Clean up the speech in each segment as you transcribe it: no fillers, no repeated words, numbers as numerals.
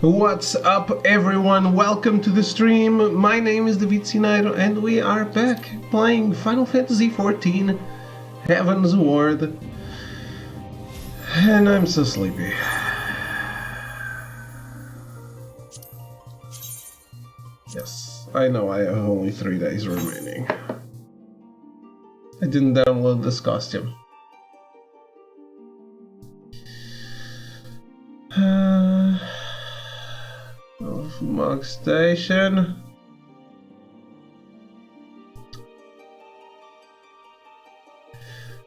What's up, everyone? Welcome to the stream. My name is David Sinayro, and we are back playing Final Fantasy XIV Heavensward. And I'm so sleepy. Yes, I know I have only 3 days remaining. I didn't download this costume. Mog Station.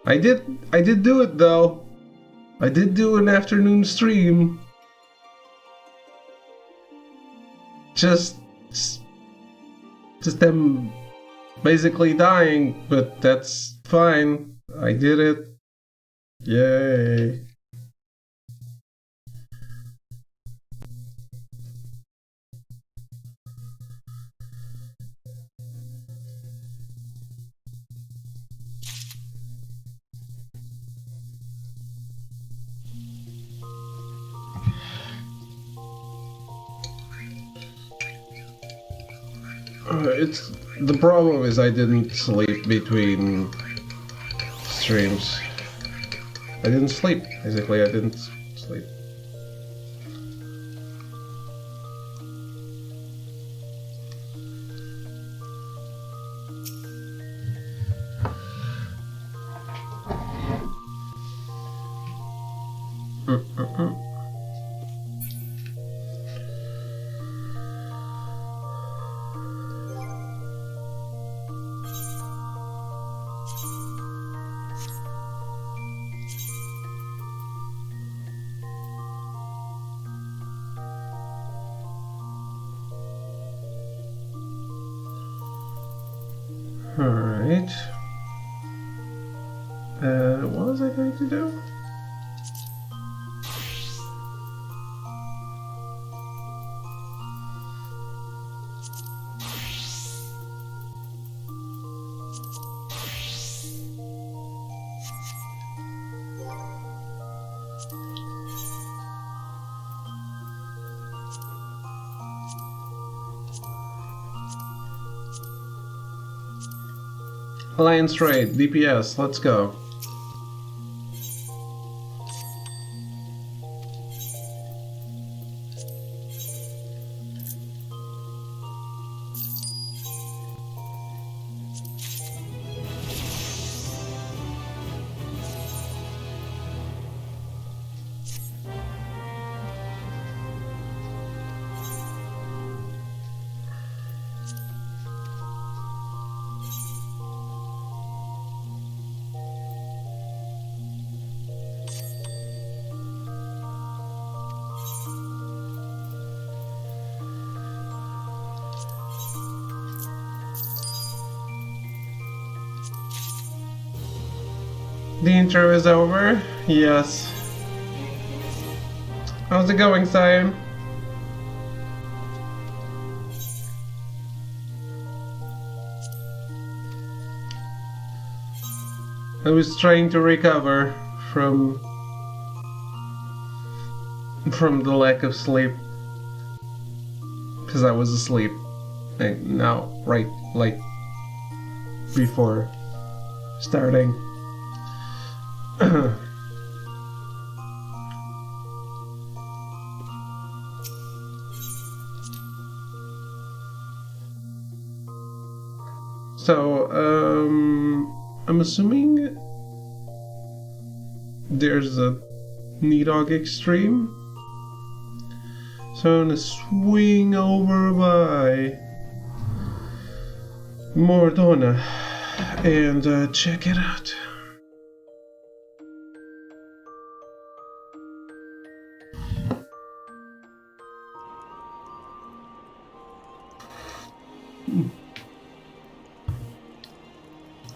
I did do it though. I did do an afternoon stream. Just them basically dying, but that's fine. I did it. Yay. It's the problem is I didn't sleep between streams. I didn't sleep. Basically, I didn't sleep. Alright. What was I going to do? Alliance raid, DPS, let's go. The intro is over? Yes. How's it going, Cyan? I was trying to recover from the lack of sleep. Because I was asleep. And now, right, like, before starting. So, I'm assuming there's a Nidhogg extreme. So I'm gonna swing over by Mordona and check it out.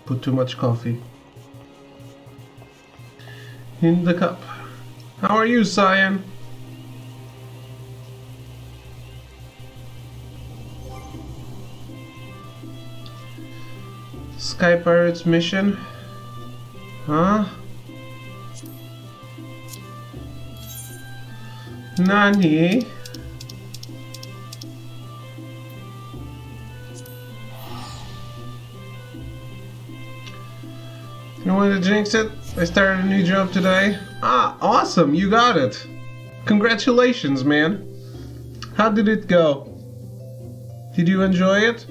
Put too much coffee in the cup. How are you, Cyan? Sky Pirates mission? Huh? Nani? You don't want to jinx it? I started a new job today. Ah, awesome, you got it. Congratulations, man. How did it go? Did you enjoy it?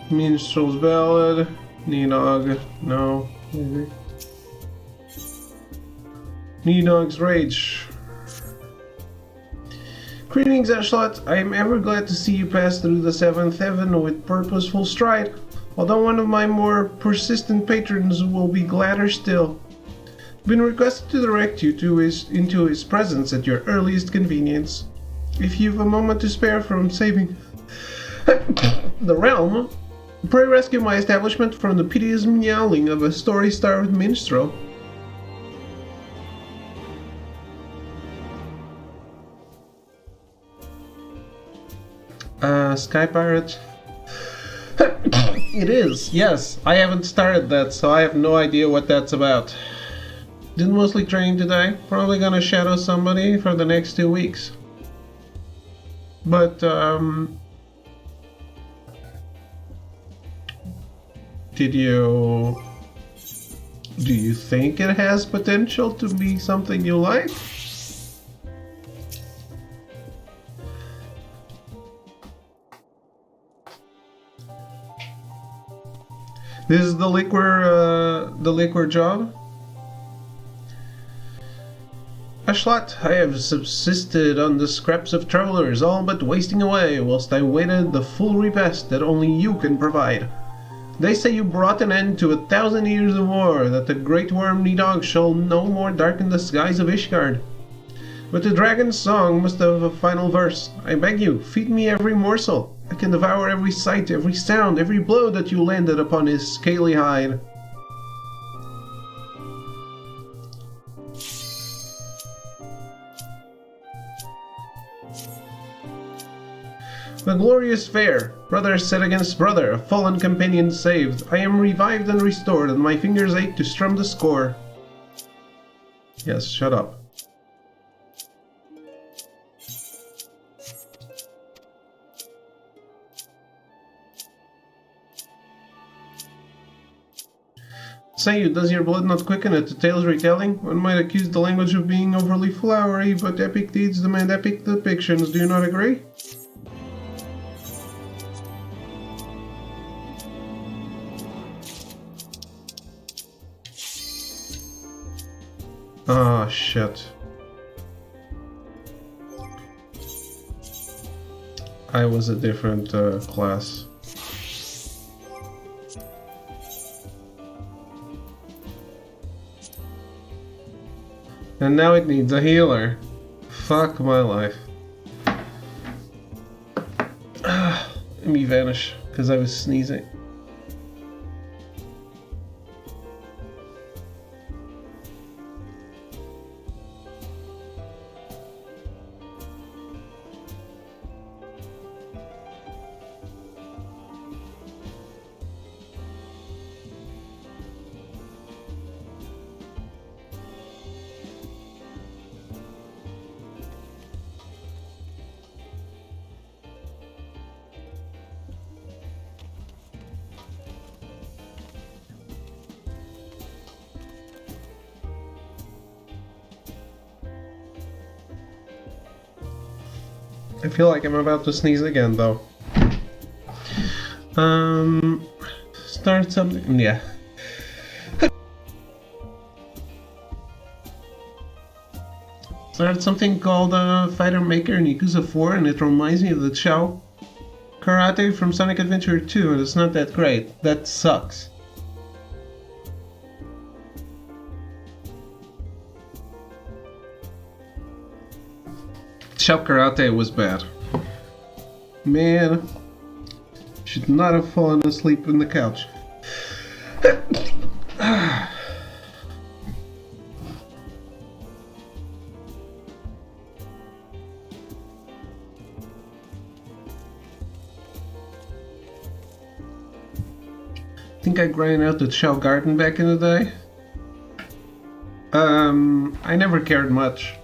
Minstrel's Ballad, Nidog, no, maybe. Nidog's Rage. Greetings, Ashlot. I am ever glad to see you pass through the seventh heaven with purposeful stride, although one of my more persistent patrons will be gladder still. Been requested to direct you into his presence at your earliest convenience. If you've a moment to spare from saving the realm, pray rescue my establishment from the piteous meowling of a story-starved minstrel. Sky Pirate? It is, yes. I haven't started that, so I have no idea what that's about. Did mostly train today. Probably gonna shadow somebody for the next 2 weeks. But, do you think it has potential to be something you like? This is the liquor job? Ashlat, I have subsisted on the scraps of travelers, all but wasting away, whilst I waited the full repast that only you can provide. They say you brought an end to 1,000 years of war, that the great worm Nidog shall no more darken the skies of Ishgard. But the dragon's song must have a final verse. I beg you, feed me every morsel. I can devour every sight, every sound, every blow that you landed upon his scaly hide. The glorious fair, brother set against brother, a fallen companion saved. I am revived and restored, and my fingers ache to strum the score. Yes, shut up. Say you, does your blood not quicken at the tale's retelling? One might accuse the language of being overly flowery, but epic deeds demand epic depictions, do you not agree? Ah, shit. I was a different class. And now it needs a healer. Fuck my life. Let me vanish, because I was sneezing. I feel like I'm about to sneeze again, though. Start something. Yeah. Start something called Fighter Maker in Yakuza 4, and it reminds me of the Chao Karate from Sonic Adventure 2, and it's not that great. That sucks. Chao Karate was bad. Man. Should not have fallen asleep on the couch. Think I grinded out the Chow Garden back in the day? I never cared much.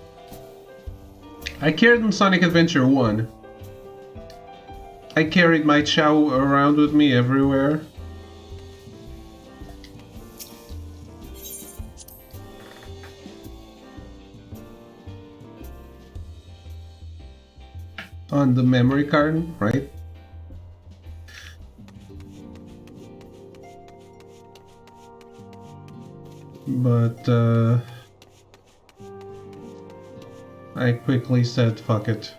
I cared in Sonic Adventure 1. I carried my Chow around with me everywhere. On the memory card, right? But, I quickly said, fuck it.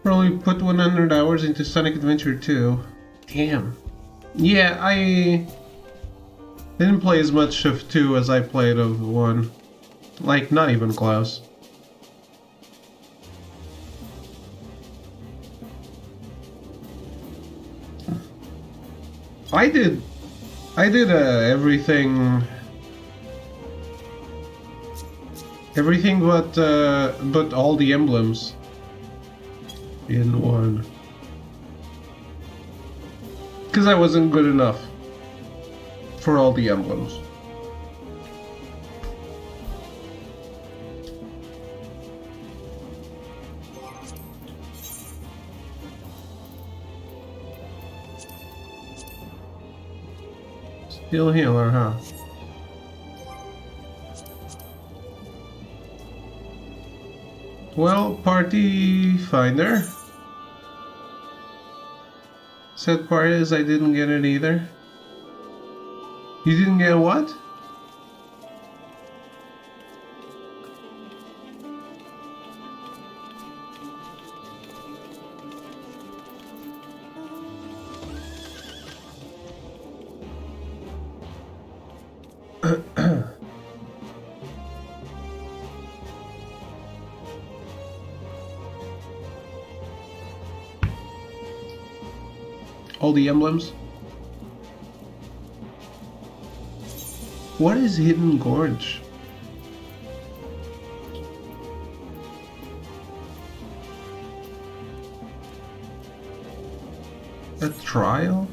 Probably put 100 hours into Sonic Adventure 2. Damn. Yeah, I didn't play as much of 2 as I played of 1. Like, not even close. I did everything but all the emblems in 1. Because I wasn't good enough for all the emblems. Still healer, huh? Well, party finder. Sad part is I didn't get it either. You didn't get what? All the emblems? What is Hidden Gorge? A trial?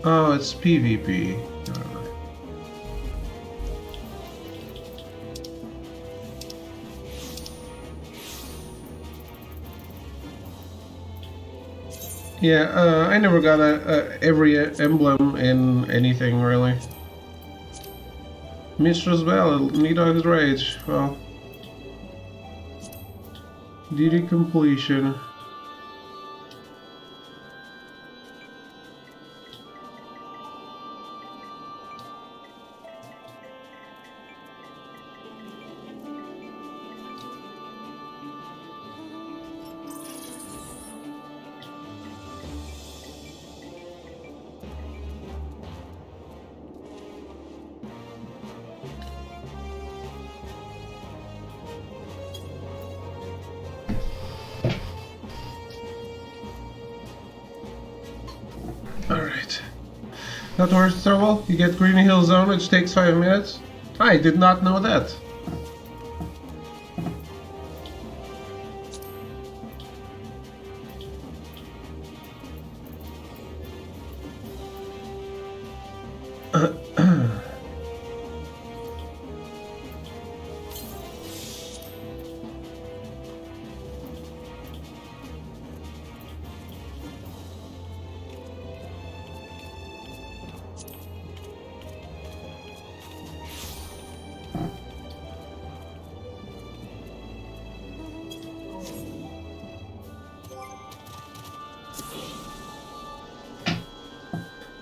Oh, it's PvP. Yeah, I never got every emblem in anything, really. Mistress Bell, Nidog's Rage, well... Duty completion. Alright. Not worth trouble. You get Green Hill Zone, which takes 5 minutes. I did not know that.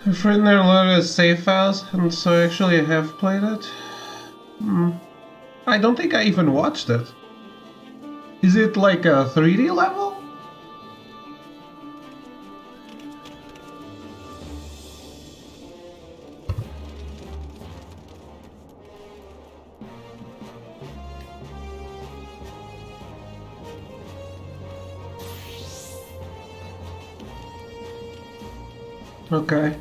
A friend there loaded as save files, and so actually I have played it. I don't think I even watched it. Is it like a 3D level? Okay.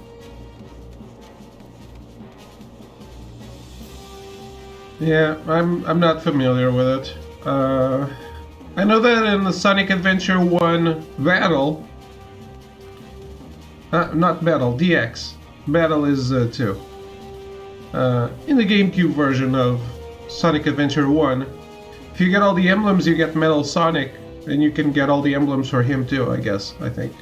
Yeah, I'm not familiar with it. I know that in the Sonic Adventure 1 Battle, not Battle, DX. Battle is 2. In the GameCube version of Sonic Adventure 1, if you get all the emblems, you get Metal Sonic, and you can get all the emblems for him too, I guess, I think.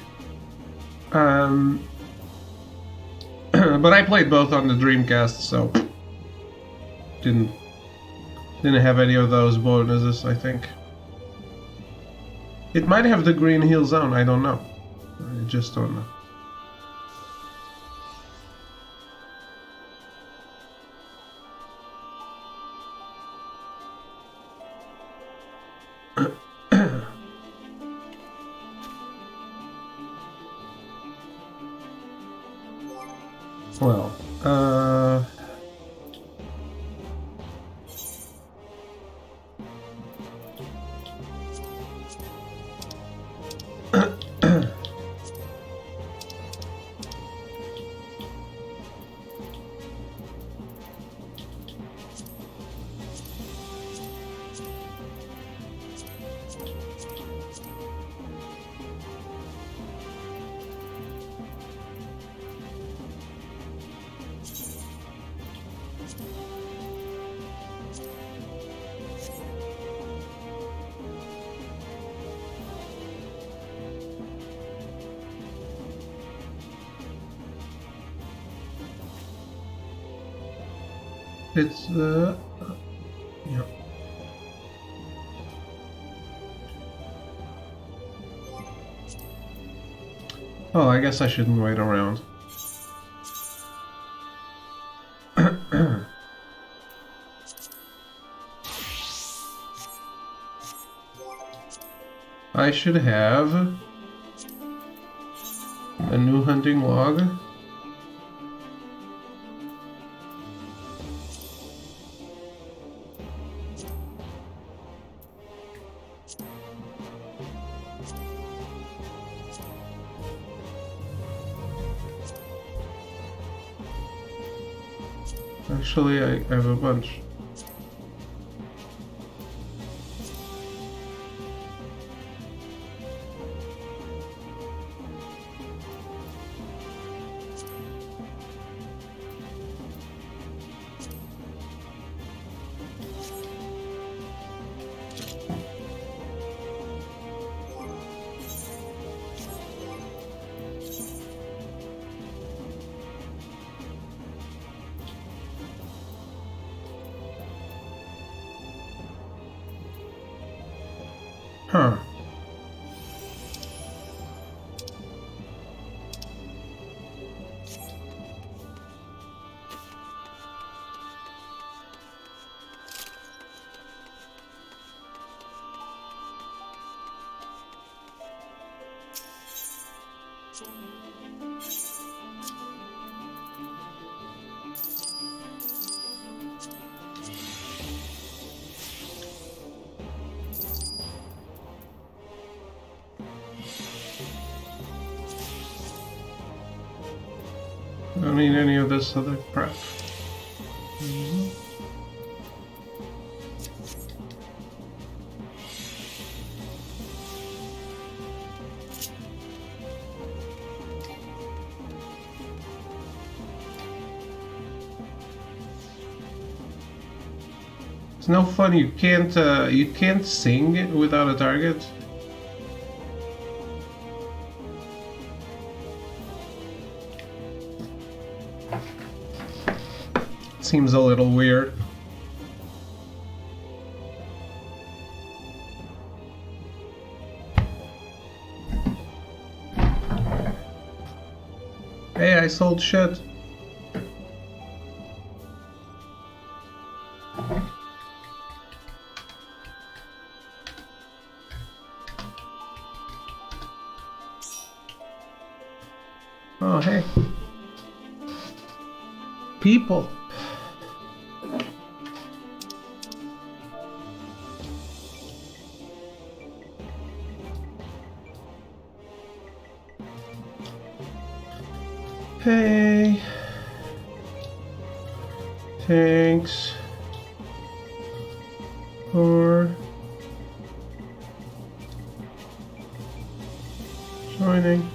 But I played both on the Dreamcast, so didn't have any of those bonuses, I think. It might have the Green Hill Zone, I don't know. I just don't know. Well, it's yeah. Oh, I guess I shouldn't wait around. I should have a new hunting log. Actually, I have a bunch. Huh. I don't need any of this other crap. It's no fun. You can't sing without a target. Seems a little weird. Hey, I sold shit. Oh, hey. People. Hey. Thanks for joining.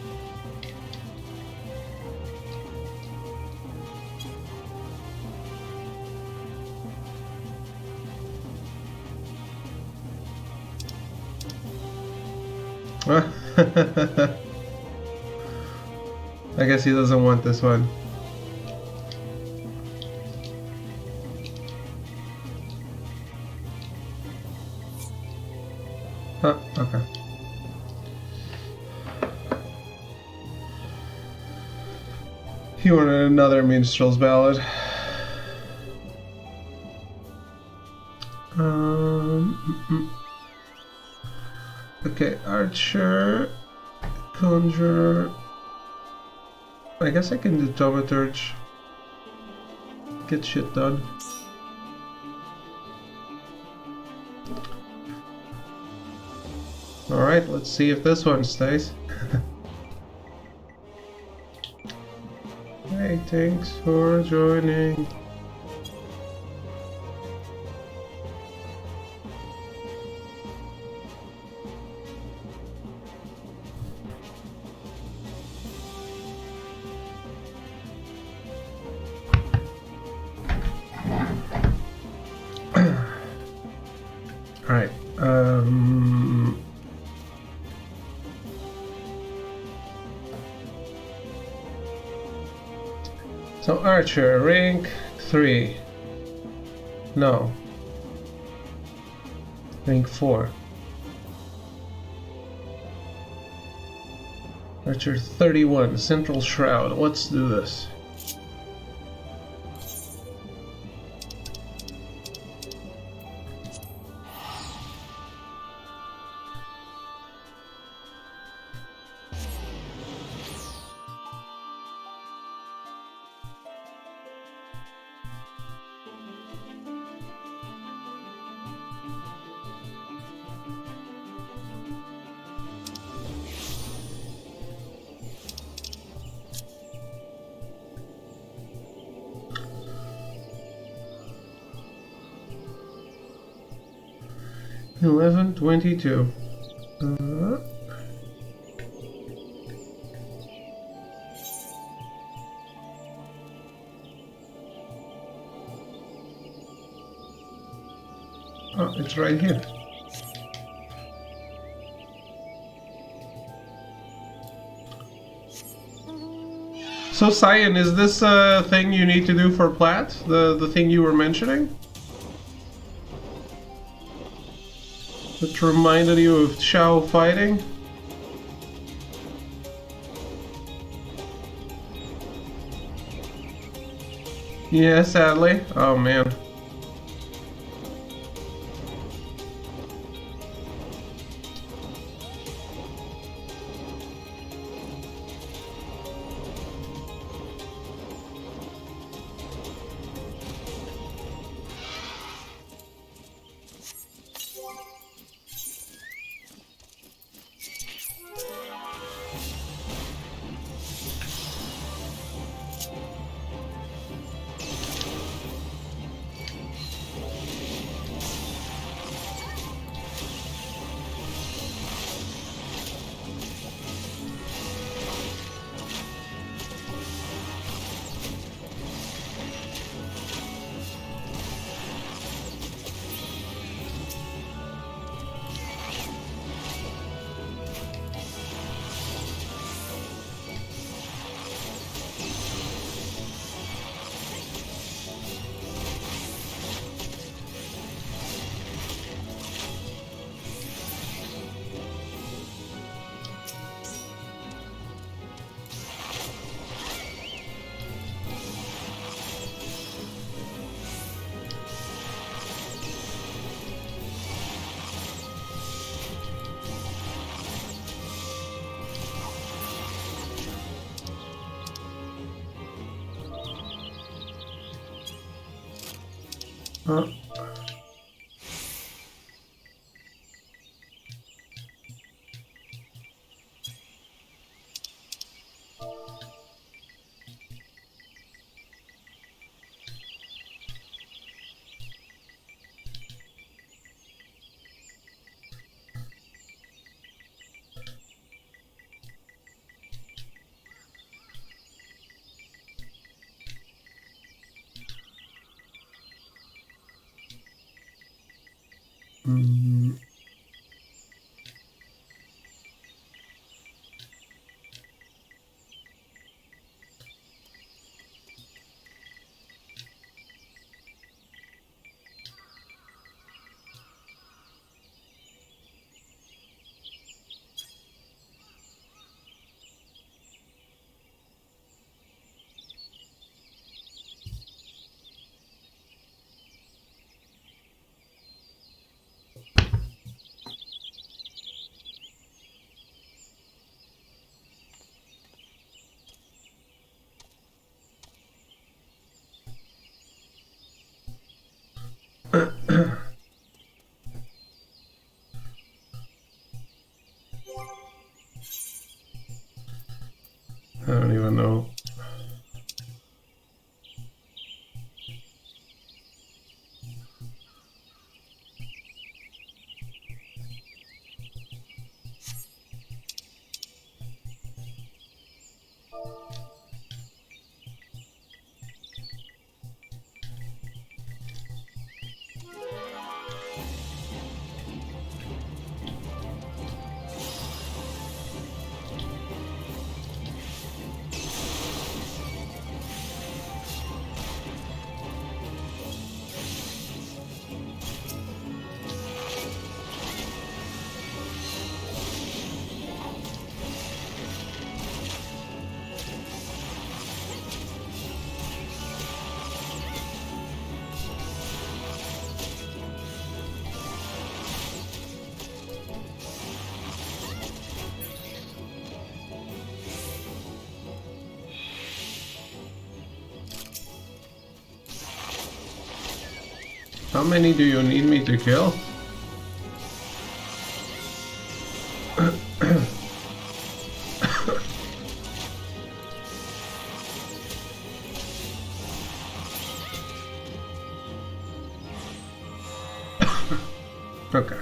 I guess he doesn't want this one. Huh, okay. He wanted another minstrel's ballad. Okay, archer, conjurer. I guess I can do thaumaturge. Get shit done. Alright, let's see if this one stays. Hey, thanks for joining. Alright, so archer, rank 3. No. Rank 4. Archer 31, central shroud. Let's do this. $11.22. Oh, it's right here. So Cyan, is this a thing you need to do for Plat? The thing you were mentioning? That reminded you of Shao fighting? Yeah, sadly. Oh man. Huh? Mm. I don't even know. How many do you need me to kill? Okay.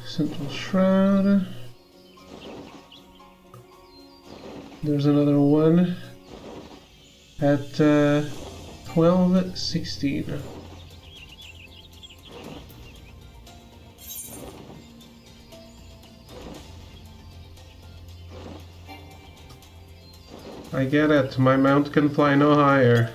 Central Shroud. There's another one at 12:16. I get it. My mount can fly no higher.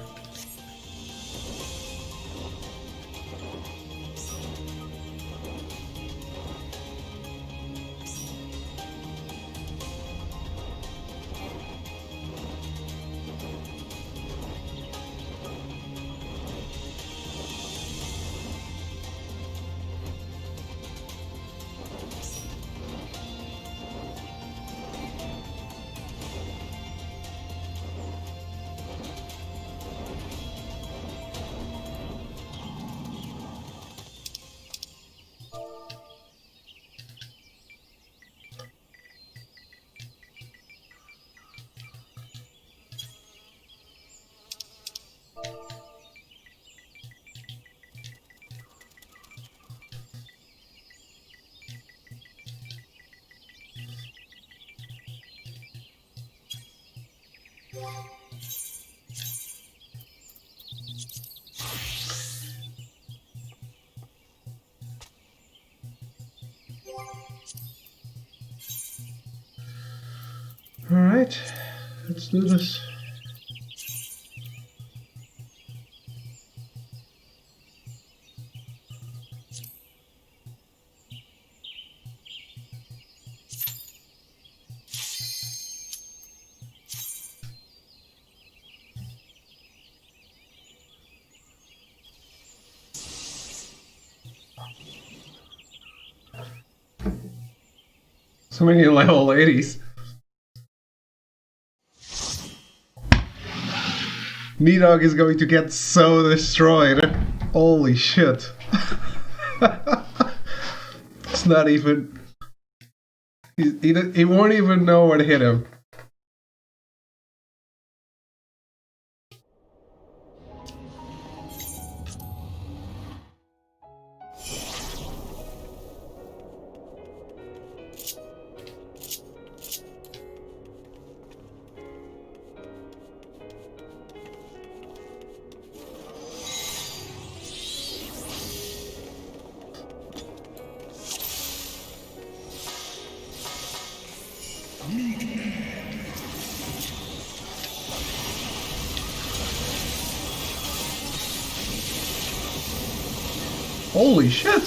Alright, let's do this. So many level 80s. Nidog is going to get so destroyed. Holy shit. It's not even... He won't even know what hit him. Holy shit!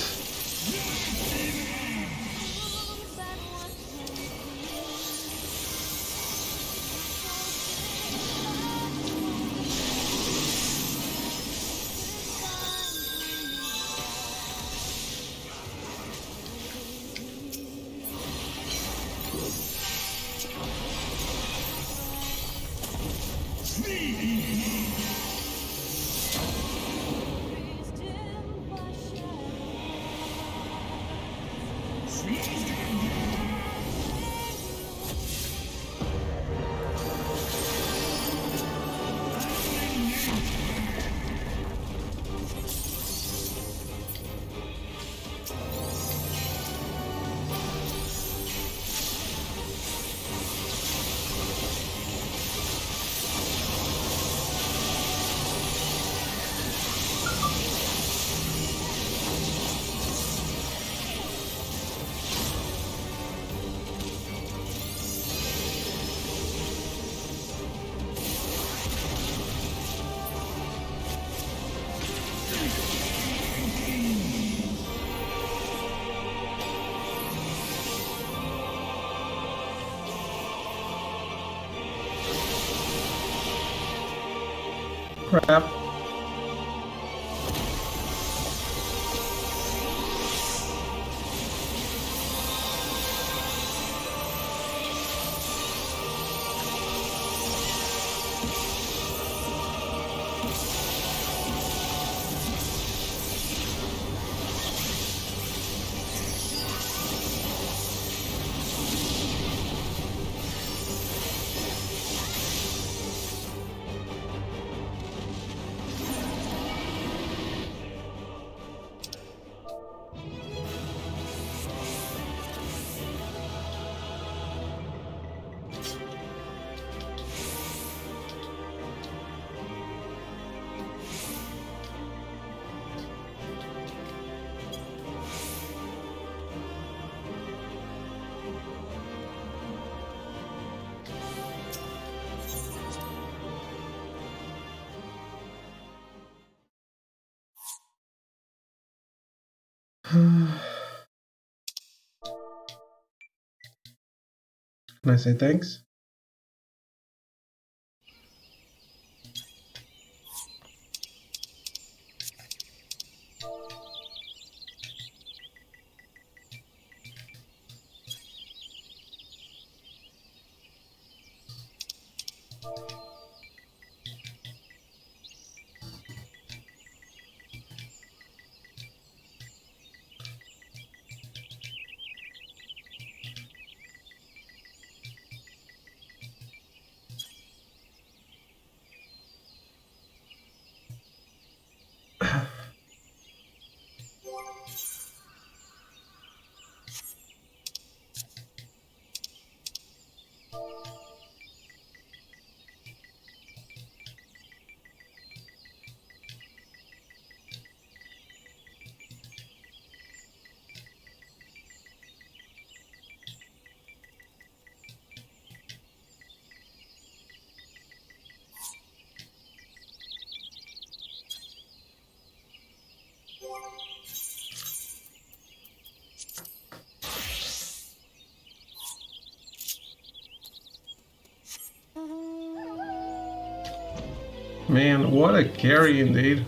Crap. Can I say thanks? Man, what a carry indeed.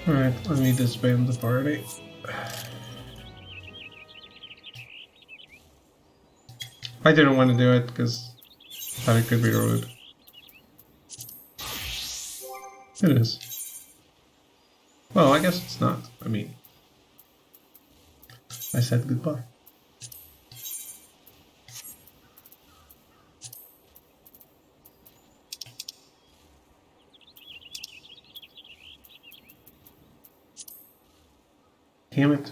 Alright, let me disband the party. I didn't want to do it because I thought it could be rude. It is. Well, I guess it's not. I mean, I said goodbye. Damn it.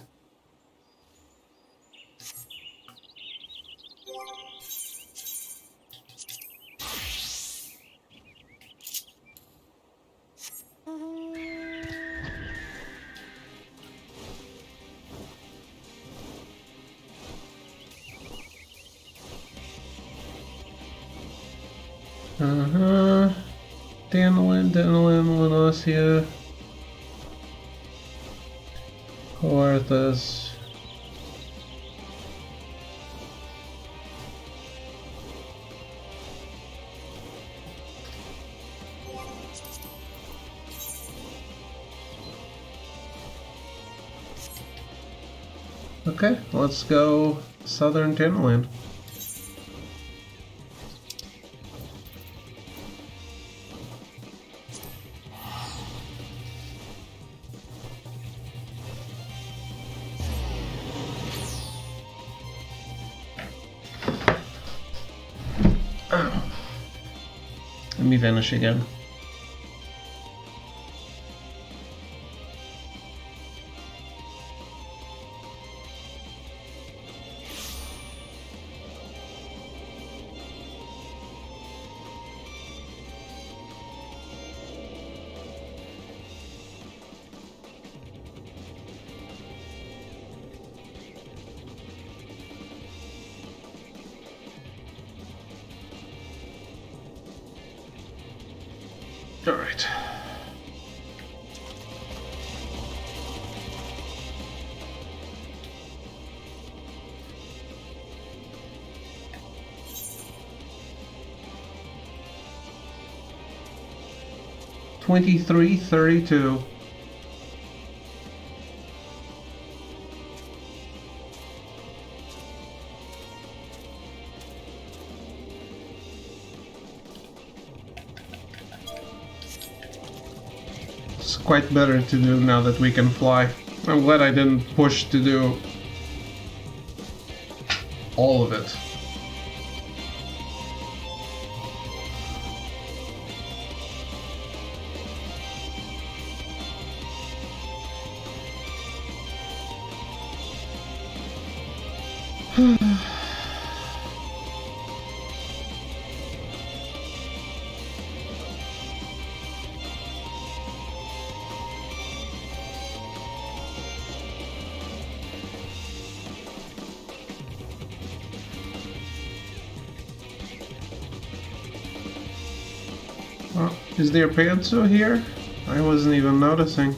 Danilin, Lanosia, Coarthus. Okay, let's go Southern Tinland. Let me vanish again. All right. $23.32. It's quite better to do now that we can fly. I'm glad I didn't push to do all of it. Oh, is there Pantsu here? I wasn't even noticing.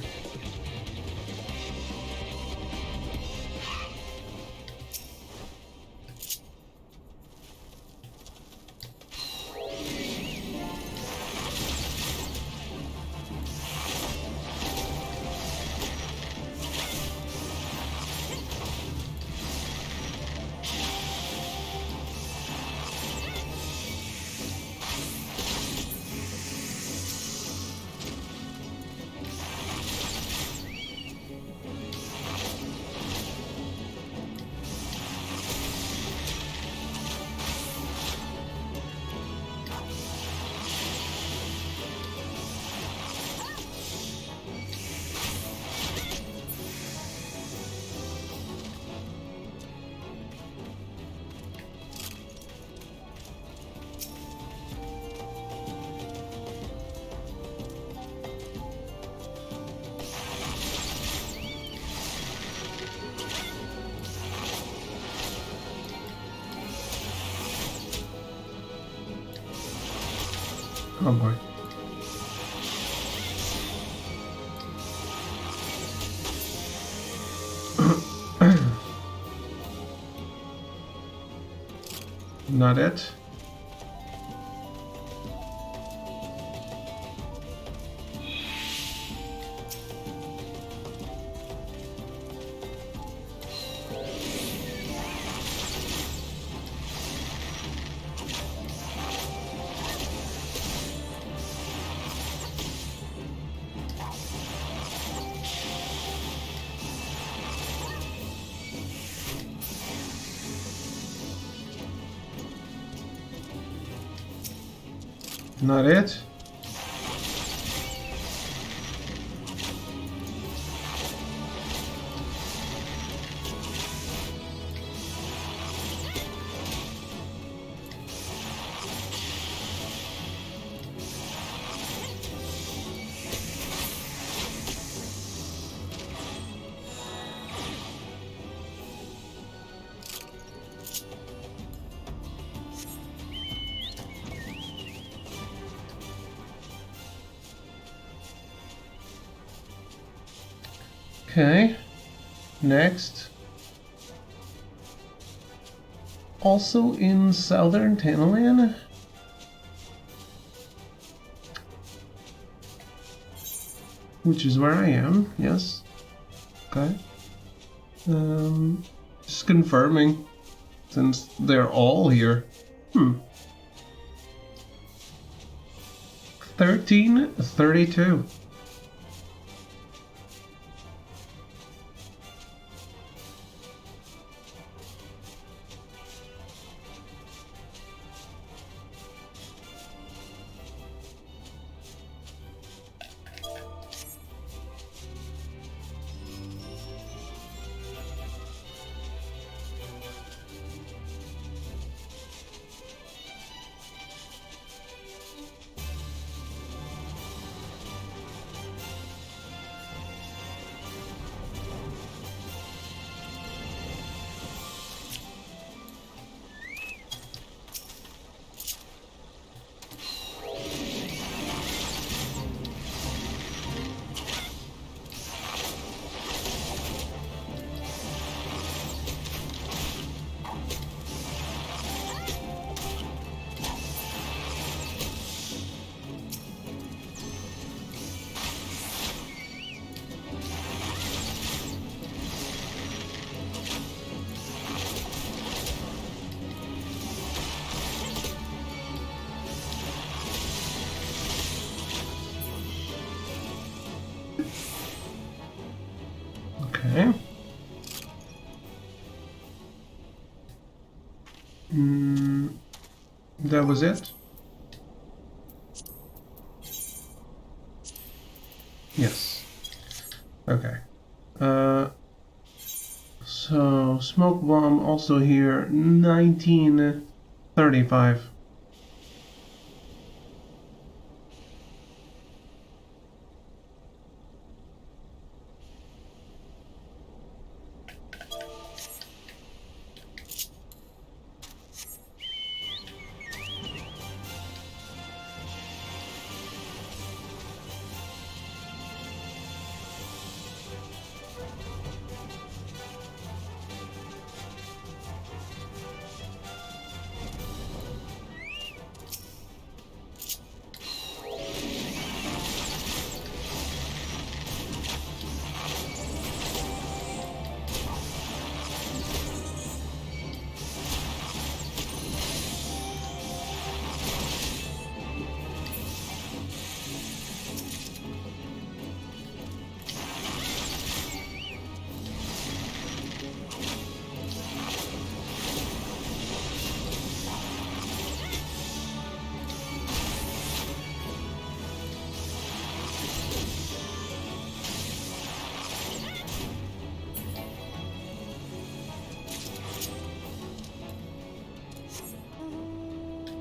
Oh boy. Not it. Not it. Okay, next. Also in Southern Tanalan. Which is where I am, yes. Okay. Just confirming, since they're all here. 1332. Okay. That was it? Yes. Okay. So, smoke bomb also here, 1935.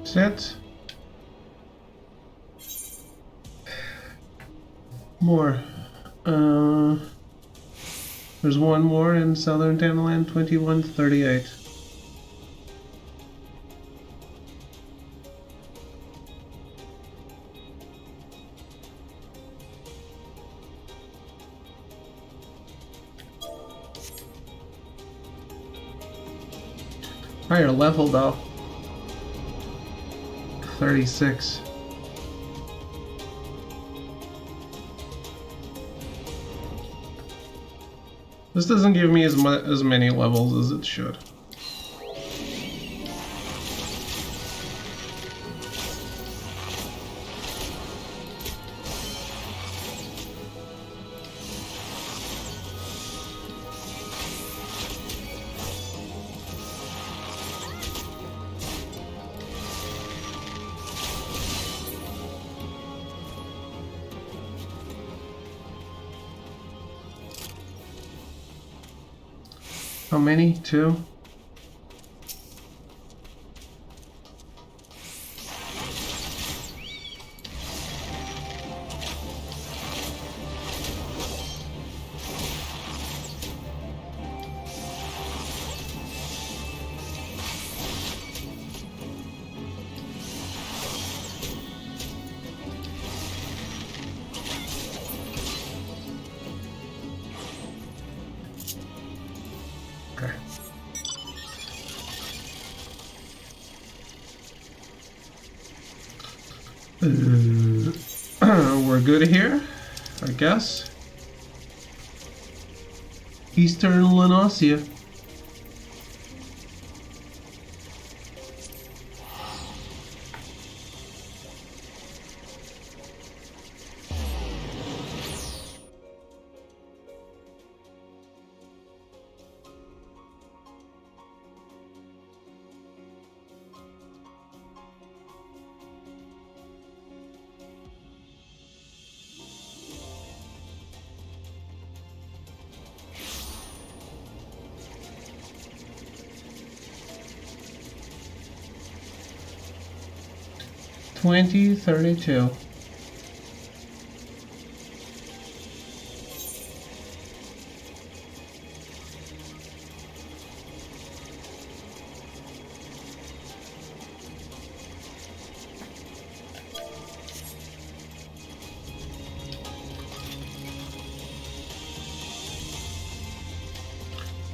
Set. More. There's one more in Southern Tanalan, 2138. Higher level though. 36. This doesn't give me as many levels as it should. How many? 2? Okay. We're good here, I guess. Eastern Lenosia. $20.32.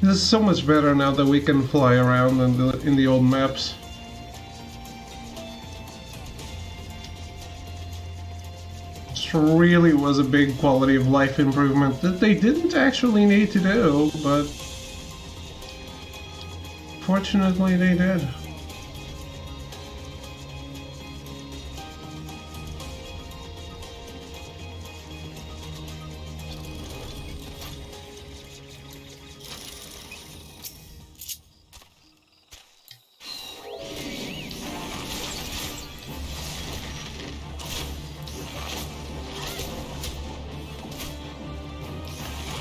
This is so much better now that we can fly around in the old maps. This really was a big quality of life improvement that they didn't actually need to do, but fortunately they did.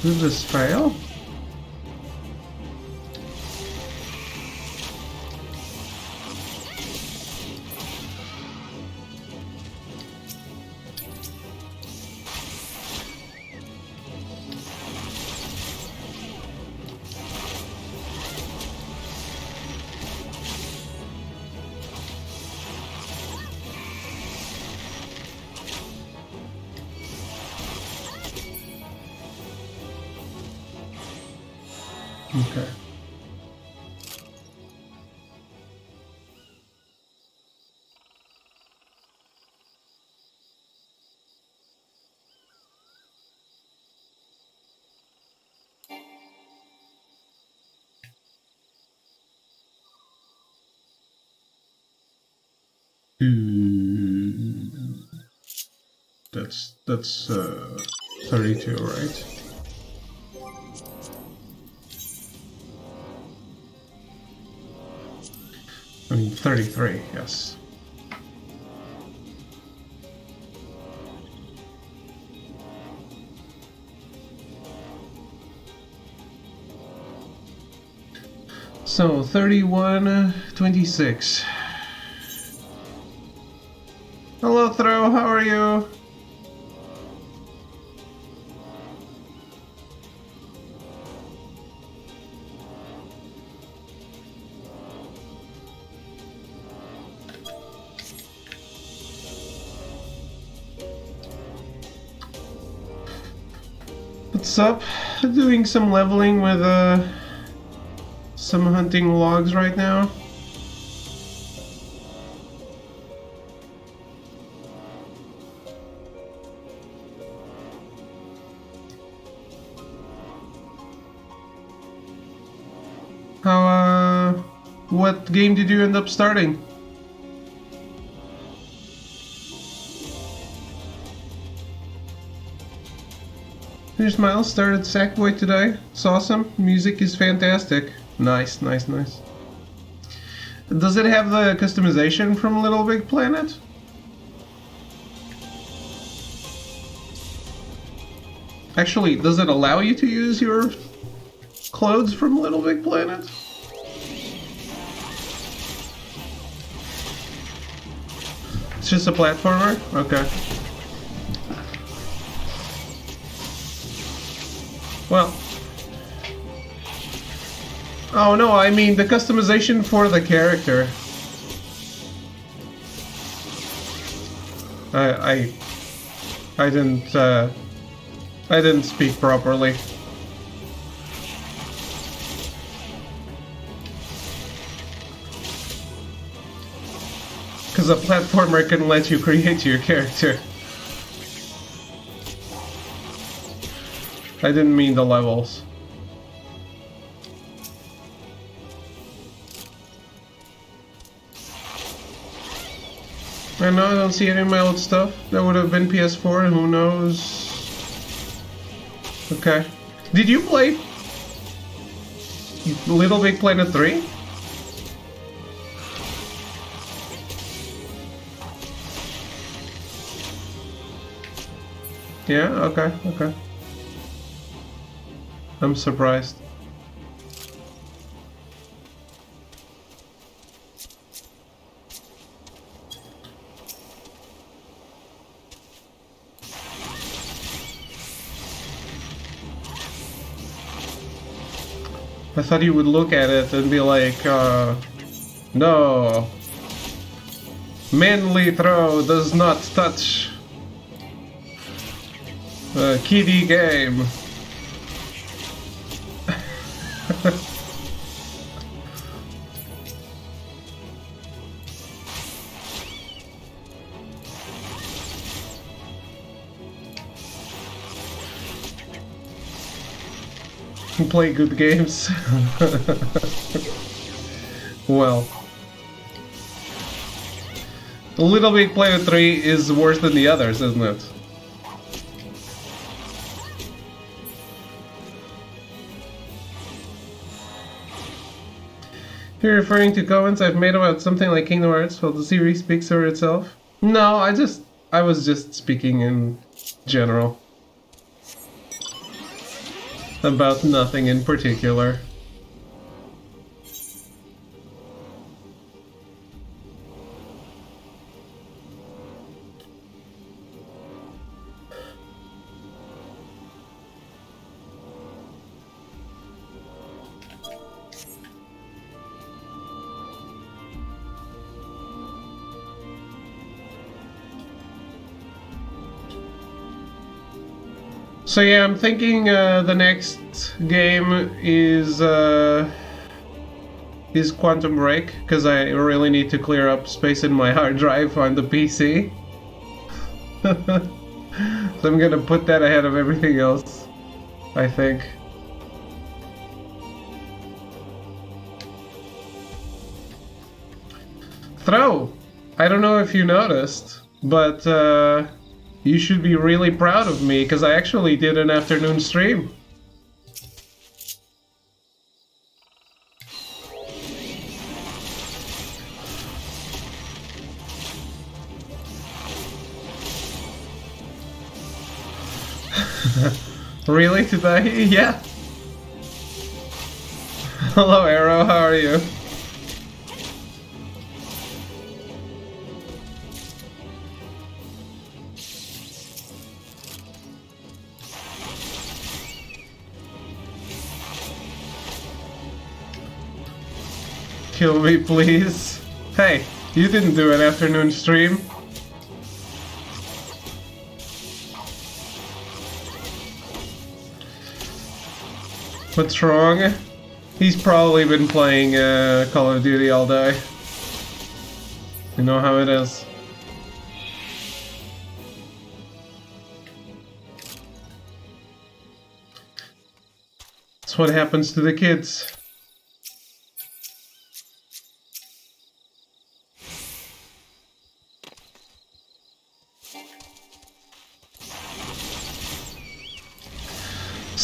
Did this fail? Okay. That's 32, right? I mean 33, yes. So 31.26. Hello, Throw. How are you? What's up? Doing some leveling with some hunting logs right now. What game did you end up starting? Here's Miles, started Sackboy today. It's awesome. Music is fantastic. Nice, nice, nice. Does it have the customization from Little Big Planet? Actually, does it allow you to use your clothes from Little Big Planet? It's just a platformer? Okay. Well. Oh no, I mean the customization for the character. I didn't speak properly. Because a platformer can let you create your character. I didn't mean the levels. I know I don't see any of my old stuff. That would have been PS4, and who knows. Okay. Did you play Little Big Planet 3? Yeah, okay, okay. I'm surprised. I thought you would look at it and be like, no. Manly throw does not touch a kiddie game. Play good games. Well, Little Big Planet 3 is worse than the others, isn't it? You're referring to comments I've made about something like Kingdom Hearts while the series speaks for itself? No, I was just speaking in general. About nothing in particular. So yeah, I'm thinking the next game is Quantum Break, because I really need to clear up space in my hard drive on the PC. So I'm gonna put that ahead of everything else, I think. Throw! I don't know if you noticed, but you should be really proud of me, because I actually did an afternoon stream. Really? Today? Yeah. Hello, Arrow, how are you? Kill me, please. Hey, you didn't do an afternoon stream. What's wrong? He's probably been playing Call of Duty all day. You know how it is. That's what happens to the kids.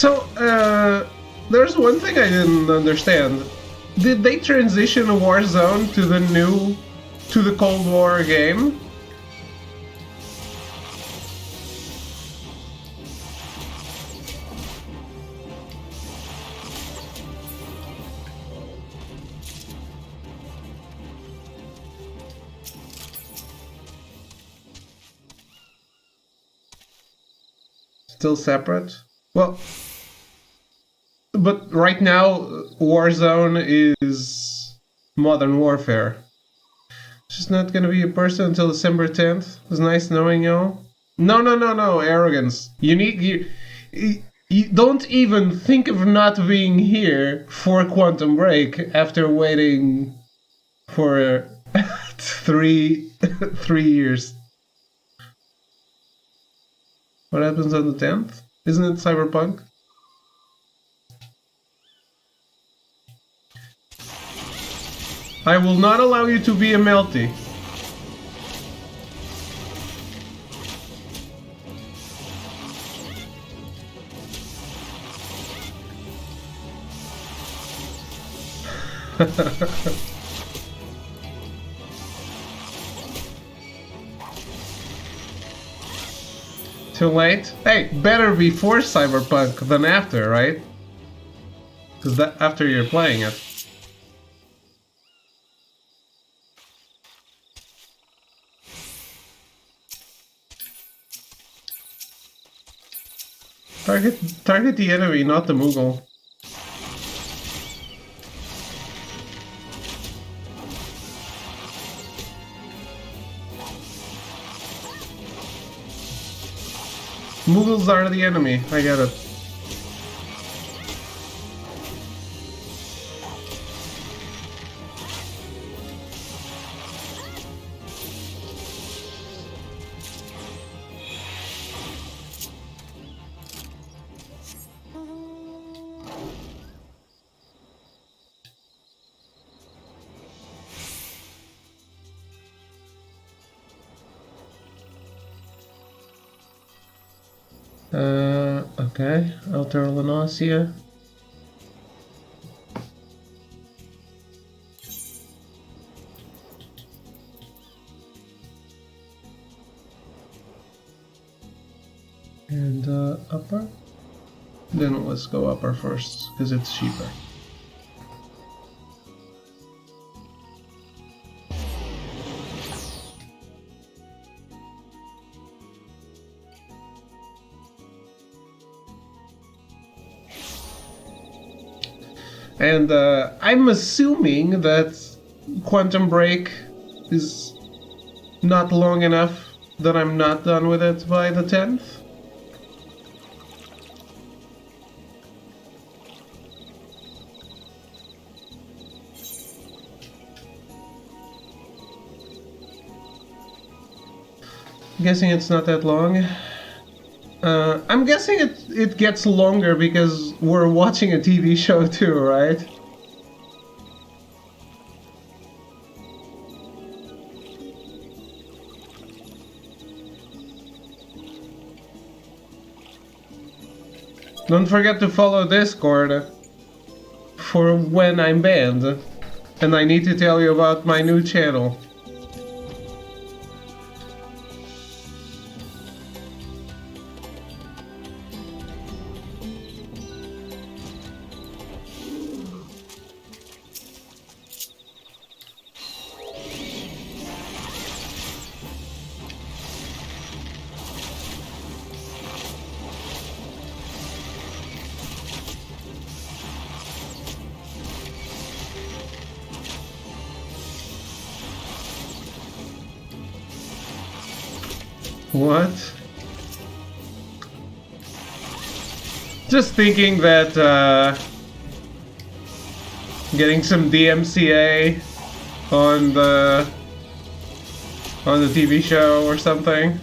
So, there's one thing I didn't understand. Did they transition Warzone to the Cold War game? Still separate? Well, but right now, Warzone is Modern Warfare. She's not gonna be a person until December 10th. It was nice knowing you. No, arrogance. You don't even think of not being here for Quantum Break after waiting for three years. What happens on the 10th? Isn't it Cyberpunk? I will not allow you to be a melty. Too late? Hey, better before Cyberpunk than after, right? Because that after you're playing it. Target the enemy, not the Moogle. Moogles are the enemy, I get it. Okay, Alter Lanasia. And upper? Then let's go upper first, because it's cheaper. And I'm assuming that Quantum Break is not long enough that I'm not done with it by the 10th. I'm guessing it's not that long. I'm guessing it gets longer because we're watching a TV show too, right? Don't forget to follow Discord for when I'm banned. And I need to tell you about my new channel. What? Just thinking that getting some DMCA on the TV show or something.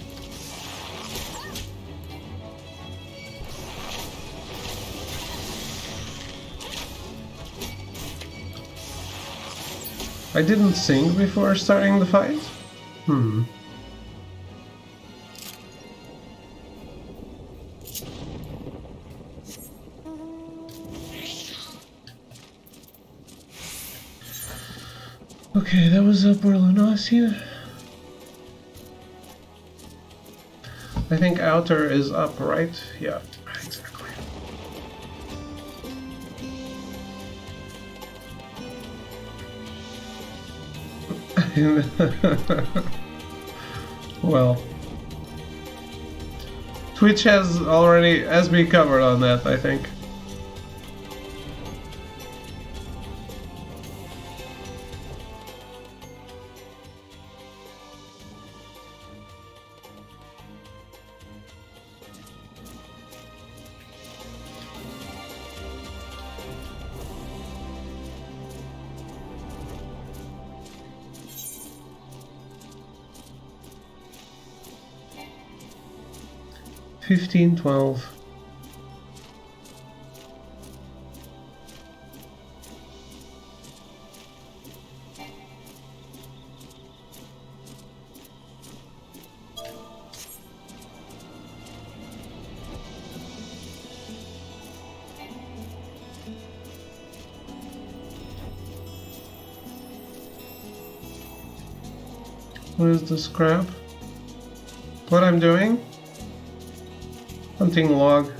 I didn't sing before starting the fight? that was Upper Lunasia. I think outer is up, right? Yeah, exactly. Well, Twitch has me covered on that, I think. $15.12. What is the scrap? What I'm doing? Hunting log.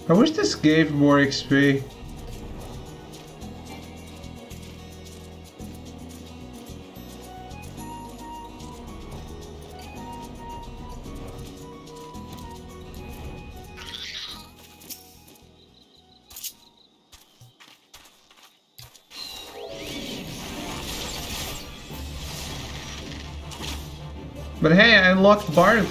I wish this gave more XP. But hey, I unlocked Bard.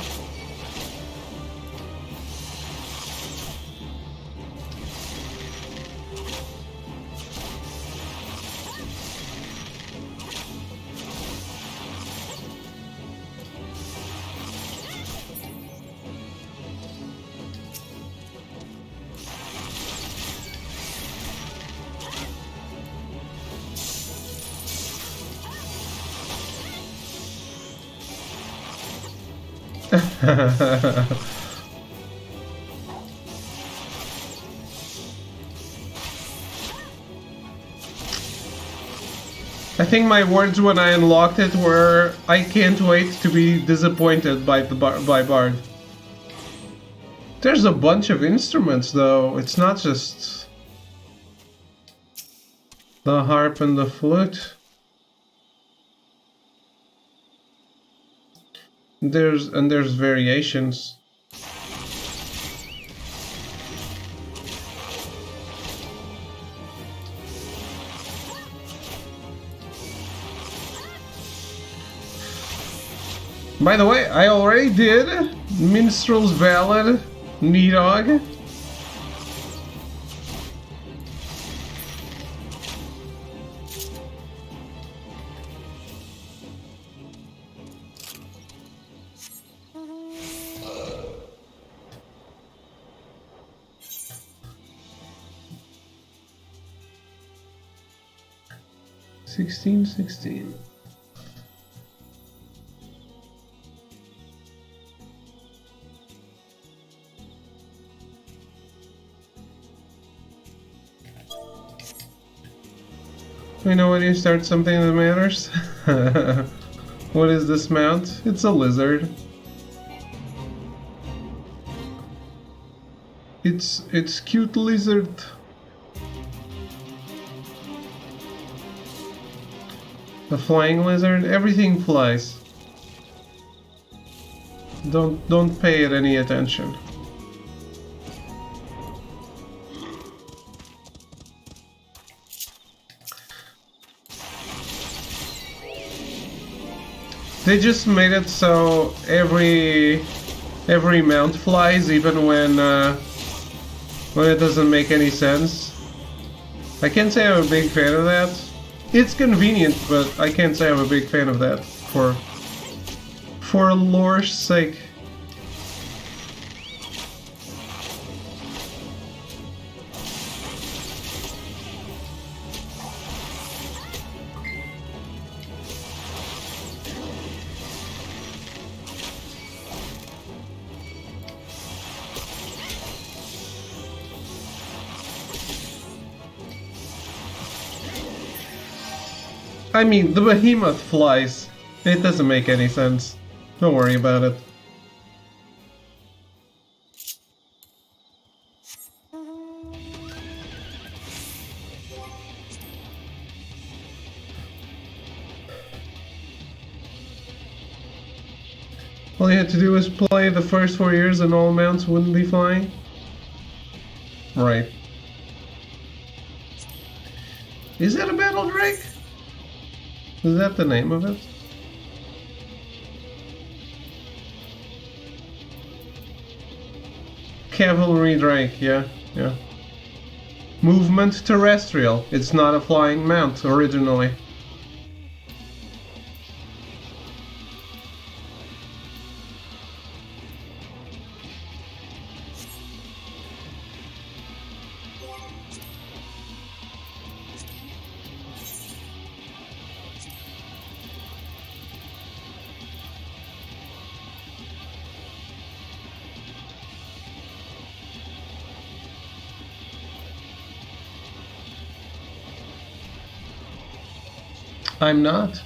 I think my words when I unlocked it were, I can't wait to be disappointed by Bard. There's a bunch of instruments though, it's not just the harp and the flute. There's variations. By the way, I already did Minstrel's Ballad, Nidog. $16.16. You know when you start something that matters? What is this mount? It's a lizard. It's cute lizard. A flying lizard? Everything flies. Don't pay it any attention. They just made it so every mount flies, even when it doesn't make any sense. I can't say I'm a big fan of that. It's convenient, but I can't say I'm a big fan of that for lore's sake. I mean, the behemoth flies. It doesn't make any sense. Don't worry about it. All you had to do was play the first 4 years and all mounts wouldn't be flying? Right. Is that a battle drake? Is that the name of it? Cavalry drake, yeah. Movement terrestrial. It's not a flying mount originally. I'm not.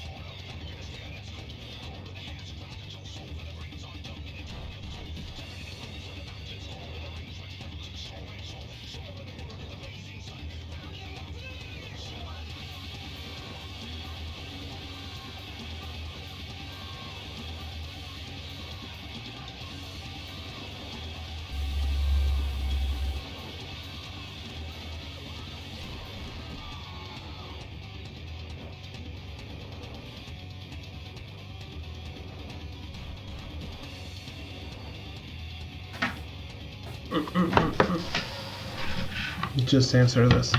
Just answer this.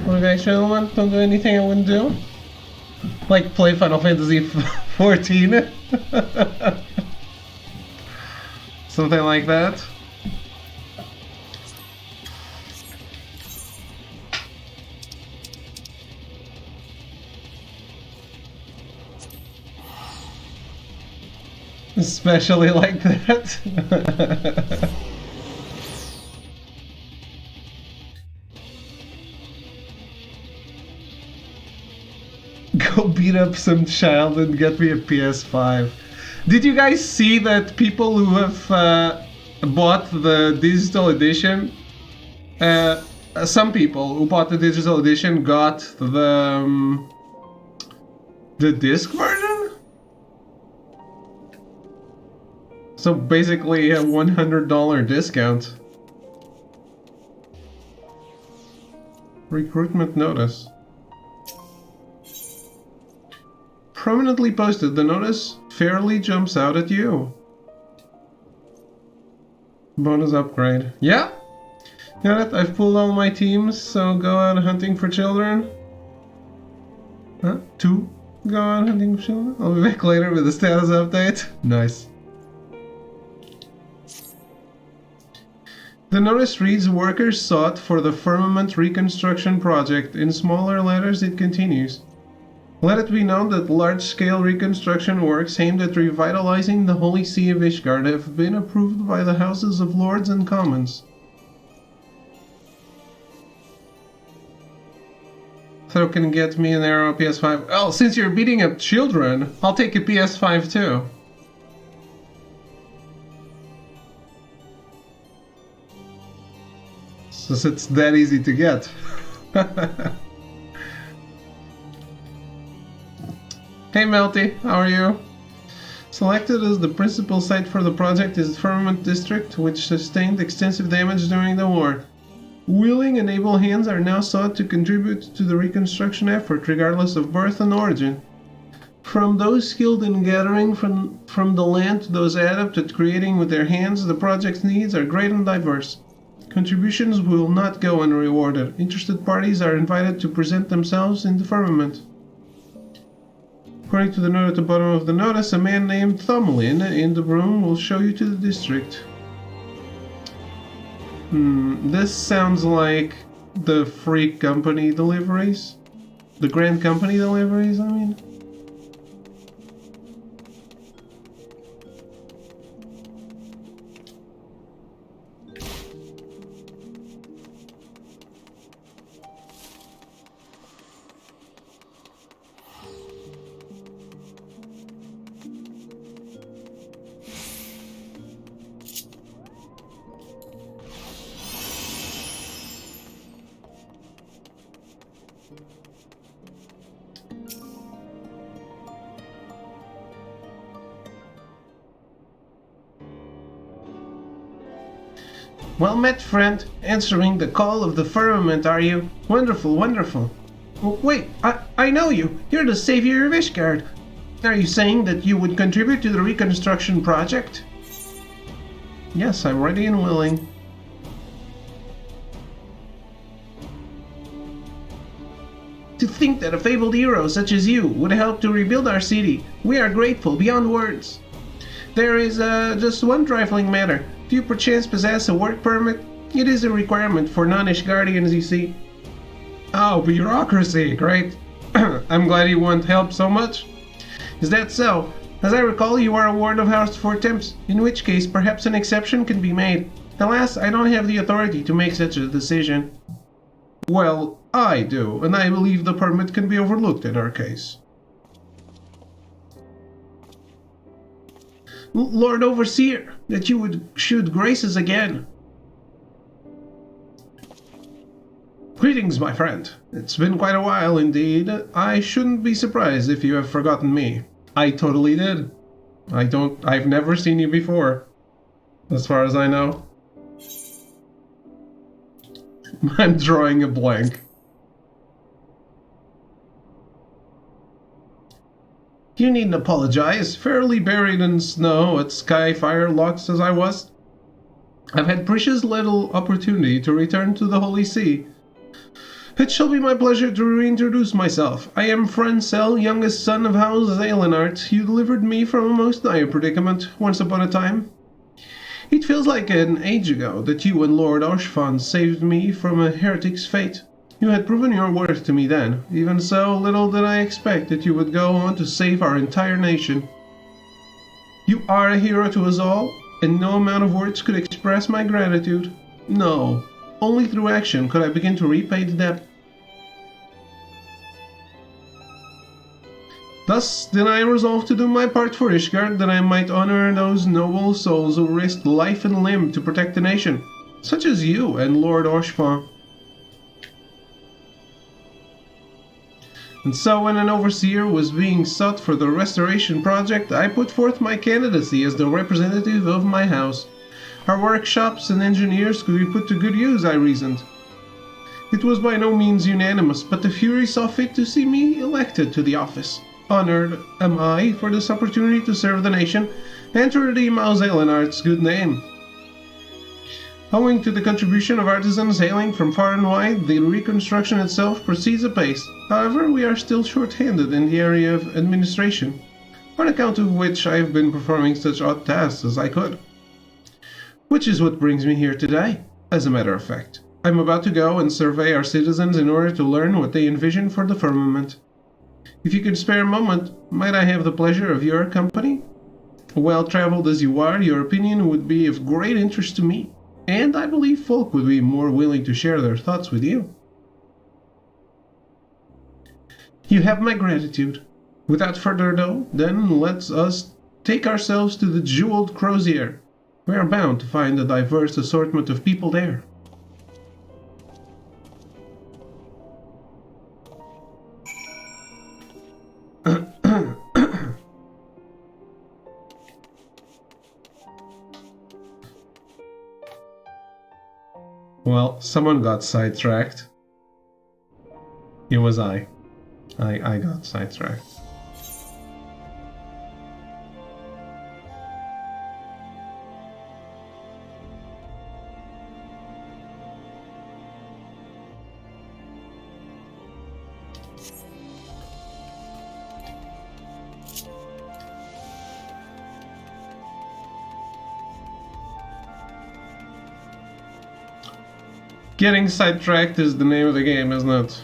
Okay, gentlemen, don't do anything I wouldn't do. Like play Final Fantasy 14. Something like that. Especially like that. Go beat up some child and get me a PS5. Did you guys see that people who have bought the digital edition, some people who bought the digital edition got the disc version? So basically a $100 discount. Recruitment notice. Prominently posted, the notice fairly jumps out at you. Bonus upgrade. Yeah? Got it, I've pulled all my teams, so go out hunting for children. Huh? 2? Go out hunting for children? I'll be back later with a status update. Nice. The notice reads, workers sought for the firmament reconstruction project. In smaller letters it continues. Let it be known that large-scale reconstruction works aimed at revitalizing the Holy See of Ishgard have been approved by the Houses of Lords and Commons. So can get me an arrow PS5. Oh, since you're beating up children, I'll take a PS5 too. Since it's that easy to get. Hey Melty, how are you? Selected as the principal site for the project is the Firmament District, which sustained extensive damage during the war. Willing and able hands are now sought to contribute to the reconstruction effort, regardless of birth and origin. From those skilled in gathering from the land to those adept at creating with their hands, the project's needs are great and diverse. Contributions will not go unrewarded. Interested parties are invited to present themselves in the firmament. According to the note at the bottom of the notice, a man named Thumlin in the room will show you to the district. This sounds like the free company deliveries. The Grand Company deliveries, I mean. Well met, friend. Answering the call of the firmament, are you? Wonderful, wonderful. Wait, I know you. You're the savior of Ishgard. Are you saying that you would contribute to the reconstruction project? Yes, I'm ready and willing. To think that a fabled hero such as you would help to rebuild our city. We are grateful beyond words. There is just one trifling matter. Do you perchance possess a work permit? It is a requirement for non-Ishgardians, you see. Oh, bureaucracy, great. I'm glad you want help so much. Is that so? As I recall, you are a ward of House 4 Temps, in which case perhaps an exception can be made. Alas, I don't have the authority to make such a decision. Well, I do, and I believe the permit can be overlooked in our case. Lord Overseer, that you should grace us again. Greetings, my friend. It's been quite a while indeed. I shouldn't be surprised if you have forgotten me. I totally did. I've never seen you before, as far as I know. I'm drawing a blank. You needn't apologize. Fairly buried in snow at Skyfire Locks as I was, I've had precious little opportunity to return to the Holy See. It shall be my pleasure to reintroduce myself. I am Francel, youngest son of House Zalenart. You delivered me from a most dire predicament once upon a time. It feels like an age ago that you and Lord Oshfon saved me from a heretic's fate. You had proven your worth to me then. Even so, little did I expect that you would go on to save our entire nation. You are a hero to us all, and no amount of words could express my gratitude. No, only through action could I begin to repay the debt. Thus did I resolve to do my part for Ishgard, that I might honor those noble souls who risked life and limb to protect the nation, such as you and Lord Oshfon. And so when an overseer was being sought for the restoration project, I put forth my candidacy as the representative of my house. Our workshops and engineers could be put to good use, I reasoned. It was by no means unanimous, but the Fury saw fit to see me elected to the office. Honored am I for this opportunity to serve the nation and to redeem Zelenart's good name. Owing to the contribution of artisans hailing from far and wide, the reconstruction itself proceeds apace. However, we are still short-handed in the area of administration, on account of which I have been performing such odd tasks as I could. Which is what brings me here today, as a matter of fact. I'm about to go and survey our citizens in order to learn what they envision for the firmament. If you could spare a moment, might I have the pleasure of your company? Well-traveled as you are, your opinion would be of great interest to me, and I believe folk would be more willing to share their thoughts with you. You have my gratitude. Without further ado, then let us take ourselves to the Jeweled Crozier. We are bound to find a diverse assortment of people there. Well, someone got sidetracked. It was I. I got sidetracked. Getting sidetracked is the name of the game, isn't it?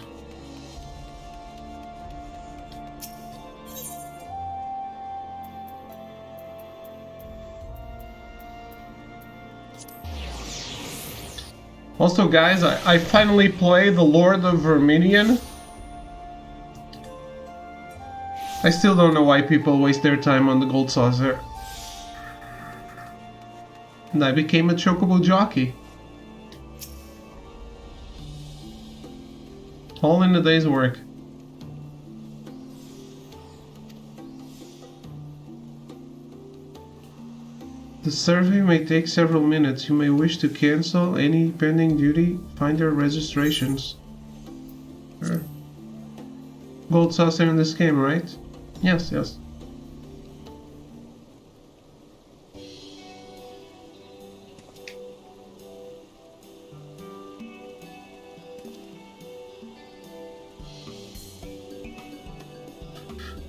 Also, guys, I finally played the Lord of Verminion. I still don't know why people waste their time on the Gold Saucer. And I became a chocobo jockey. All in a day's work. The survey may take several minutes. You may wish to cancel any pending duty. Find your registrations. Sure. Gold saucer in this game, right? Yes, yes.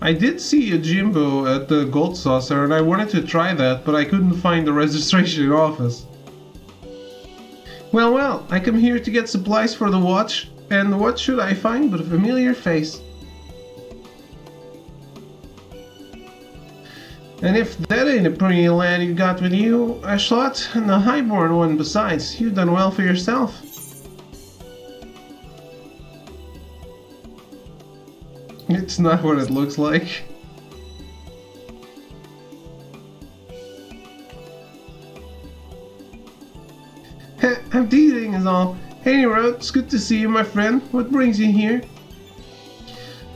I did see a Jimbo at the Gold Saucer and I wanted to try that, but I couldn't find the registration office. Well, I come here to get supplies for the watch, and what should I find but a familiar face? And if that ain't a pretty lad you got with you, Ashlot, and the highborn one besides, you've done well for yourself. It's not what it looks like. I'm teasing is all. Hey Rod, it's good to see you, my friend. What brings you here?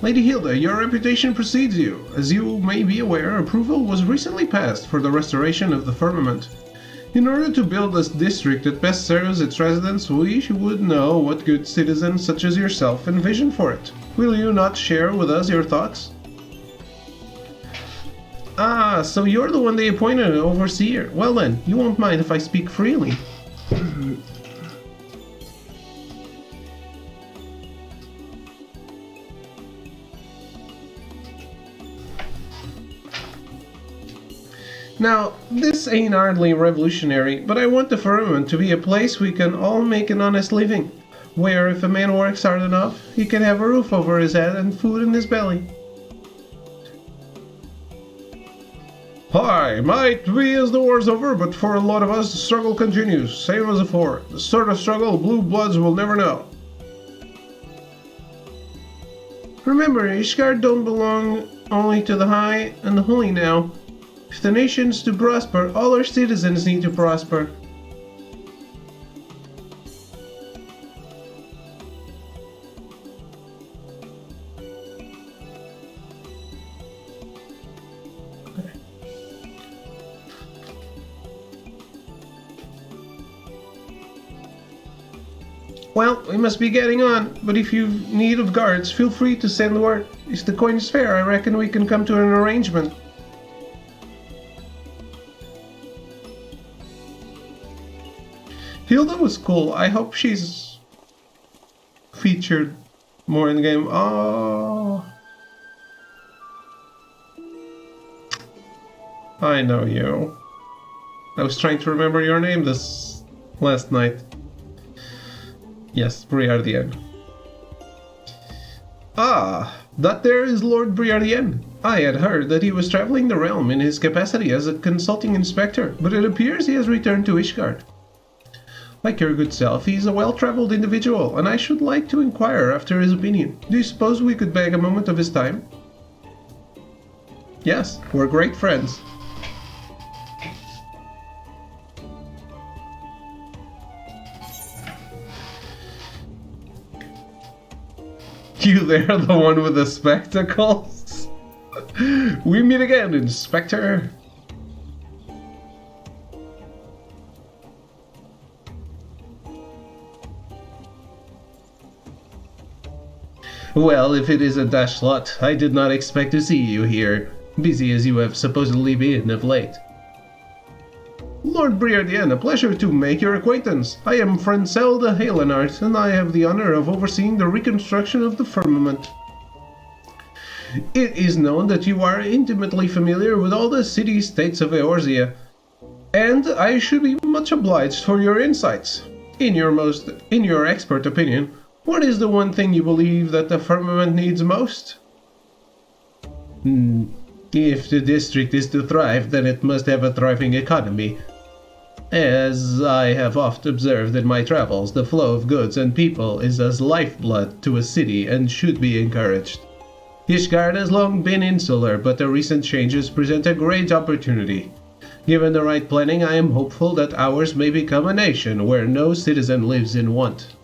Lady Hilda, your reputation precedes you. As you may be aware, approval was recently passed for the restoration of the firmament. In order to build a district that best serves its residents, we would know what good citizens such as yourself envision for it. Will you not share with us your thoughts? Ah, so you're the one they appointed an overseer. Well then, you won't mind if I speak freely. Now, this ain't hardly revolutionary, but I want the firmament to be a place we can all make an honest living, where if a man works hard enough, he can have a roof over his head and food in his belly. Hi, might be as the war's over, but for a lot of us the struggle continues, same as before. The sort of struggle blue bloods will never know. Remember, Ishgard don't belong only to the high and the holy now. If the nation's to prosper, all our citizens need to prosper. Well, we must be getting on, but if you've need of guards, feel free to send word. If the coin is fair, I reckon we can come to an arrangement. Hilda was cool. I hope she's featured more in the game. Oh, I know you. I was trying to remember your name this last night. Yes, Briardien. Ah, that there is Lord Briardien. I had heard that he was traveling the realm in his capacity as a consulting inspector, but it appears he has returned to Ishgard. Like your good self, he's a well-traveled individual, and I should like to inquire after his opinion. Do you suppose we could beg a moment of his time? Yes, we're great friends. You there, the one with the spectacles? We meet again, Inspector. Well, if it is a Dashlot, I did not expect to see you here, busy as you have supposedly been of late. Lord Briardien, a pleasure to make your acquaintance. I am friend Zelda Halenart, and I have the honor of overseeing the reconstruction of the firmament. It is known that you are intimately familiar with all the city-states of Eorzea, and I should be much obliged for your insights. In your expert opinion, what is the one thing you believe that the firmament needs most? If the district is to thrive, then it must have a thriving economy. As I have oft observed in my travels, the flow of goods and people is as lifeblood to a city and should be encouraged. Ishgard has long been insular, but the recent changes present a great opportunity. Given the right planning, I am hopeful that ours may become a nation where no citizen lives in want.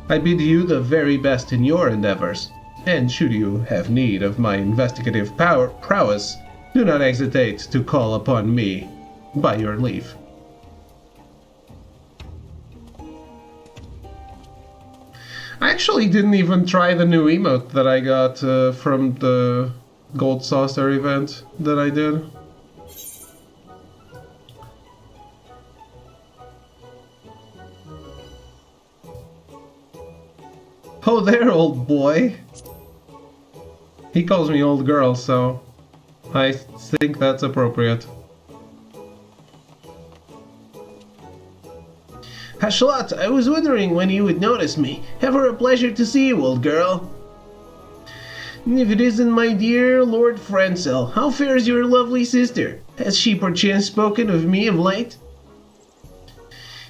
I bid you the very best in your endeavors, and should you have need of my investigative prowess, do not hesitate to call upon me. by your leave. I actually didn't even try the new emote that I got from the Gold Saucer event that I did. Oh there, old boy! He calls me old girl, so I think that's appropriate. Hashlot, I was wondering when you would notice me. Ever a pleasure to see you, old girl. If it isn't my dear Lord Francel, how fares your lovely sister? Has she perchance spoken of me of late?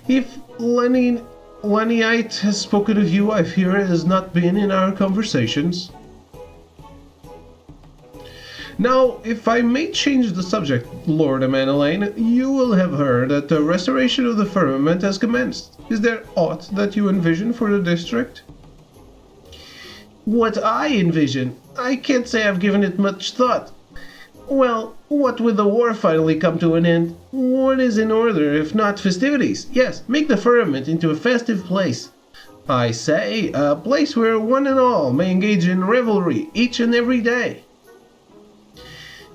If Lennyite has spoken of you, I fear it has not been in our conversations. Now, if I may change the subject, Lord Amanelaine, you will have heard that the restoration of the firmament has commenced. Is there aught that you envision for the district? What I envision? I can't say I've given it much thought. Well, what with the war finally come to an end, what is in order if not festivities? Yes, make the firmament into a festive place. I say, a place where one and all may engage in revelry each and every day.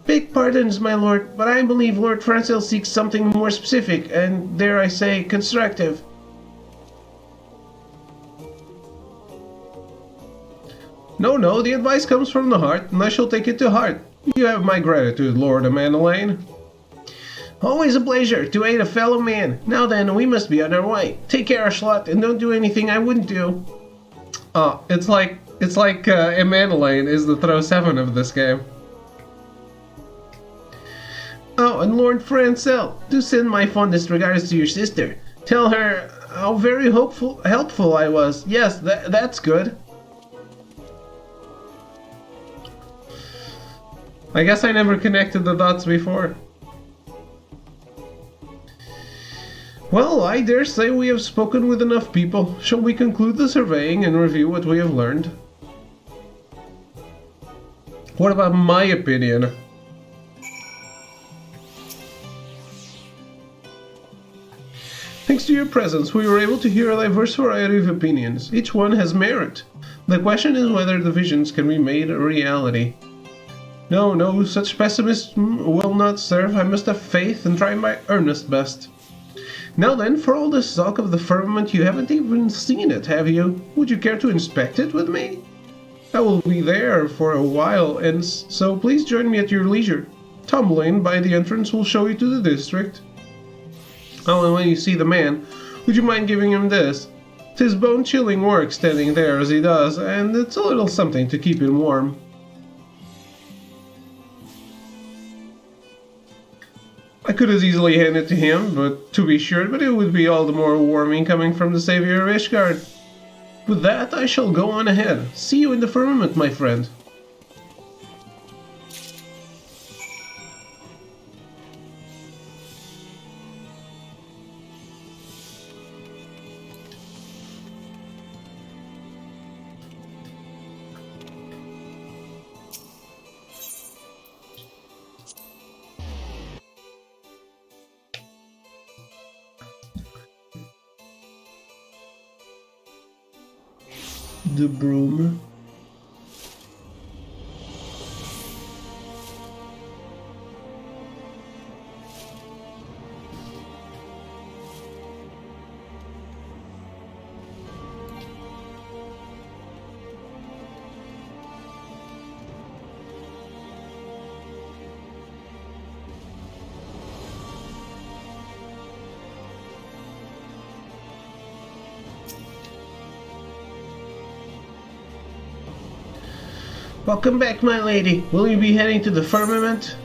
Beg pardons, my lord, but I believe Lord Francel seeks something more specific and, dare I say, constructive. No, the advice comes from the heart, and I shall take it to heart. You have my gratitude, Lord Amanelaine. Always a pleasure to aid a fellow man. Now then, we must be on our way. Take care, Schlot, and don't do anything I wouldn't do. It's like Amanelaine is the throw 7 of this game. Oh, and Lord Francel, do send my fondest regards to your sister. Tell her how very helpful I was. Yes, that's good. I guess I never connected the dots before. Well, I dare say we have spoken with enough people. Shall we conclude the surveying and review what we have learned? What about my opinion? Thanks to your presence, we were able to hear a diverse variety of opinions. Each one has merit. The question is whether the visions can be made a reality. No, such pessimism will not serve. I must have faith and try my earnest best. Now then, for all this talk of the firmament, you haven't even seen it, have you? Would you care to inspect it with me? I will be there for a while, and so please join me at your leisure. Tumbling by the entrance will show you to the district. Oh, and when you see the man, would you mind giving him this? 'Tis bone-chilling work standing there as he does, and it's a little something to keep him warm. I could as easily hand it to him, to be sure, but it would be all the more warming coming from the savior of Ishgard. With that, I shall go on ahead. See you in the firmament, my friend. The broom. Welcome back, my lady. Will you be heading to the firmament?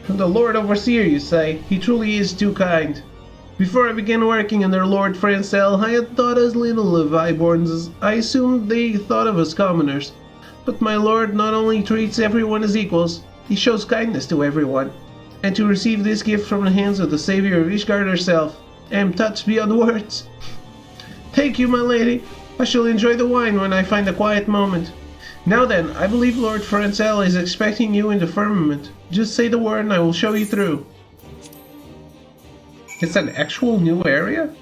From the Lord Overseer, you say? He truly is too kind. Before I began working under Lord Francel, I had thought as little of highborns as I assumed they thought of us commoners. But my lord not only treats everyone as equals, he shows kindness to everyone. And to receive this gift from the hands of the savior of Ishgard herself, I am touched beyond words. Thank you, my lady. I shall enjoy the wine when I find a quiet moment. Now then, I believe Lord Francel is expecting you in the firmament. Just say the word and I will show you through. It's an actual new area?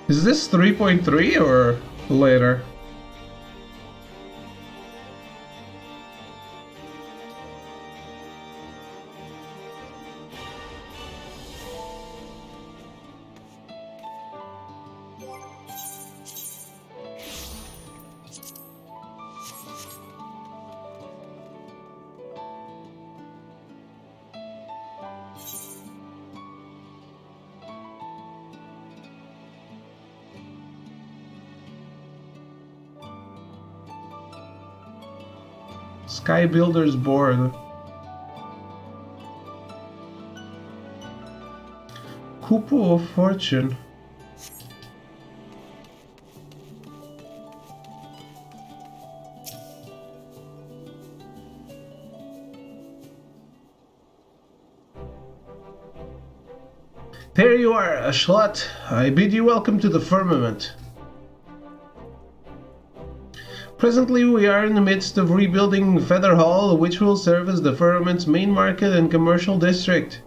Is this 3.3 or later? Sky Builder's Board. Couple of Fortune. There you are, Ashlot. I bid you welcome to the firmament. Presently we are in the midst of rebuilding Feather Hall, which will serve as the firmament's main market and commercial district.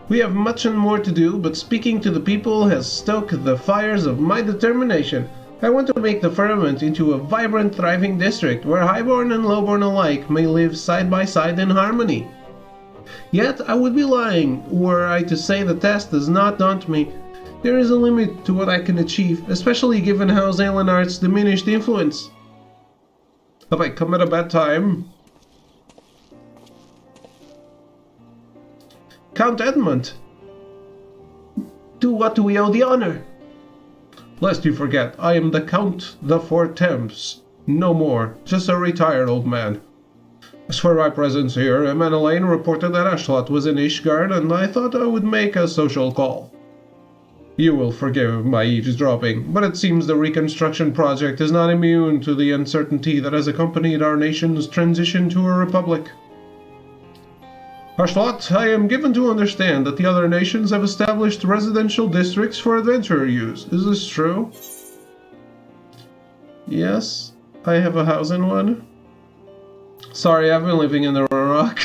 We have much and more to do, but speaking to the people has stoked the fires of my determination. I want to make the firmament into a vibrant, thriving district, where highborn and lowborn alike may live side by side in harmony. Yet I would be lying were I to say the task does not daunt me. There is a limit to what I can achieve, especially given how Zelenart's diminished influence. Have I come at a bad time? Count Edmund! To what do we owe the honor? Lest you forget, I am the Count the Four Temps. No more, just a retired old man. As for my presence here, Emanuelaine reported that Ashlot was in Ishgard, and I thought I would make a social call. You will forgive my eavesdropping, but it seems the reconstruction project is not immune to the uncertainty that has accompanied our nation's transition to a republic. Ashlot, I am given to understand that the other nations have established residential districts for adventurer use. Is this true? Yes, I have a house in one. Sorry, I've been living in the rock.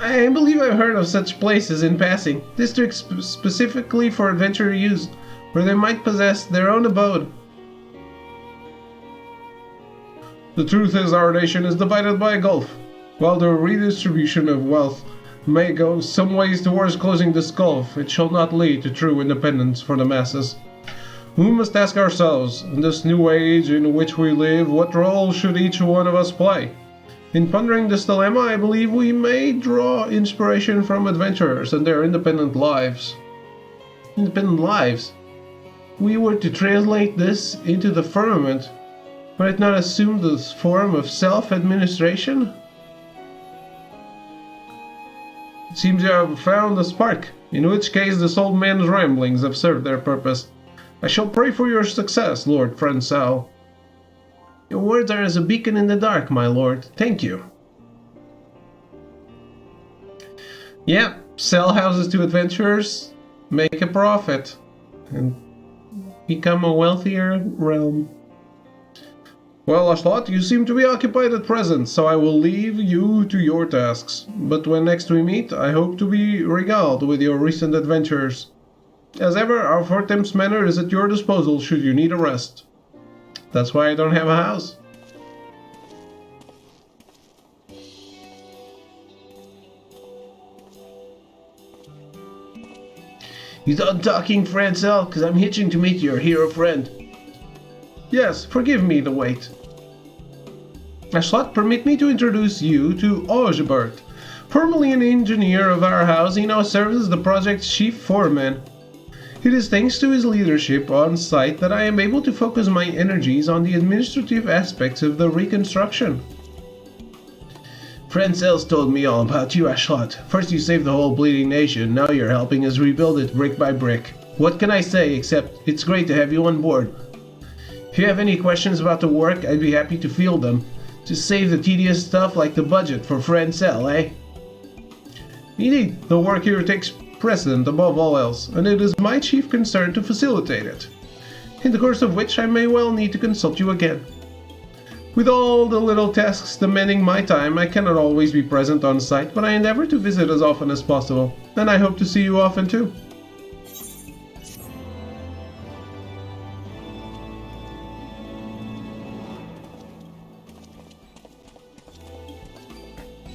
I believe I've heard of such places in passing, districts specifically for adventurer use, where they might possess their own abode. The truth is our nation is divided by a gulf. While the redistribution of wealth may go some ways towards closing this gulf, it shall not lead to true independence for the masses. We must ask ourselves, in this new age in which we live, what role should each one of us play? In pondering this dilemma, I believe we may draw inspiration from adventurers and their independent lives. Independent lives? We were to translate this into the firmament, might it not assume this form of self-administration? It seems you have found a spark, in which case this old man's ramblings have served their purpose. I shall pray for your success, Lord Francel. Your words are as a beacon in the dark, my lord. Thank you. Yeah, sell houses to adventurers, make a profit, and become a wealthier realm. Well, Ashlot, you seem to be occupied at present, so I will leave you to your tasks. But when next we meet, I hope to be regaled with your recent adventures. As ever, our Fort Temps Manor is at your disposal should you need a rest. That's why I don't have a house. You done talking, Francel? Because I'm hitching to meet your hero friend. Yes, forgive me the wait. Ashlot, permit me to introduce you to Ogebert. Formerly an engineer of our house, he now serves as the project's chief foreman. It is thanks to his leadership on site that I am able to focus my energies on the administrative aspects of the reconstruction. Francel's told me all about you, Ashlot. First you saved the whole bleeding nation, now you're helping us rebuild it brick by brick. What can I say except it's great to have you on board? If you have any questions about the work, I'd be happy to field them. Just save the tedious stuff like the budget for Fred Cell, eh? Indeed, the work here takes precedent above all else, and it is my chief concern to facilitate it. In the course of which I may well need to consult you again. With all the little tasks demanding my time, I cannot always be present on site, but I endeavor to visit as often as possible, and I hope to see you often too.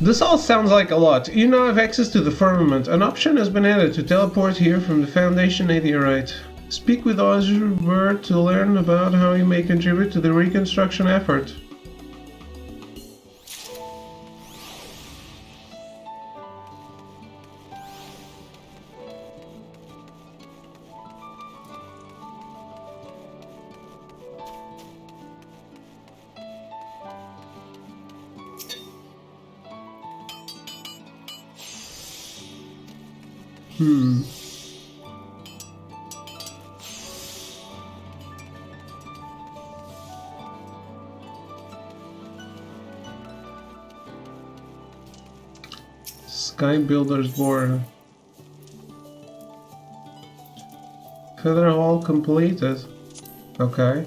This all sounds like a lot. You now have access to the firmament. An option has been added to teleport here from the Foundation Aetherite. Speak with Heavensward to learn about how you may contribute to the reconstruction effort. Sky Builder's Board. Feather Hall completed. Okay.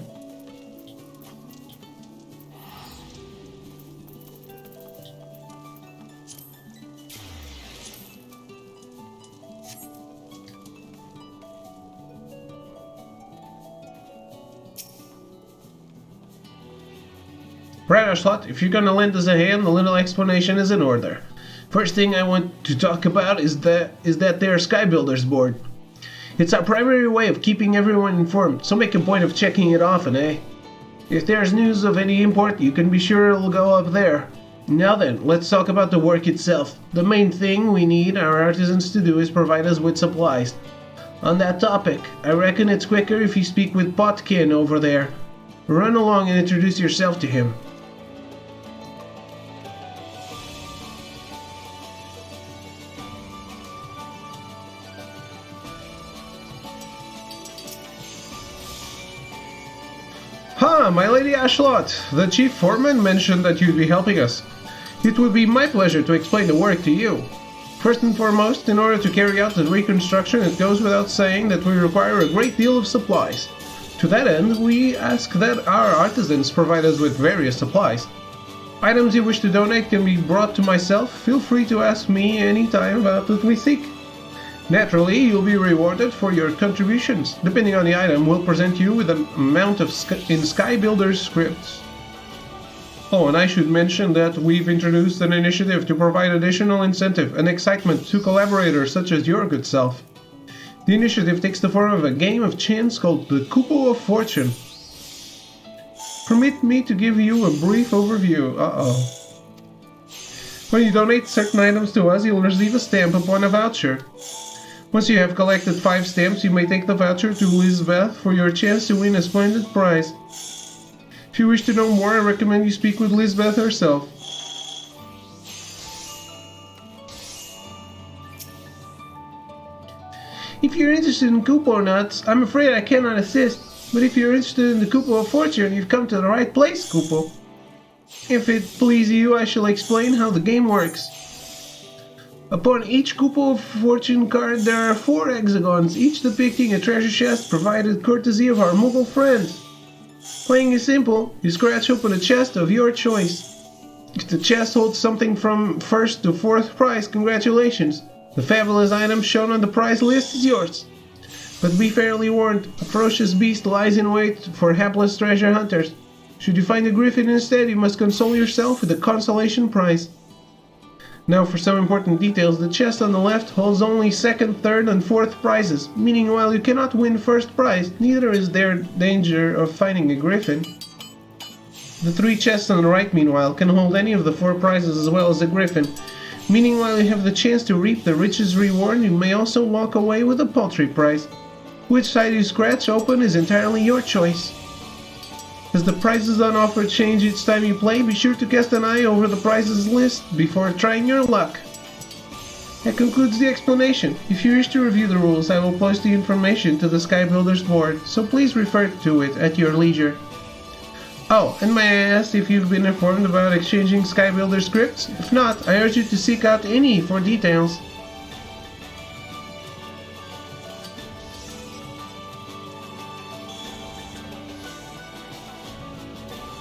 Right, Ashlat, if you're gonna lend us a hand, a little explanation is in order. First thing I want to talk about is that there Sky Builders board. It's our primary way of keeping everyone informed, so make a point of checking it often, eh? If there's news of any import, you can be sure it'll go up there. Now then, let's talk about the work itself. The main thing we need our artisans to do is provide us with supplies. On that topic, I reckon it's quicker if you speak with Potkin over there. Run along and introduce yourself to him. Ah, my Lady Ashlot, the Chief Foreman mentioned that you'd be helping us. It would be my pleasure to explain the work to you. First and foremost, in order to carry out the reconstruction, it goes without saying that we require a great deal of supplies. To that end, we ask that our artisans provide us with various supplies. Items you wish to donate can be brought to myself. Feel free to ask me anytime about what we seek. Naturally, you'll be rewarded for your contributions. Depending on the item, we'll present you with an amount in Sky Builder's scripts. Oh, and I should mention that we've introduced an initiative to provide additional incentive and excitement to collaborators such as your good self. The initiative takes the form of a game of chance called the Couple of Fortune. Permit me to give you a brief overview. When you donate certain items to us, you'll receive a stamp upon a voucher. Once you have collected 5 stamps, you may take the voucher to Lisbeth for your chance to win a splendid prize. If you wish to know more, I recommend you speak with Lisbeth herself. If you're interested in Kupo nuts, I'm afraid I cannot assist, but if you're interested in the Kupo of Fortune, you've come to the right place, Kupo. If it please you, I shall explain how the game works. Upon each Couple of Fortune card, there are 4 hexagons, each depicting a treasure chest provided courtesy of our mobile friends. Playing is simple. You scratch open a chest of your choice. If the chest holds something from 1st to 4th prize, congratulations. The fabulous item shown on the prize list is yours. But be fairly warned, a ferocious beast lies in wait for hapless treasure hunters. Should you find a griffin instead, you must console yourself with a consolation prize. Now for some important details, the chest on the left holds only 2nd, 3rd and 4th prizes, meaning while you cannot win 1st prize, neither is there danger of finding a griffin. The 3 chests on the right, meanwhile, can hold any of the 4 prizes as well as a griffin, meaning while you have the chance to reap the richest reward, you may also walk away with a paltry prize. Which side you scratch open is entirely your choice. As the prizes on offer change each time you play, be sure to cast an eye over the prizes list before trying your luck. That concludes the explanation. If you wish to review the rules, I will post the information to the Sky Builders board, so please refer to it at your leisure. Oh, and may I ask if you've been informed about exchanging Skybuilder scripts? If not, I urge you to seek out any for details.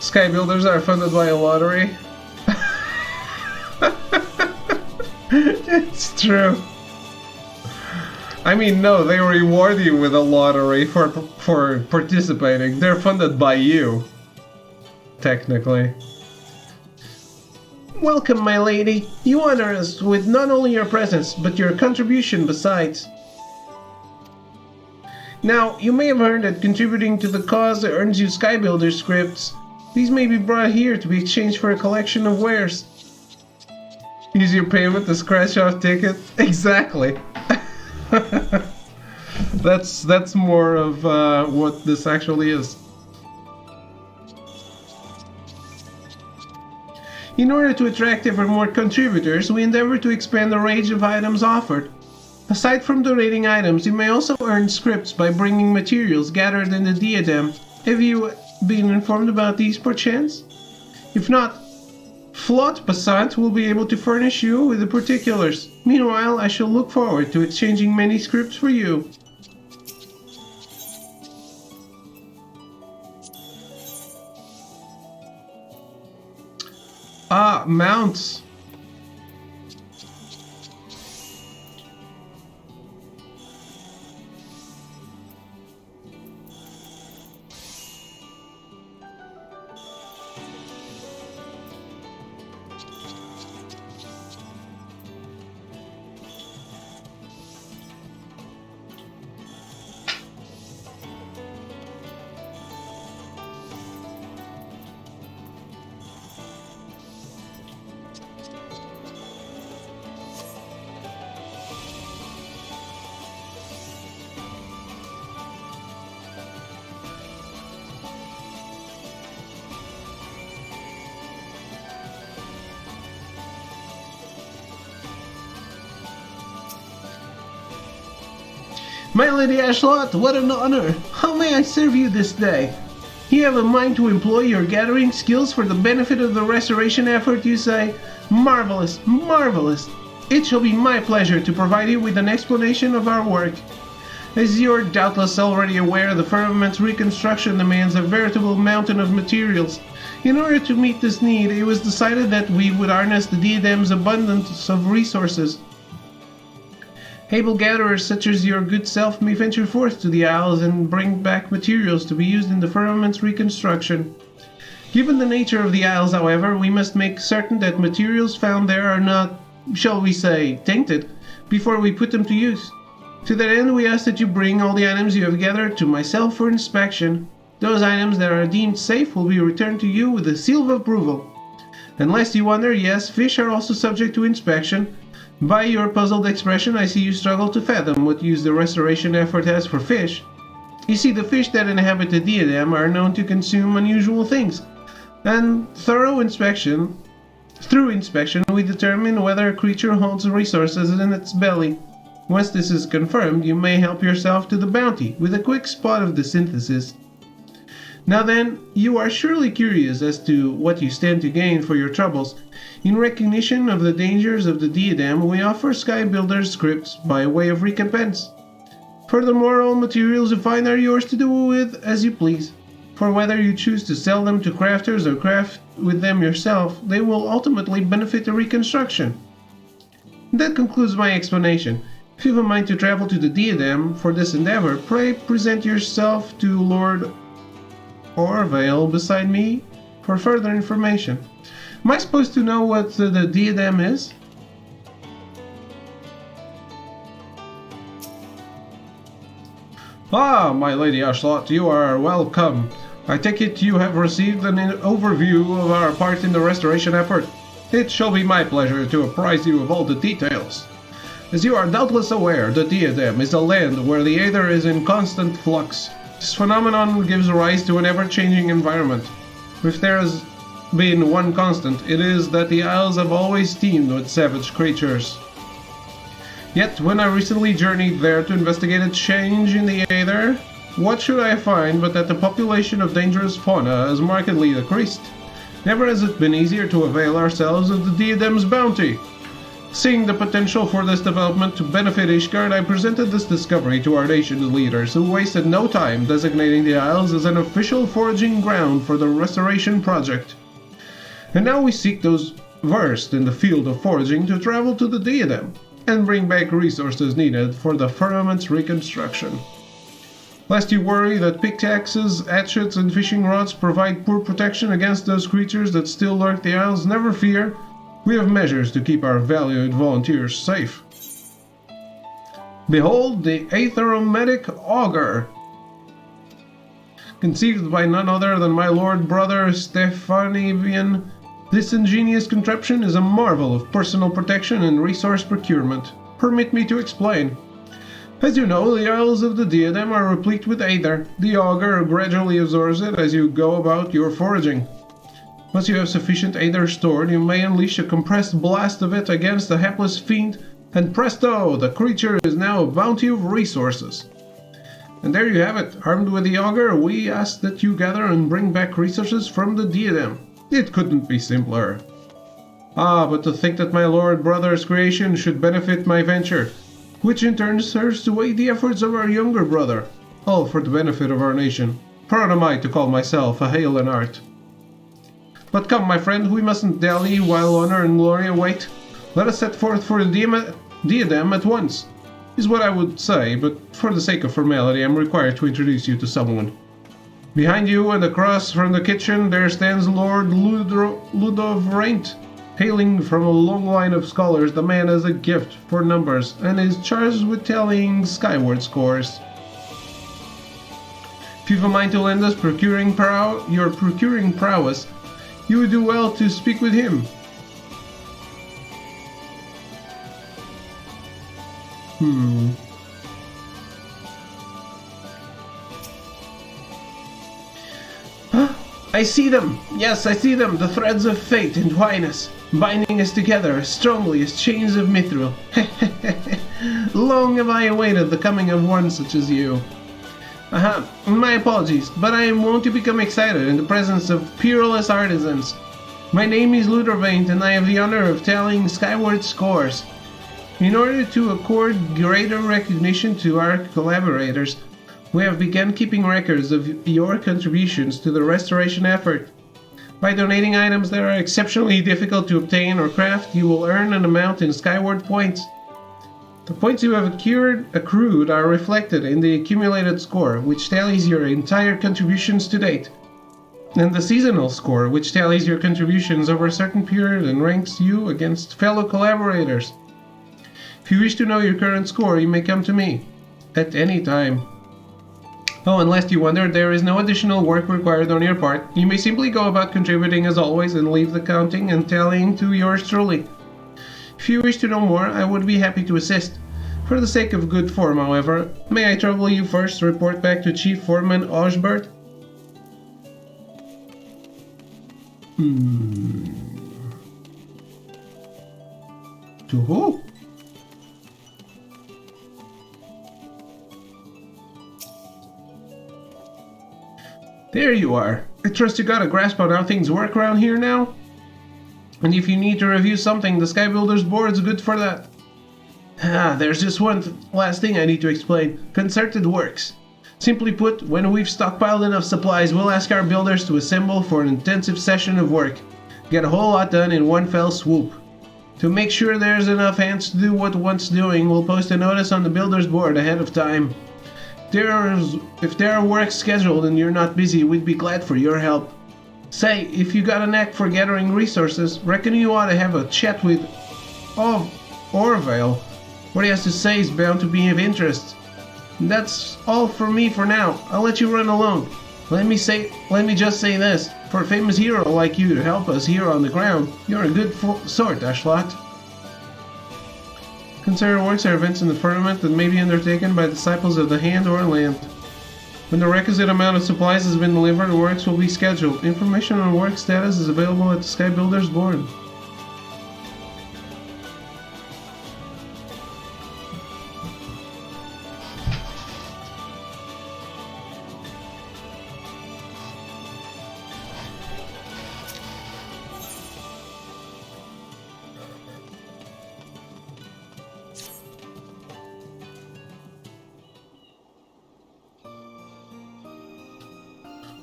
Skybuilders are funded by a lottery. It's true. I mean, no, they reward you with a lottery for participating. They're funded by you. Technically. Welcome, my lady. You honor us with not only your presence, but your contribution besides. Now, you may have heard that contributing to the cause earns you Skybuilder scripts. These may be brought here to be exchanged for a collection of wares. Use your payment to scratch off ticket? Exactly. That's more of what this actually is. In order to attract ever more contributors, we endeavor to expand the range of items offered. Aside from donating items, you may also earn scripts by bringing materials gathered in the diadem. Have you been informed about these perchance? If not, Flot Passant will be able to furnish you with the particulars. Meanwhile, I shall look forward to exchanging many scripts for you. Ah, mounts. My Lady Ashlot, what an honor! How may I serve you this day? You have a mind to employ your gathering skills for the benefit of the restoration effort, you say? Marvelous, marvelous! It shall be my pleasure to provide you with an explanation of our work. As you're doubtless already aware, the firmament's reconstruction demands a veritable mountain of materials. In order to meet this need, it was decided that we would harness the diadem's abundance of resources. Able gatherers such as your good self may venture forth to the Isles and bring back materials to be used in the firmament's reconstruction. Given the nature of the Isles, however, we must make certain that materials found there are not, shall we say, tainted, before we put them to use. To that end, we ask that you bring all the items you have gathered to myself for inspection. Those items that are deemed safe will be returned to you with a seal of approval. Unless you wonder, yes, fish are also subject to inspection. By your puzzled expression, I see you struggle to fathom what use the restoration effort has for fish. You see, the fish that inhabit the diadem are known to consume unusual things, and through inspection, we determine whether a creature holds resources in its belly. Once this is confirmed, you may help yourself to the bounty with a quick spot of the synthesis. Now then, you are surely curious as to what you stand to gain for your troubles. In recognition of the dangers of the diadem, we offer Skybuilder scripts by way of recompense. Furthermore, all materials you find are yours to do with as you please. For whether you choose to sell them to crafters or craft with them yourself, they will ultimately benefit the reconstruction. That concludes my explanation. If you have a mind to travel to the diadem for this endeavor, pray present yourself to Lord Orvale beside me for further information. Am I supposed to know what the diadem is? Ah, my Lady Ashlot, you are welcome. I take it you have received an overview of our part in the restoration effort. It shall be my pleasure to apprise you of all the details. As you are doubtless aware, the diadem is a land where the aether is in constant flux. This phenomenon gives rise to an ever-changing environment. If there has been one constant, it is that the Isles have always teemed with savage creatures. Yet, when I recently journeyed there to investigate a change in the aether, what should I find but that the population of dangerous fauna has markedly decreased? Never has it been easier to avail ourselves of the diadem's bounty. Seeing the potential for this development to benefit Ishgard, I presented this discovery to our nation's leaders, who wasted no time designating the Isles as an official foraging ground for the restoration project. And now we seek those versed in the field of foraging to travel to the diadem and bring back resources needed for the firmament's reconstruction. Lest you worry that pickaxes, hatchets, and fishing rods provide poor protection against those creatures that still lurk the Isles, never fear. We have measures to keep our valued volunteers safe. Behold the Aetherometic Auger! Conceived by none other than my lord brother Stephanivian, this ingenious contraption is a marvel of personal protection and resource procurement. Permit me to explain. As you know, the Isles of the Diadem are replete with aether. The auger gradually absorbs it as you go about your foraging. Once you have sufficient aether stored, you may unleash a compressed blast of it against the hapless fiend, and presto, the creature is now a bounty of resources. And there you have it. Armed with the auger, we ask that you gather and bring back resources from the diadem. It couldn't be simpler. Ah, but to think that my lord brother's creation should benefit my venture, which in turn serves to aid the efforts of our younger brother, all for the benefit of our nation. Proud am I to call myself a hale in art. But come, my friend, we mustn't dally while honor and glory await. Let us set forth for the diadem at once, is what I would say, but for the sake of formality, I am required to introduce you to someone. Behind you and across from the kitchen, there stands Lord Ludov Raint. Hailing from a long line of scholars, the man has a gift for numbers and is charged with tallying skyward scores. If you've a mind to lend us your procuring prowess, you would do well to speak with him. I see them! Yes, I see them! The threads of fate entwine us, binding us together as strongly as chains of mithril. Long have I awaited the coming of one such as you. My apologies, but I am wont to become excited in the presence of peerless artisans. My name is Ludervaint, and I have the honor of tallying skyward scores. In order to accord greater recognition to our collaborators, we have begun keeping records of your contributions to the restoration effort. By donating items that are exceptionally difficult to obtain or craft, you will earn an amount in skyward points. The points you have accrued are reflected in the accumulated score, which tallies your entire contributions to date, and the seasonal score, which tallies your contributions over a certain period and ranks you against fellow collaborators. If you wish to know your current score, you may come to me at any time. Oh, and lest you wonder, there is no additional work required on your part. You may simply go about contributing as always and leave the counting and tallying to yours truly. If you wish to know more, I would be happy to assist. For the sake of good form, however, may I trouble you first to report back to Chief Foreman Osbert? To who? There you are. I trust you got a grasp on how things work around here now? And if you need to review something, the Sky Builders board's good for that. There's just one last thing I need to explain. Concerted works. Simply put, when we've stockpiled enough supplies, we'll ask our builders to assemble for an intensive session of work. Get a whole lot done in one fell swoop. To make sure there's enough hands to do what one's doing, we'll post a notice on the builders board ahead of time. If there are works scheduled and you're not busy, we'd be glad for your help. Say, if you got a knack for gathering resources, reckon you ought to have a chat with Orvale. What he has to say is bound to be of interest. That's all for me for now. I'll let you run alone. Let me just say this. For a famous hero like you to help us here on the ground, you're a good sort, Ashlot. Consider works are events in the firmament that may be undertaken by disciples of the hand or land. When the requisite amount of supplies has been delivered, the works will be scheduled. Information on work status is available at the Sky Builders board.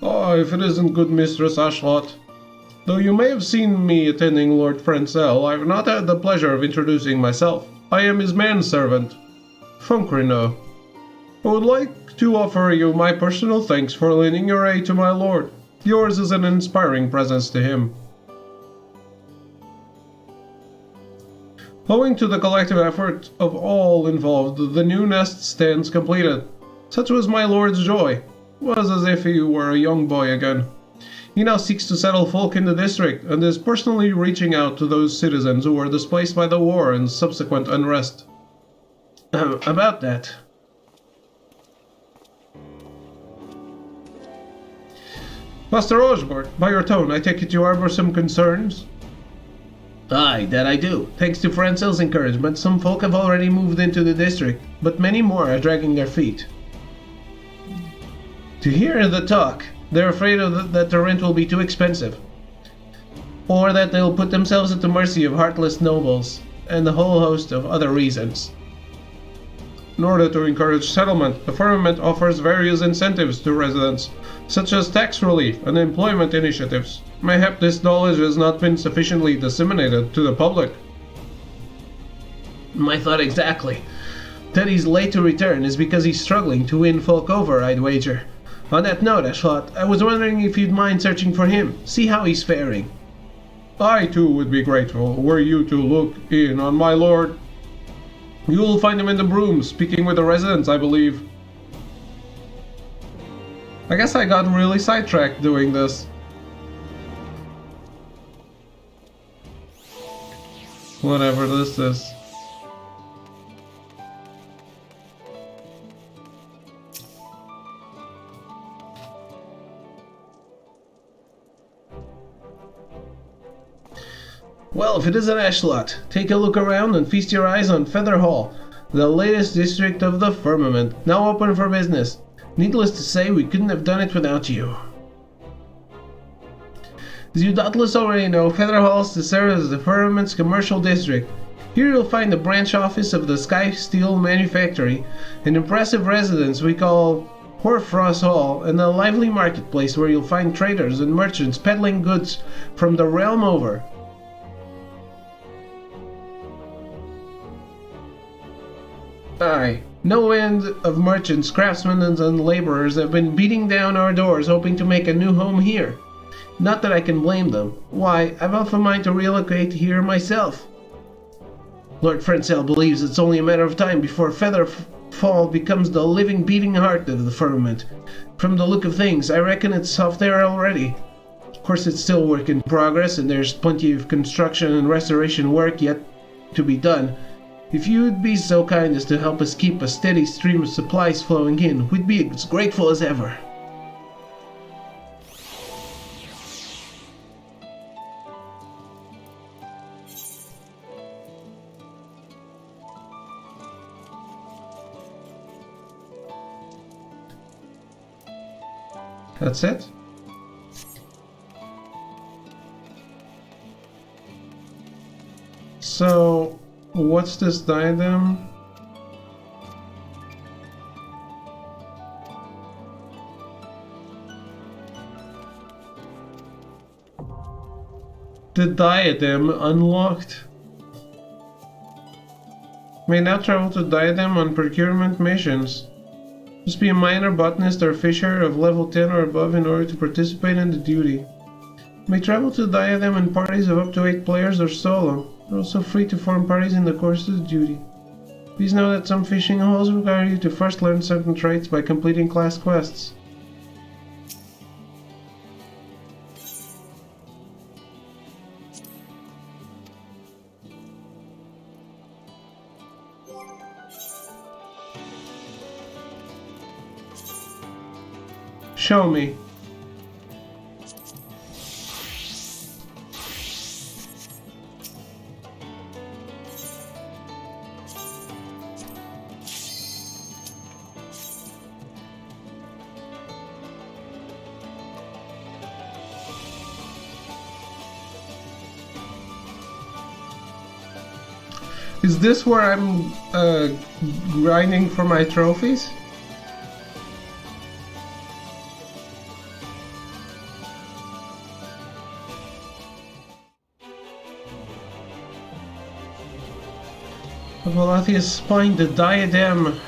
Ah, if it isn't good Mistress Ashlot. Though you may have seen me attending Lord Francel, I have not had the pleasure of introducing myself. I am his manservant, Funkrino. I would like to offer you my personal thanks for lending your aid to my lord. Yours is an inspiring presence to him. Owing to the collective effort of all involved, the new nest stands completed. Such was my lord's joy. It was as if he were a young boy again. He now seeks to settle folk in the district, and is personally reaching out to those citizens who were displaced by the war and subsequent unrest. About that. Master Osbert, by your tone, I take it you harbor some concerns? Aye, that I do. Thanks to Francel's encouragement, some folk have already moved into the district, but many more are dragging their feet. To hear the talk, they're afraid that the rent will be too expensive. Or that they'll put themselves at the mercy of heartless nobles, and a whole host of other reasons. In order to encourage settlement, the firmament offers various incentives to residents, such as tax relief and employment initiatives. Mayhap this knowledge has not been sufficiently disseminated to the public. My thought exactly. That he's late to return is because he's struggling to win folk over, I'd wager. On that note, Ashlot, I was wondering if you'd mind searching for him, see how he's faring. I too would be grateful were you to look in on my lord. You'll find him in the broom, speaking with the residents, I believe. I guess I got really sidetracked doing this. Whatever this is. Well, if it isn't Ashlot, take a look around and feast your eyes on Feather Hall, the latest district of the firmament, now open for business. Needless to say, we couldn't have done it without you. As you doubtless already know, Feather Hall is to serve as the firmament's commercial district. Here you'll find the branch office of the Sky Steel Manufactory, an impressive residence we call Hoarfrost Hall, and a lively marketplace where you'll find traders and merchants peddling goods from the realm over. Aye, no end of merchants, craftsmen, and laborers have been beating down our doors hoping to make a new home here. Not that I can blame them. Why, I've often mind to relocate here myself. Lord Francel believes it's only a matter of time before Featherfall becomes the living, beating heart of the firmament. From the look of things, I reckon it's off there already. Of course, it's still work in progress, and there's plenty of construction and restoration work yet to be done. If you'd be so kind as to help us keep a steady stream of supplies flowing in, we'd be as grateful as ever. That's it? So, what's this diadem? The diadem unlocked. May now travel to Diadem on procurement missions. Must be a minor botanist or fisher of level 10 or above in order to participate in the duty. May travel to Diadem in parties of up to 8 players or solo. You're also free to form parties in the course of the duty. Please know that some fishing halls require you to first learn certain traits by completing class quests. Show me. Is this where I'm grinding for my trophies? Valathia's spine, the diadem.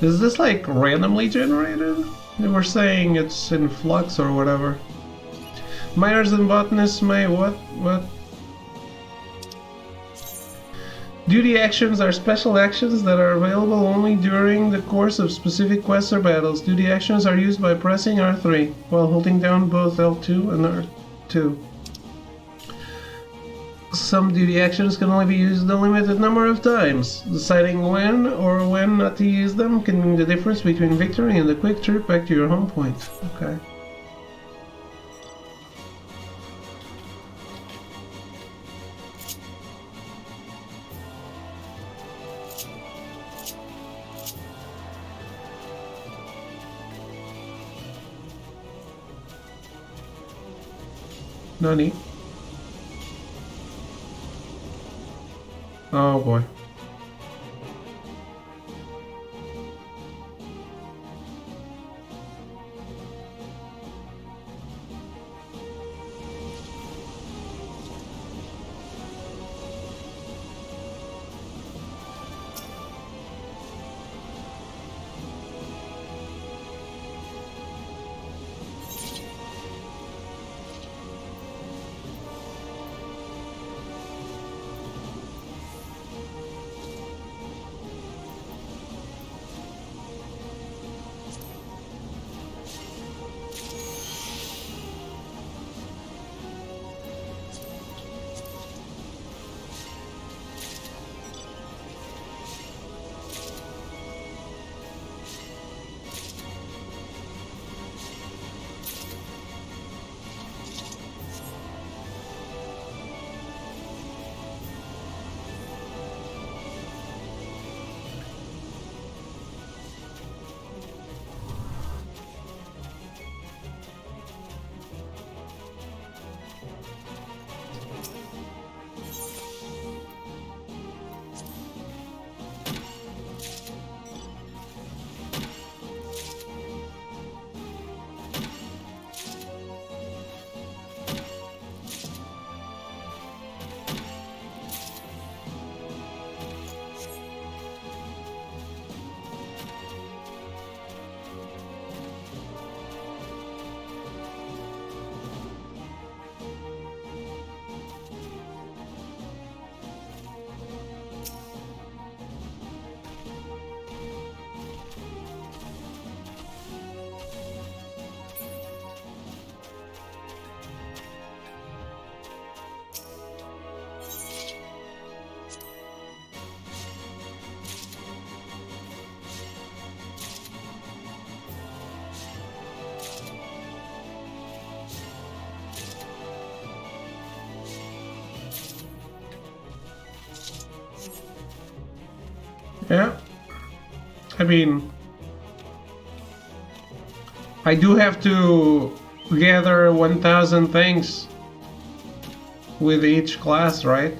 Is this like randomly generated? They were saying it's in flux or whatever. Miners and botanists may what? Duty actions are special actions that are available only during the course of specific quests or battles. Duty actions are used by pressing R3 while holding down both L2 and R2. Some duty actions can only be used a limited number of times. Deciding when or when not to use them can mean the difference between victory and a quick trip back to your home point. Okay. Nani? Oh boy. Yeah. I mean, I do have to gather 1,000 things with each class, right?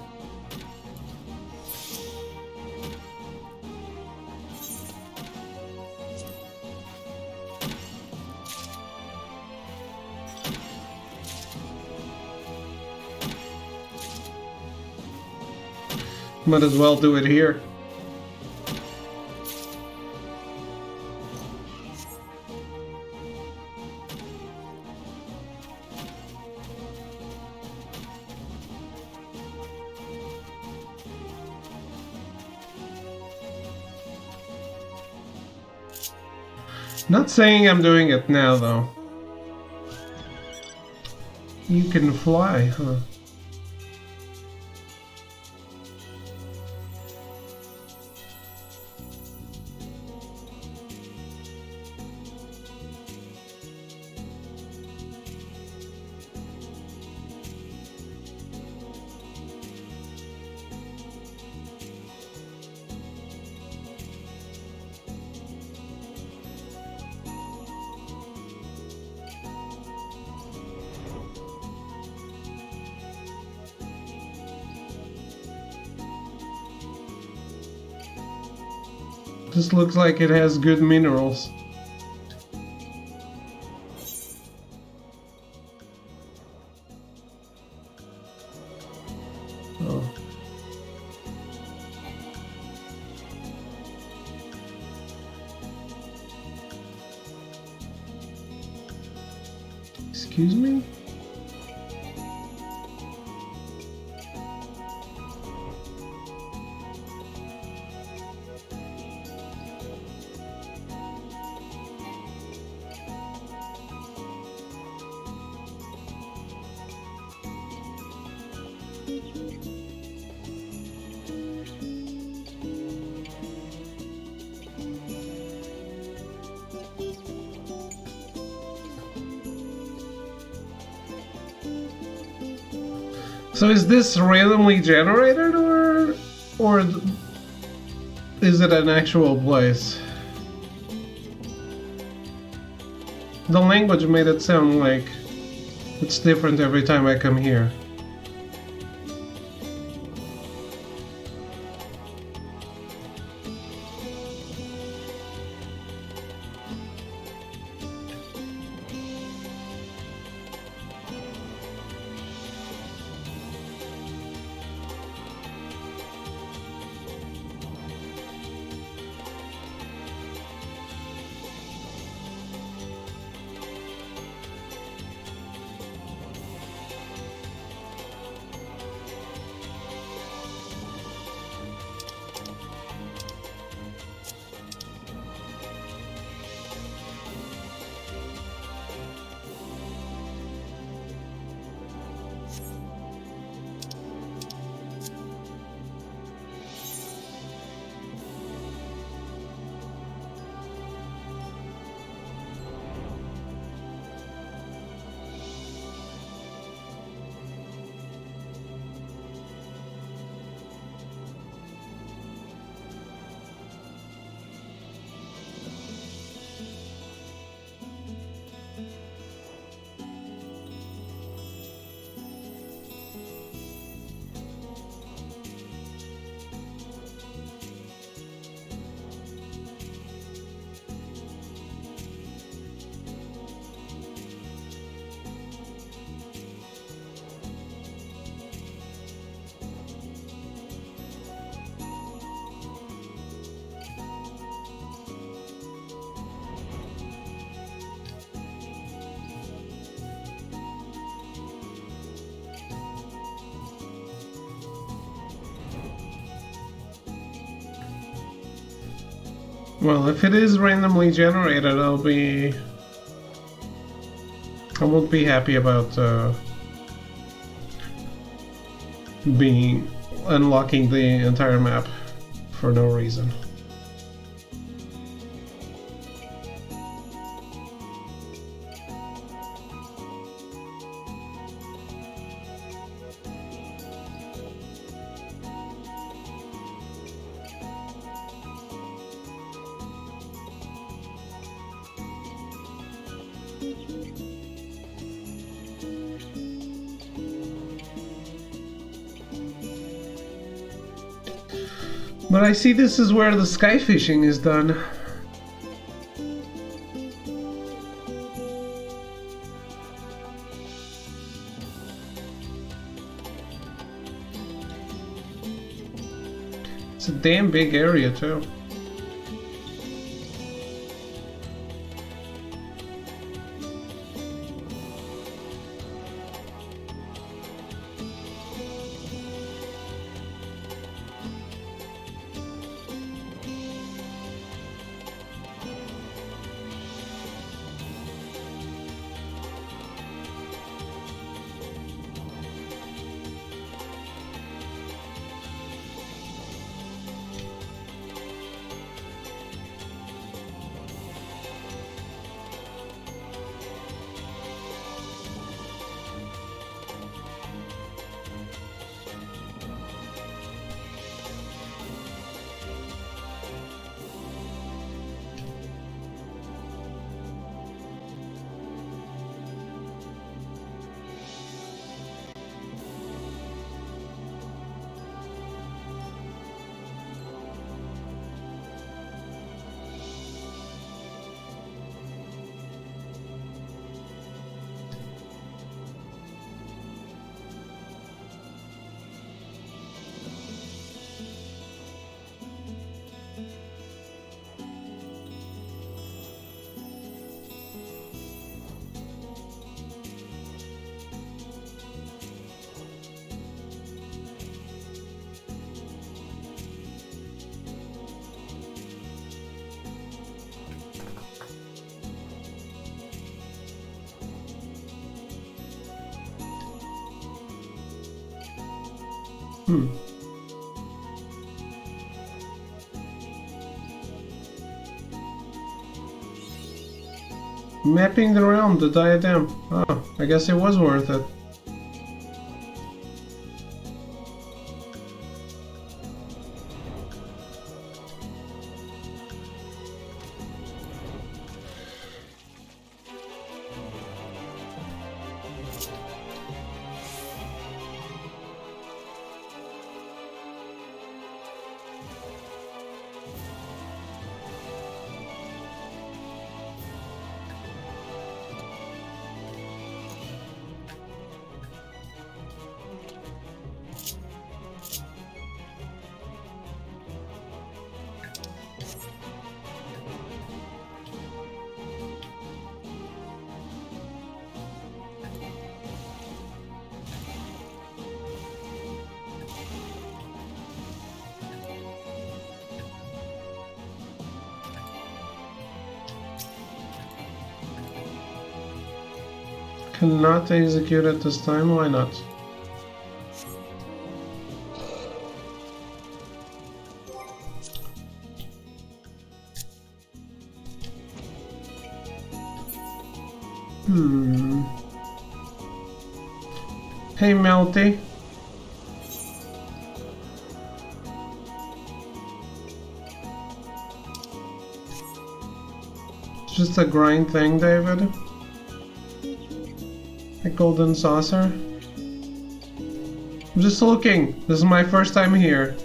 Might as well do it here. Not saying I'm doing it now, though. You can fly, huh? This looks like it has good minerals. Oh. Excuse me? So is this randomly generated, or is it an actual place? The language made it sound like it's different every time I come here. Well, if it is randomly generated, I won't be happy about unlocking the entire map for no reason. But I see this is where the sky fishing is done. It's a damn big area too. Hmm. Mapping the realm, the diadem. Oh, I guess it was worth it. Cannot execute at this time, why not? Hey Melty. It's just a grind thing, David. A golden saucer. I'm just looking. This is my first time here.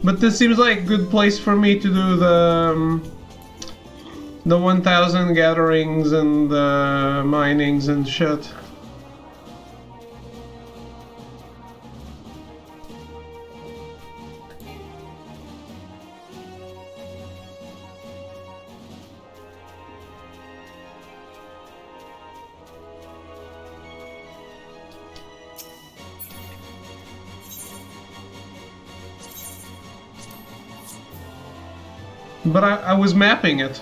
But this seems like a good place for me to do the 1000 gatherings and the minings and shit. But I was mapping it.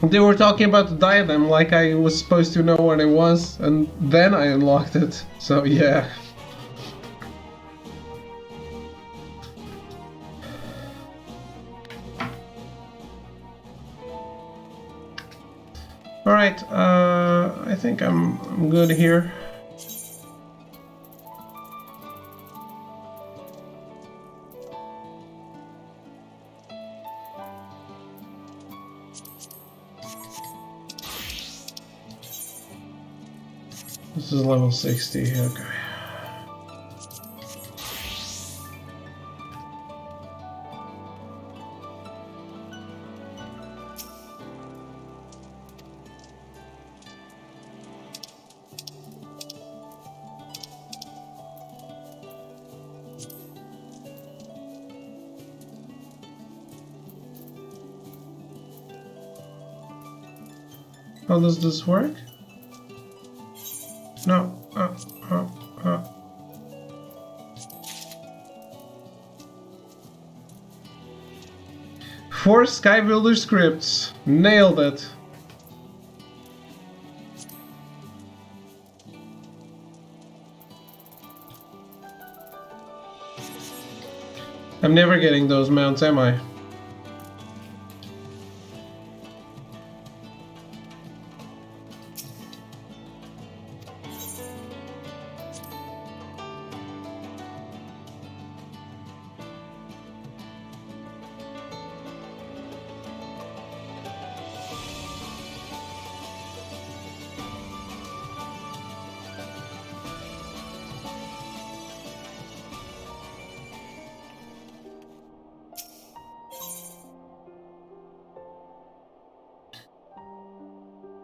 They were talking about the diadem like I was supposed to know what it was, and then I unlocked it. So yeah. Alright, I think I'm good here. This is level 60, okay. How does this work? No. Four Skybuilder scripts. Nailed it. I'm never getting those mounts, am I?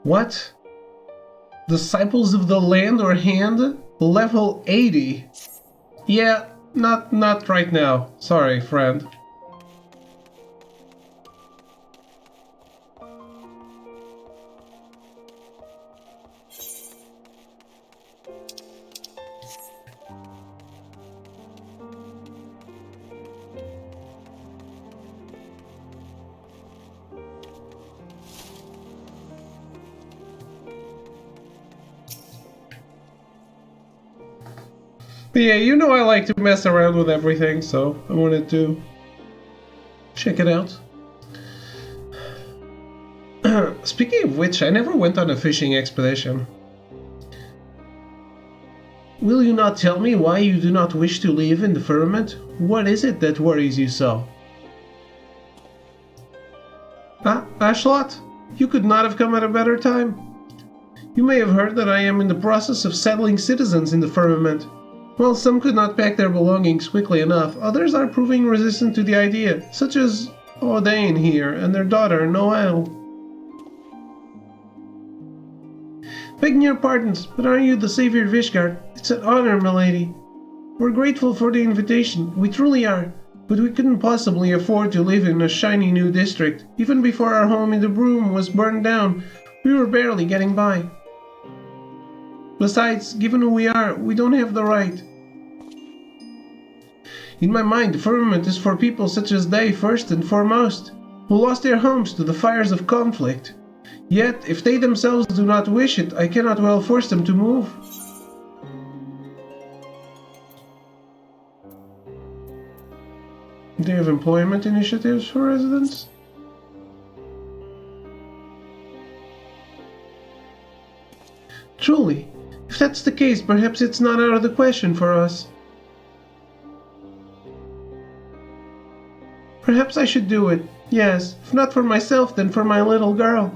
What? Disciples of the Land or Hand? Level 80? Yeah, not right now. Sorry, friend. But yeah, you know I like to mess around with everything, so I wanted to check it out. Speaking of which, I never went on a fishing expedition. Will you not tell me why you do not wish to live in the firmament? What is it that worries you so? Ah, Ashlot, you could not have come at a better time. You may have heard that I am in the process of settling citizens in the firmament. While some could not pack their belongings quickly enough, others are proving resistant to the idea, such as Odain here and their daughter Noelle. Begging your pardons, but are you the Savior Vishgard? It's an honor, milady. We're grateful for the invitation, we truly are, but we couldn't possibly afford to live in a shiny new district. Even before our home in the Broom was burned down, we were barely getting by. Besides, given who we are, we don't have the right. In my mind, the firmament is for people such as they first and foremost, who lost their homes to the fires of conflict. Yet, if they themselves do not wish it, I cannot well force them to move. Do they have employment initiatives for residents? Truly, if that's the case, perhaps it's not out of the question for us. Perhaps I should do it. Yes, if not for myself, then for my little girl.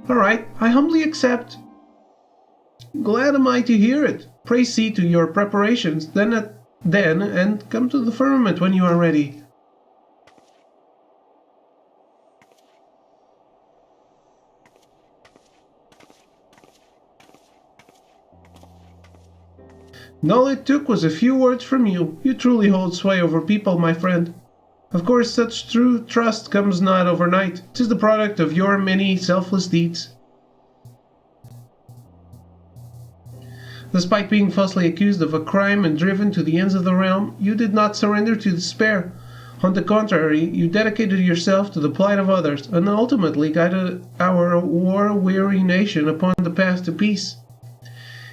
All right, I humbly accept. Glad am I to hear it. Pray see to your preparations, then and come to the firmament when you are ready. And all it took was a few words from you. You truly hold sway over people, my friend. Of course, such true trust comes not overnight. 'Tis the product of your many selfless deeds. Despite being falsely accused of a crime and driven to the ends of the realm, you did not surrender to despair. On the contrary, you dedicated yourself to the plight of others, and ultimately guided our war-weary nation upon the path to peace.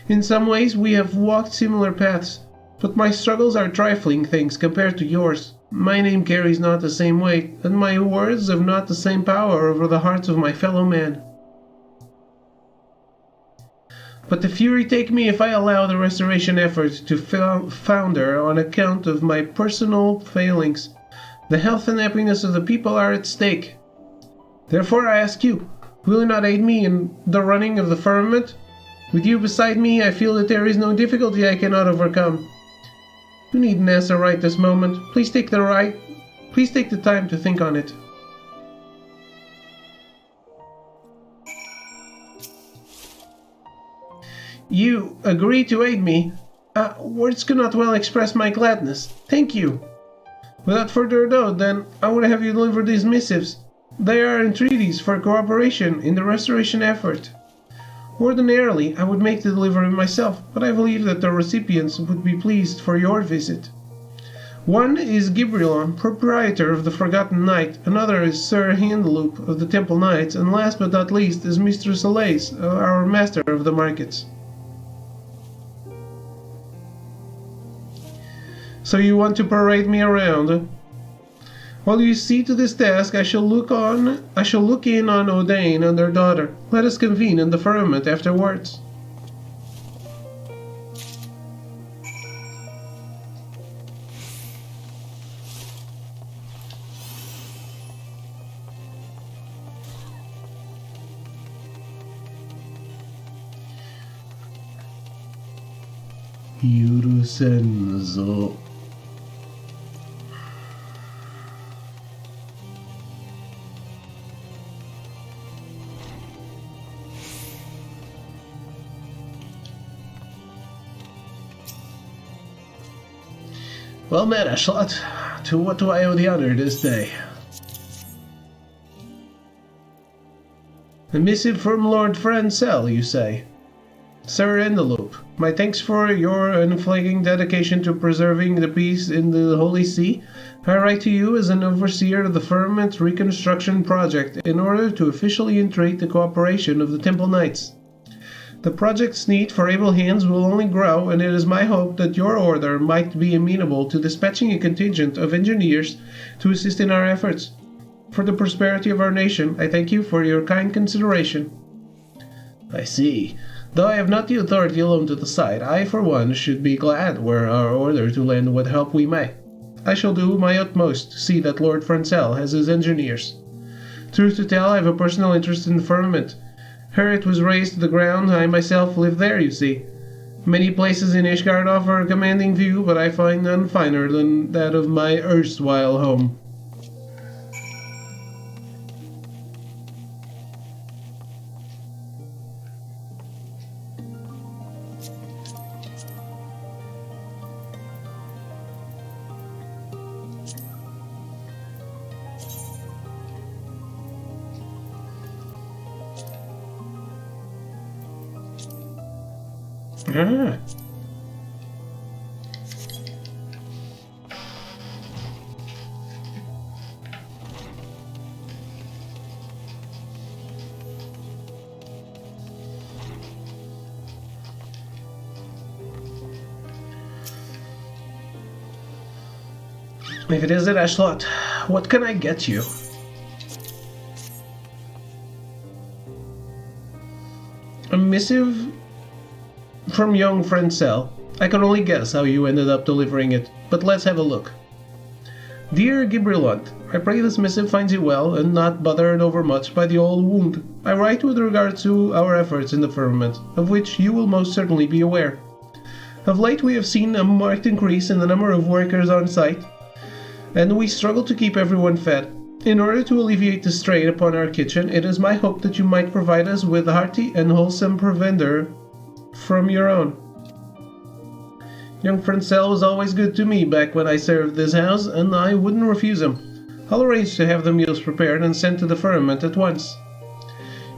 In some ways, we have walked similar paths, but my struggles are trifling things compared to yours. My name carries not the same weight, and my words have not the same power over the hearts of my fellow men. But the fury take me if I allow the restoration effort to founder on account of my personal failings. The health and happiness of the people are at stake. Therefore I ask you, will you not aid me in the running of the firmament? With you beside me, I feel that there is no difficulty I cannot overcome. You needn't answer right this moment. Please take the time to think on it. You agree to aid me? Words cannot well express my gladness. Thank you. Without further ado, then, I would have you deliver these missives. They are entreaties for cooperation in the restoration effort. Ordinarily, I would make the delivery myself, but I believe that the recipients would be pleased for your visit. One is Gibrielon, proprietor of the Forgotten Knight, another is Sir Handloop of the Temple Knights, and last but not least is Mr. Soleil, our master of the markets. So you want to parade me around? While you see to this task, I shall look in on Odain and their daughter. Let us convene in the firmament afterwards. Yurusenzo. Well met, Ashlot. To what do I owe the honor this day? A missive from Lord Francel, you say? Sir Endelope, my thanks for your unflagging dedication to preserving the peace in the Holy See. I write to you as an overseer of the firmament reconstruction project in order to officially entreat the cooperation of the Temple Knights. The project's need for able hands will only grow, and it is my hope that your order might be amenable to dispatching a contingent of engineers to assist in our efforts. For the prosperity of our nation, I thank you for your kind consideration. I see. Though I have not the authority alone to decide, I, for one, should be glad were our order to lend what help we may. I shall do my utmost to see that Lord Francel has his engineers. Truth to tell, I have a personal interest in the firmament. Here it was raised to the ground, I myself live there, you see. Many places in Ishgard offer a commanding view, but I find none finer than that of my erstwhile home. Ah. If it is at Ashlot, what can I get you? A missive from young Francel. I can only guess how you ended up delivering it, but let's have a look. Dear Gibrilant, I pray this missive finds you well and not bothered overmuch by the old wound. I write with regard to our efforts in the firmament, of which you will most certainly be aware. Of late we have seen a marked increase in the number of workers on site, and we struggle to keep everyone fed. In order to alleviate the strain upon our kitchen, it is my hope that you might provide us with hearty and wholesome provender from your own. Young Francel was always good to me back when I served this house, and I wouldn't refuse him. I'll arrange to have the meals prepared and sent to the firmament at once.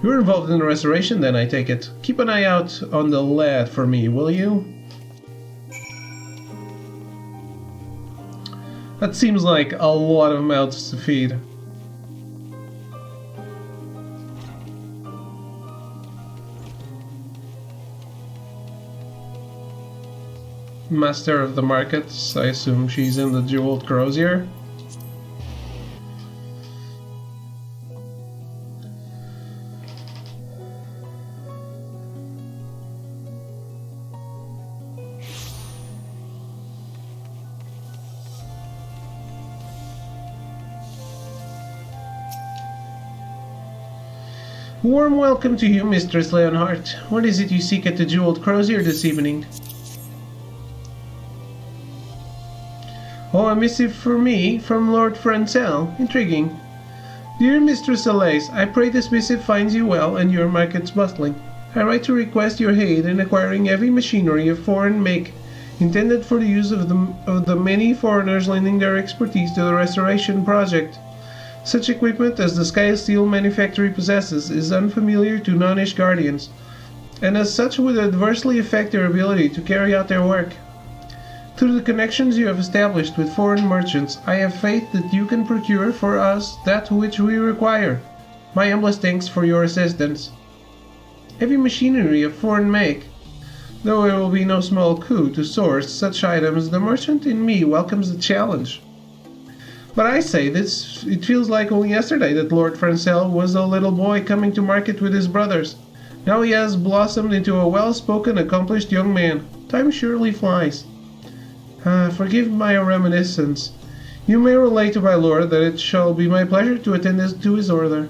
You're involved in the restoration then, I take it. Keep an eye out on the lad for me, will you? That seems like a lot of mouths to feed. Master of the markets, I assume she's in the jeweled crozier. Warm welcome to you, Mistress Leonhardt. What is it you seek at the jeweled crozier this evening? Oh, a missive for me, from Lord Francel. Intriguing. Dear Mistress Elise, I pray this missive finds you well and your markets bustling. I write to request your aid in acquiring heavy machinery of foreign make, intended for the use of the many foreigners lending their expertise to the restoration project. Such equipment as the Sky Steel Manufactory possesses is unfamiliar to non-Ishgardians, and as such would adversely affect their ability to carry out their work. Through the connections you have established with foreign merchants, I have faith that you can procure for us that which we require. My humblest thanks for your assistance. Heavy machinery of foreign make. Though it will be no small coup to source such items, the merchant in me welcomes the challenge. But I say this, it feels like only yesterday that Lord Francel was a little boy coming to market with his brothers. Now he has blossomed into a well-spoken, accomplished young man. Time surely flies. Forgive my reminiscence. You may relate to my lord that it shall be my pleasure to attend to his order.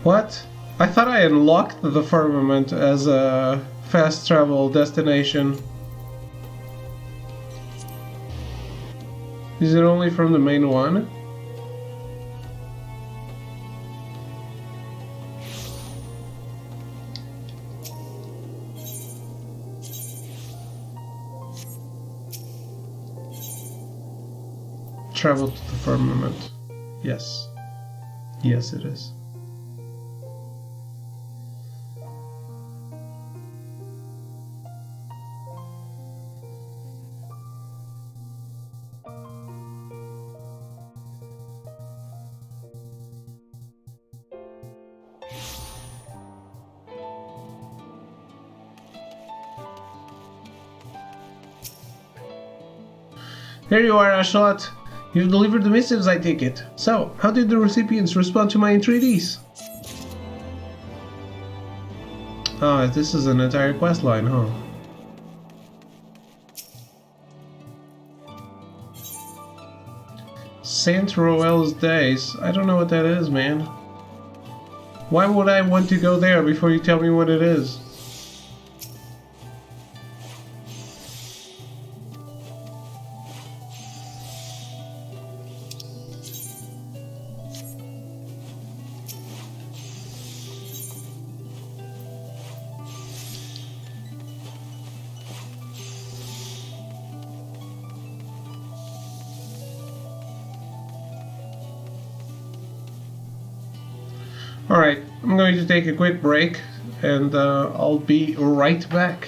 What? I thought I unlocked the firmament as a fast travel destination. Is it only from the main one? travel to the firmament. Yes. Yes, it is. Here you are, Ashlot. You've delivered the missives, I take it. So, how did the recipients respond to my entreaties? Oh, this is an entire quest line, huh? Saint Roel's Days. I don't know what that is, man. Why would I want to go there before you tell me what it is? Alright, I'm going to take a quick break, and I'll be right back.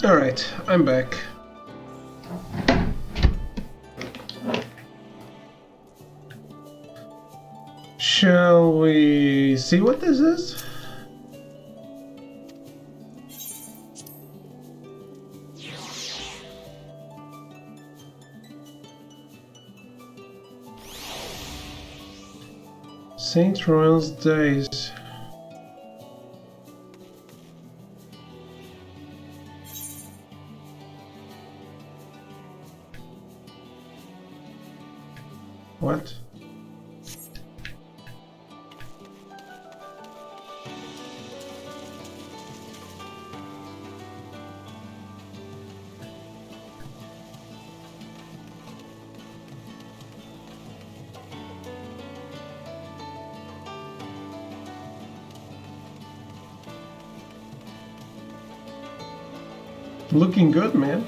Alright, I'm back. Shall we see what this is? Saint Royal's Days. What? Looking good, man.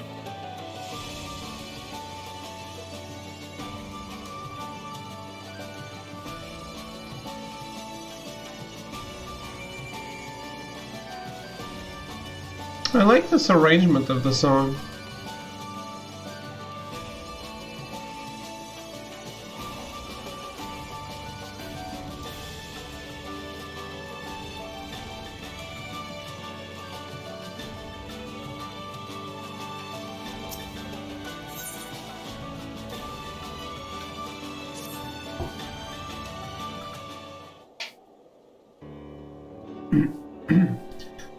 I like this arrangement of the song.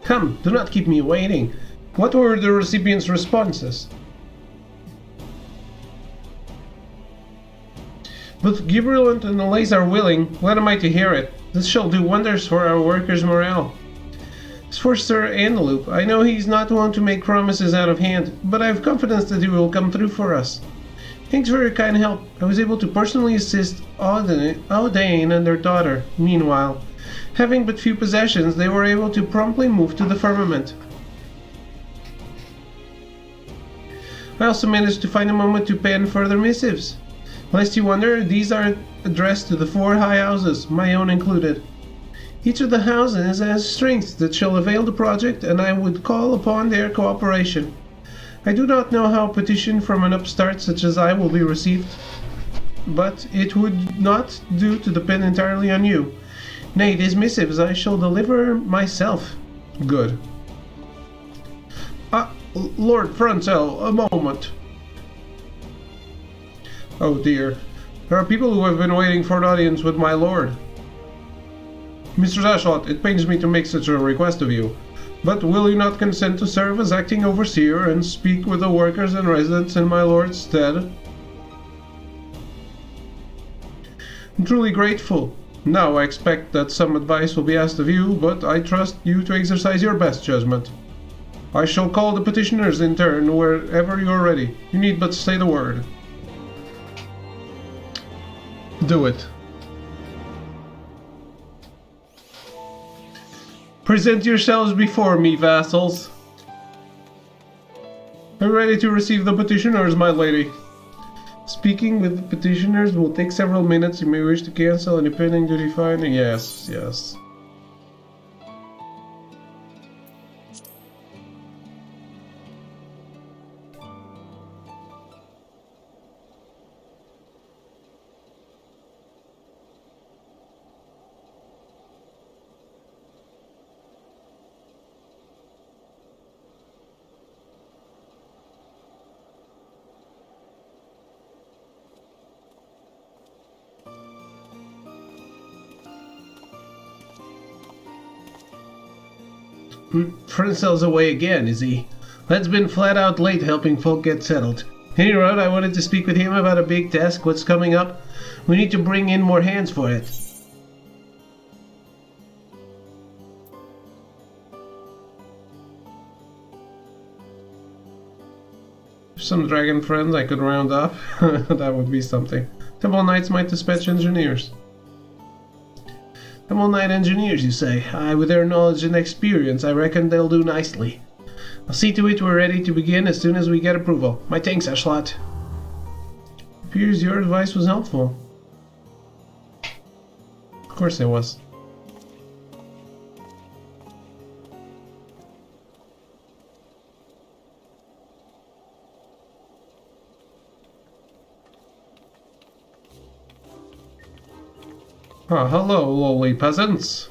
Come, do not keep me waiting. What were the recipient's responses? Both Gabriel and Elise are willing. Glad am I to hear it. This shall do wonders for our workers' morale. As for Sir Antelope, I know he's not one to make promises out of hand, but I have confidence that he will come through for us. Thanks for your kind help. I was able to personally assist Audane and their daughter. Meanwhile, having but few possessions, they were able to promptly move to the firmament. I also managed to find a moment to pen further missives. Lest you wonder, these are addressed to the 4 high houses, my own included. Each of the houses has strengths that shall avail the project, and I would call upon their cooperation. I do not know how a petition from an upstart such as I will be received, but it would not do to depend entirely on you. Nay, these missives I shall deliver myself. Good. Lord Frontel, a moment. Oh dear. There are people who have been waiting for an audience with my lord. Mr. Zashlot, it pains me to make such a request of you, but will you not consent to serve as acting overseer and speak with the workers and residents in my lord's stead? I'm truly grateful. Now I expect that some advice will be asked of you, but I trust you to exercise your best judgment. I shall call the petitioners in turn wherever you are ready. You need but say the word. Do it. Present yourselves before me, vassals. I'm ready to receive the petitioners, my lady. Speaking with the petitioners will take several minutes. You may wish to cancel any pending duty finding. Yes, yes. Frenzel's away again, is he? Led's been flat out late helping folk get settled. He wrote I wanted to speak with him about a big task, what's coming up. We need to bring in more hands for it. Some dragon friends I could round up. That would be something. Temple Knights might dispatch engineers. Temple Knight engineers, you say? Aye, with their knowledge and experience, I reckon they'll do nicely. I'll see to it we're ready to begin as soon as we get approval. My thanks, Ashlot. Appears your advice was helpful. Of course it was. Ah, hello, lowly peasants.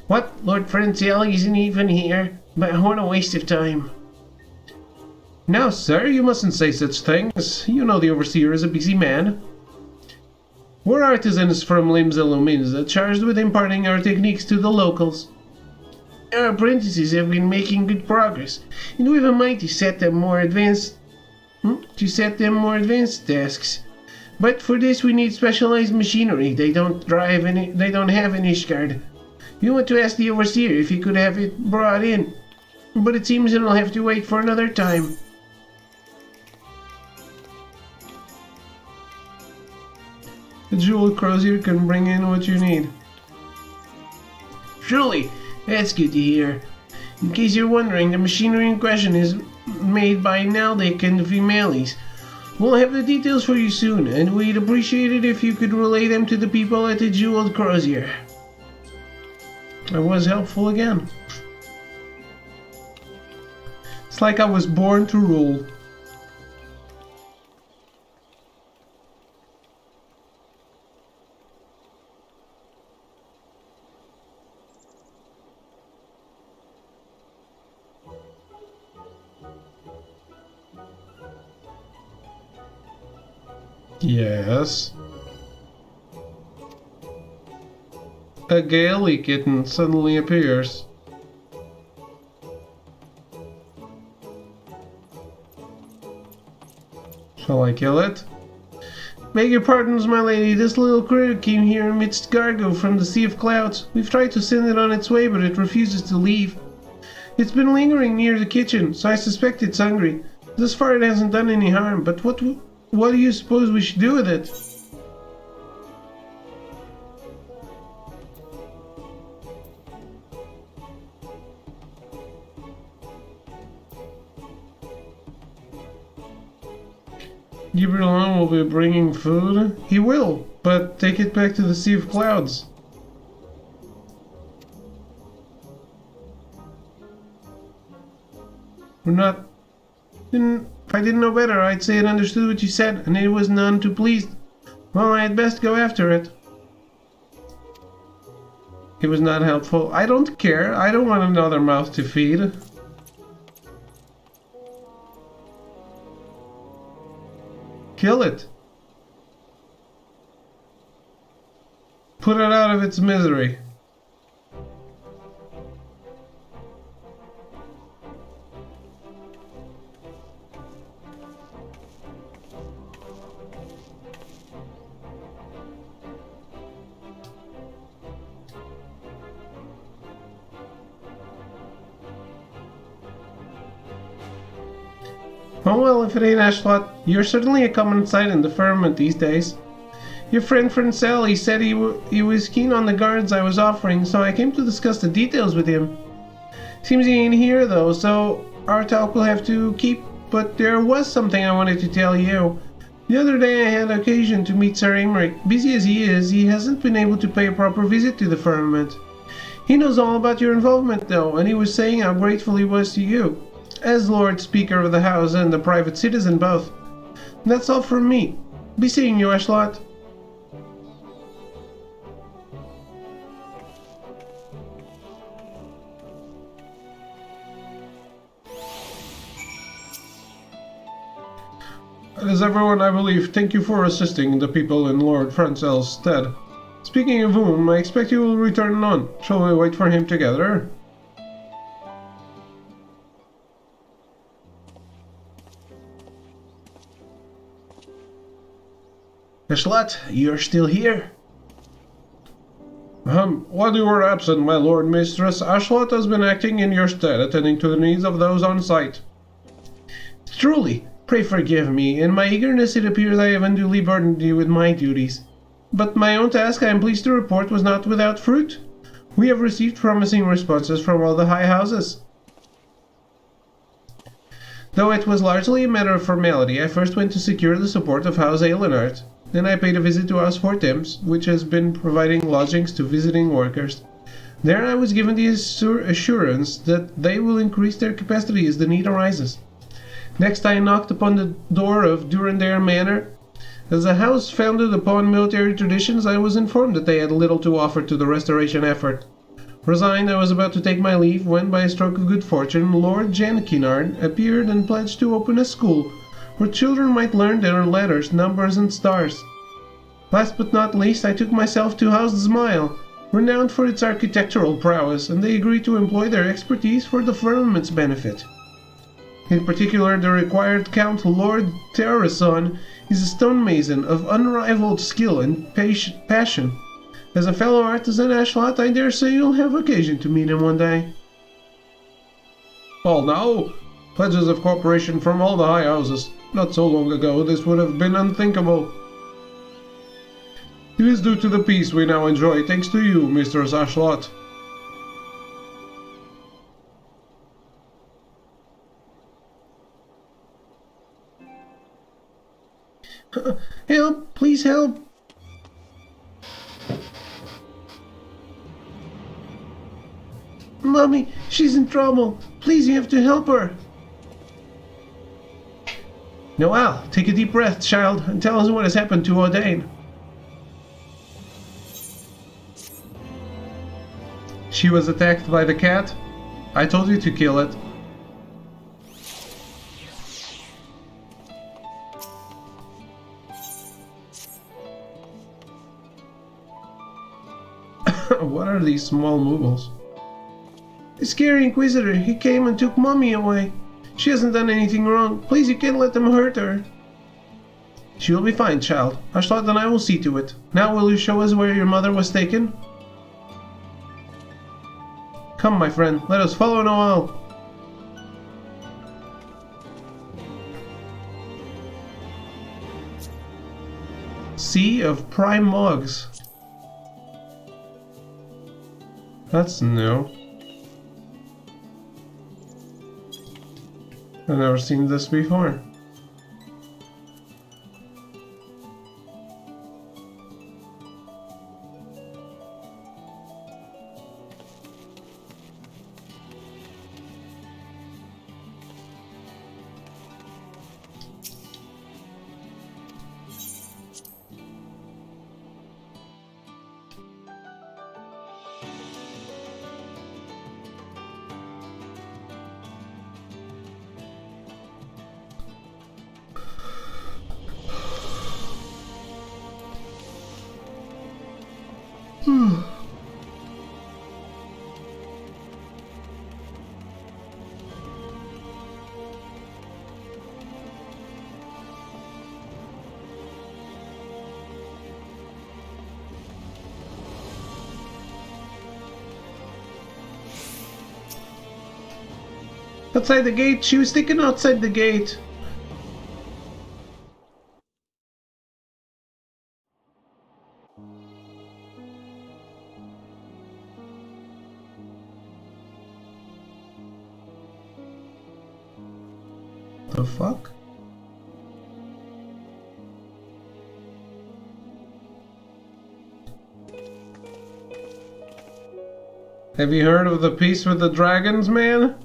What? Lord Franciel isn't even here? But what a waste of time. Now, sir, you mustn't say such things. You know the overseer is a busy man. We're artisans from Limbs Illumines, charged with imparting our techniques to the locals. Our apprentices have been making good progress, and we have a mind to set them more advanced tasks. But for this we need specialized machinery. They don't have an Ishgard. You want to ask the overseer if he could have it brought in, but it seems it'll have to wait for another time. The jeweled crozier can bring in what you need. Truly, that's good to hear. In case you're wondering, the machinery in question is made by Naldic and Vimalis. We'll have the details for you soon, and we'd appreciate it if you could relay them to the people at the Jeweled Crozier. I was helpful again. It's like I was born to rule. Yes. A Gaily kitten suddenly appears. Shall I kill it? Beg your pardons, my lady. This little critter came here amidst Gargo from the Sea of Clouds. We've tried to send it on its way, but it refuses to leave. It's been lingering near the kitchen, so I suspect it's hungry. Thus far it hasn't done any harm, but what do you suppose we should do with it? Gibralon will be bringing food? He will, but take it back to the Sea of Clouds. We're not... If I didn't know better, I'd say it understood what you said, and it was none too pleased. Well, I had best go after it. It was not helpful. I don't care. I don't want another mouth to feed. Kill it. Put it out of its misery. Oh well, if it ain't Ashlot, you're certainly a common sight in the firmament these days. Your friend Francel, he said he was keen on the guards I was offering, so I came to discuss the details with him. Seems he ain't here though, so our talk will have to keep, but there was something I wanted to tell you. The other day I had occasion to meet Sir Aymeric. Busy as he is, he hasn't been able to pay a proper visit to the firmament. He knows all about your involvement though, and he was saying how grateful he was to you. As Lord Speaker of the House and a private citizen both. That's all from me. Be seeing you, Ashlot. That is everyone, I believe. Thank you for assisting the people in Lord Francel's stead. Speaking of whom, I expect you will return anon. Shall we wait for him together? Ashlot, you're still here? While you were absent, my lord mistress, Ashlot has been acting in your stead, attending to the needs of those on site. Truly, pray forgive me. In my eagerness it appears I have unduly burdened you with my duties. But my own task, I am pleased to report, was not without fruit. We have received promising responses from all the high houses. Though it was largely a matter of formality, I first went to secure the support of House Aelinart. Then I paid a visit to House Fortems, which has been providing lodgings to visiting workers. There I was given the assurance that they will increase their capacity as the need arises. Next I knocked upon the door of Durandare Manor. As a house founded upon military traditions, I was informed that they had little to offer to the restoration effort. Resigned, I was about to take my leave when, by a stroke of good fortune, Lord Jankinard appeared and pledged to open a school where children might learn their letters, numbers, and stars. Last but not least, I took myself to House Zmile, renowned for its architectural prowess, and they agreed to employ their expertise for the firmament's benefit. In particular, the required Count Lord Terrason is a stonemason of unrivaled skill and passion. As a fellow artisan Ashlot, I dare say you'll have occasion to meet him one day. Well now, pledges of cooperation from all the high houses. Not so long ago this would have been unthinkable. It is due to the peace we now enjoy thanks to you, Mr. Ashlot. Help! Please help! Mommy, she's in trouble. Please, you have to help her. Noel, take a deep breath, child, and tell us what has happened to Odane. She was attacked by the cat. I told you to kill it. What are these small moogles? The scary Inquisitor, he came and took Mommy away. She hasn't done anything wrong. Please, you can't let them hurt her. She will be fine, child. Ashlot and I will see to it. Now will you show us where your mother was taken? Come, my friend, let us follow Noel. Sea of Prime Mogs. That's new. I've never seen this before. Outside the gate, she was taken outside the gate. The fuck? Have you heard of the Peace with the Dragons, man?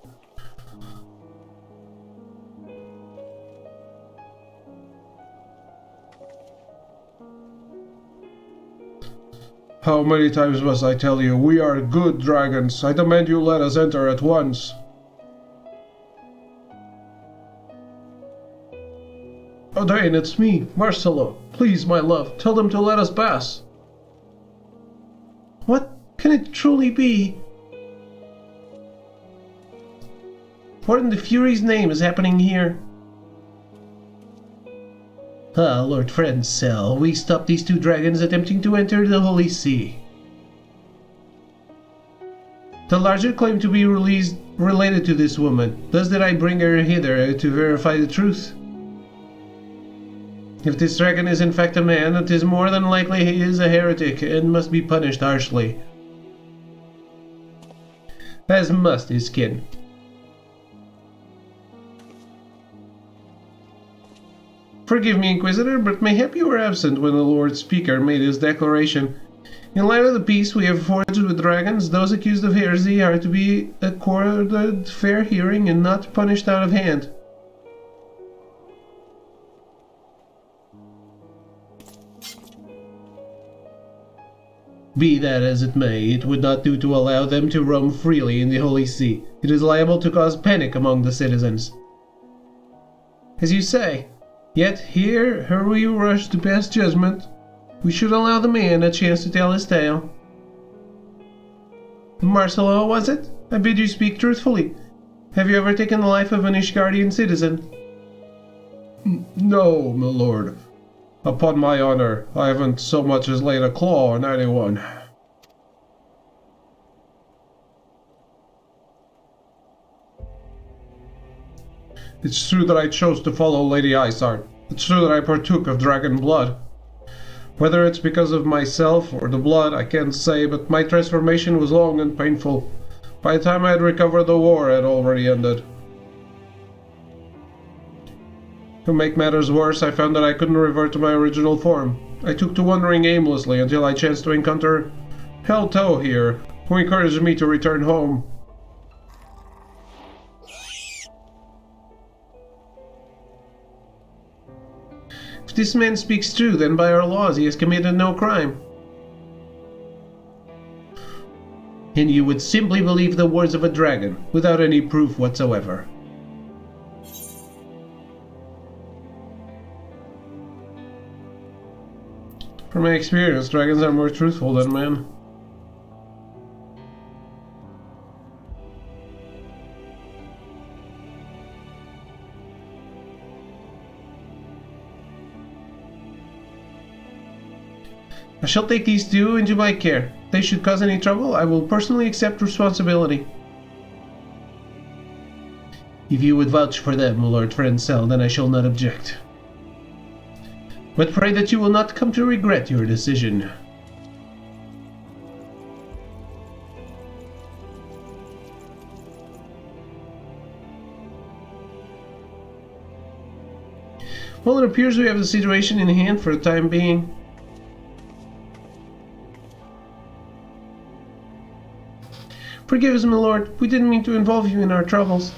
How many times must I tell you, we are good dragons. I demand you let us enter at once. Odane, it's me, Marcelo. Please, my love, tell them to let us pass. What can it truly be? What in the Fury's name is happening here? Ah, Lord Friendsel, we stopped these two dragons attempting to enter the Holy See. The larger claim to be related to this woman. Thus did I bring her hither to verify the truth. If this dragon is in fact a man, it is more than likely he is a heretic and must be punished harshly. As must his kin. Forgive me, Inquisitor, but mayhap you were absent when the Lord Speaker made his declaration. In light of the peace we have forged with dragons, those accused of heresy are to be accorded fair hearing and not punished out of hand. Be that as it may, it would not do to allow them to roam freely in the Holy See. It is liable to cause panic among the citizens. As you say. Yet here we rush to pass judgment. We should allow the man a chance to tell his tale. Marcelo, was it? I bid you speak truthfully. Have you ever taken the life of an Ishgardian citizen? No, my lord. Upon my honor, I haven't so much as laid a claw on anyone. It's true that I chose to follow Lady Isart. It's true that I partook of dragon blood. Whether it's because of myself or the blood, I can't say, but my transformation was long and painful. By the time I had recovered, the war had already ended. To make matters worse, I found that I couldn't revert to my original form. I took to wandering aimlessly until I chanced to encounter Helto here, who encouraged me to return home. If this man speaks true, then by our laws he has committed no crime. And you would simply believe the words of a dragon, without any proof whatsoever. From my experience, dragons are more truthful than men. I shall take these two into my care. If they should cause any trouble, I will personally accept responsibility. If you would vouch for them, Lord Francel, then I shall not object. But pray that you will not come to regret your decision. Well, it appears we have the situation in hand for the time being. Forgive us, my lord. We didn't mean to involve you in our troubles.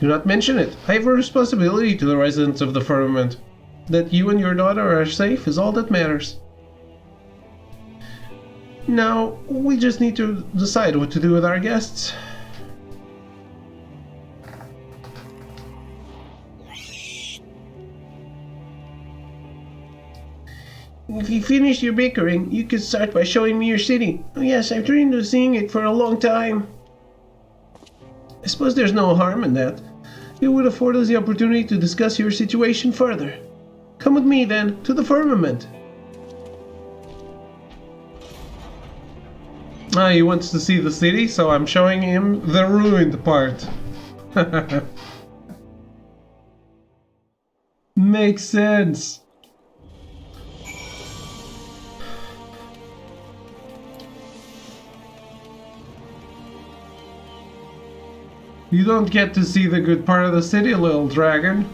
Do not mention it. I have a responsibility to the residents of the firmament. That you and your daughter are safe is all that matters. Now, we just need to decide what to do with our guests. If you finish your bickering, you could start by showing me your city. Oh yes, I've dreamed of seeing it for a long time. I suppose there's no harm in that. It would afford us the opportunity to discuss your situation further. Come with me, then, to the firmament. Ah, he wants to see the city, so I'm showing him the ruined part. Makes sense. You don't get to see the good part of the city, little dragon.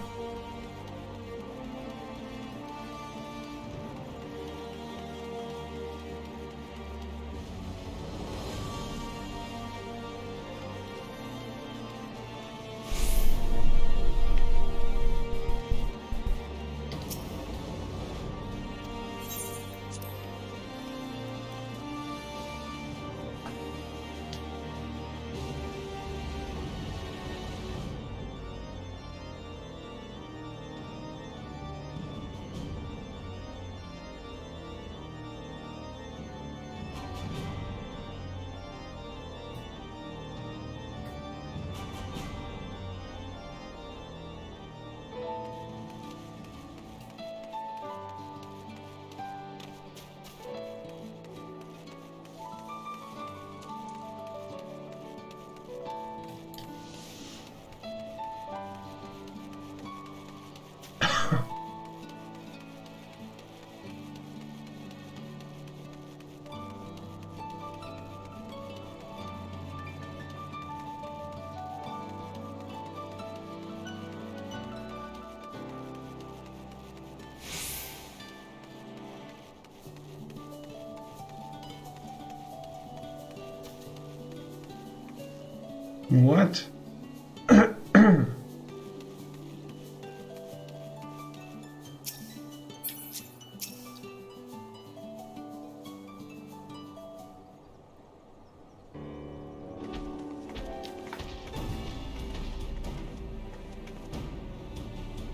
What?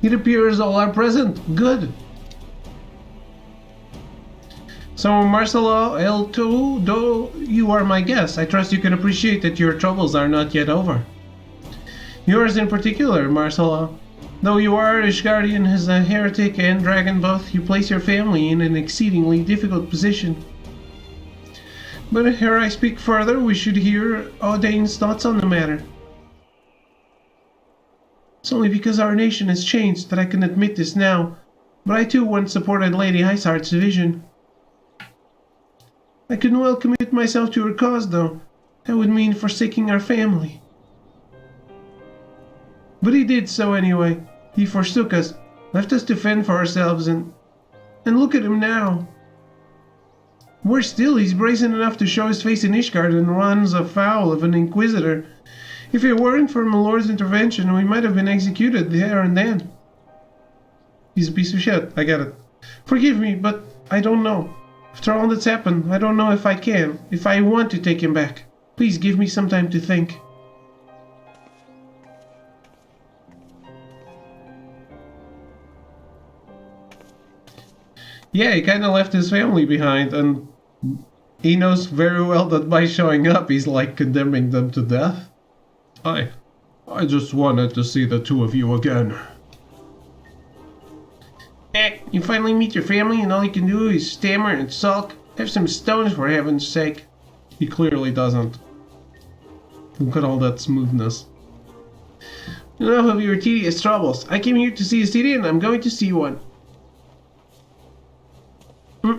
It appears all are present. Good. So, Marcelo El Todo, you are my guest. I trust you can appreciate that your troubles are not yet over. Yours in particular, Marcelo. Though you are Ishgardian as a heretic and dragon both, you place your family in an exceedingly difficult position. But ere I speak further, we should hear Audain's thoughts on the matter. It's only because our nation has changed that I can admit this now, but I too once supported Lady Iceheart's vision. I couldn't well commit myself to her cause, though. That would mean forsaking our family. But he did so anyway. He forsook us, left us to fend for ourselves, and look at him now. Worse still, he's brazen enough to show his face in Ishgard and runs afoul of an inquisitor. If it weren't for my lord's intervention, we might have been executed there and then. He's a piece of shit, I get it. Forgive me, but I don't know. After all that's happened, I don't know if I want to take him back. Please give me some time to think. Yeah, he kind of left his family behind, and he knows very well that by showing up, he's like condemning them to death. I just wanted to see the two of you again. You finally meet your family and all you can do is stammer and sulk. Have some stones for heaven's sake. He clearly doesn't. Look at all that smoothness. Enough of your tedious troubles. I came here to see a city and I'm going to see one.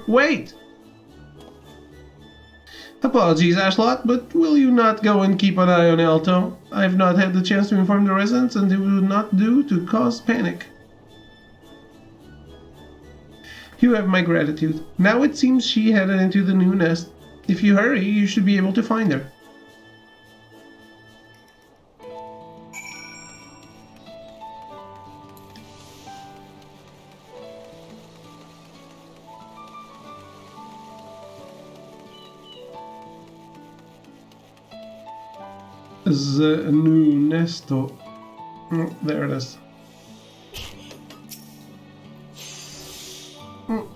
Wait! Apologies, Ashlot, but will you not go and keep an eye on Alto? I have not had the chance to inform the residents, and it would not do to cause panic. You have my gratitude. Now it seems she headed into the new nest. If you hurry, you should be able to find her. The new nesto. There it is.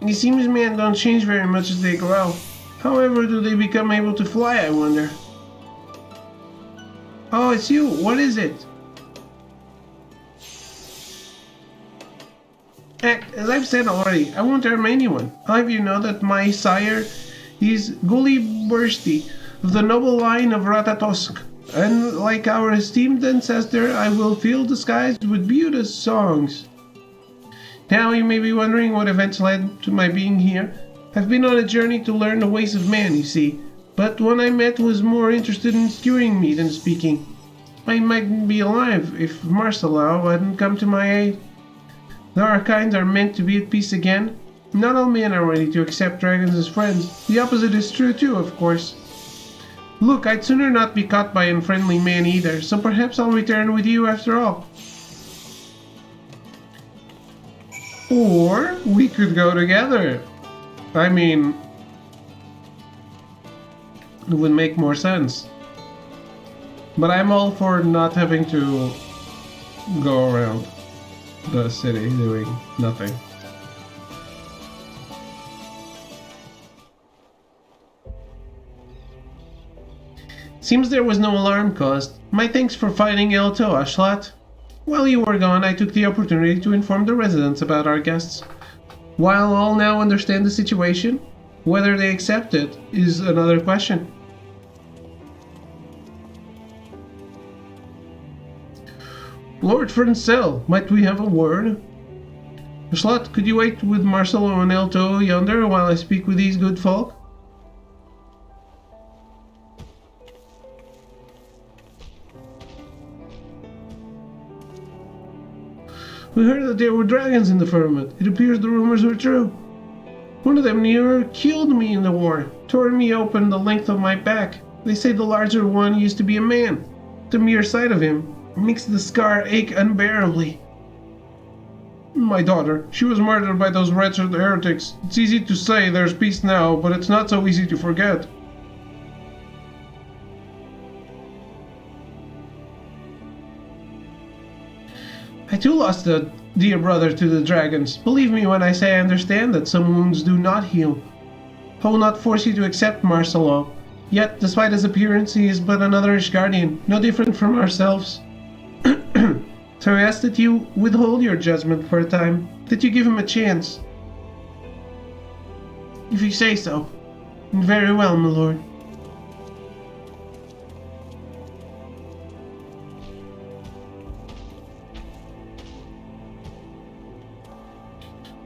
It seems men don't change very much as they grow. However, do they become able to fly, I wonder? Oh, it's you. What is it? As I've said already, I won't harm anyone. I'll have you know that my sire is Gully Bursty of the noble line of Ratatosk. And like our esteemed ancestor, I will fill the skies with beauteous songs. Now you may be wondering what events led to my being here. I've been on a journey to learn the ways of man, you see, but one I met was more interested in stewing me than speaking. I might be alive if Marcelo hadn't come to my aid. Though our kinds are meant to be at peace again, not all men are ready to accept dragons as friends. The opposite is true too, of course. Look, I'd sooner not be caught by unfriendly men either, so perhaps I'll return with you after all. Or we could go together. I mean, it would make more sense. But I'm all for not having to go around the city doing nothing. Seems there was no alarm caused. My thanks for finding Elto, Ashlat. While you were gone, I took the opportunity to inform the residents about our guests. While all now understand the situation, whether they accept it is another question. Lord Francel, might we have a word? Ashlat, could you wait with Marcelo and Elto yonder while I speak with these good folk? We heard that there were dragons in the firmament. It appears the rumors were true. One of them near killed me in the war, tore me open the length of my back. They say the larger one used to be a man. The mere sight of him makes the scar ache unbearably. My daughter, she was murdered by those wretched heretics. It's easy to say there's peace now, but it's not so easy to forget. I too lost a dear brother to the dragons. Believe me when I say I understand that some wounds do not heal. I will not force you to accept Marcelo. Yet, despite his appearance, he is but another Ishgardian, no different from ourselves. So I ask that you withhold your judgment for a time, that you give him a chance. If you say so. And very well, my lord.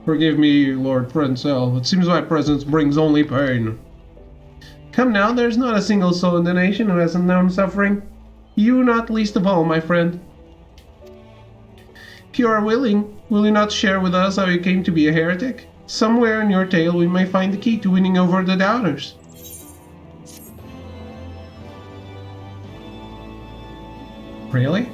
Forgive me, Lord Frencel. It seems my presence brings only pain. Come now, there's not a single soul in the nation who hasn't known suffering. You not least of all, my friend. If you are willing, will you not share with us how you came to be a heretic? Somewhere in your tale we may find the key to winning over the doubters. Really?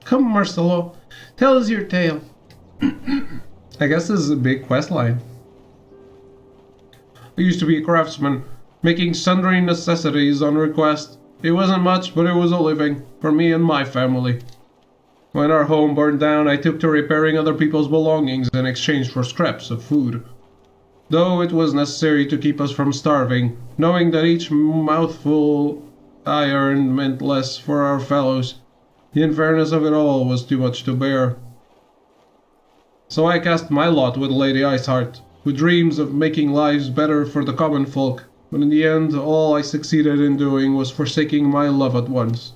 Come, Marcelo, tell us your tale. I guess this is a big quest line. I used to be a craftsman, making sundry necessities on request. It wasn't much, but it was a living, for me and my family. When our home burned down, I took to repairing other people's belongings in exchange for scraps of food. Though it was necessary to keep us from starving, knowing that each mouthful I earned meant less for our fellows. The unfairness of it all was too much to bear. So I cast my lot with Lady Iceheart, with dreams of making lives better for the common folk, but in the end all I succeeded in doing was forsaking my loved ones.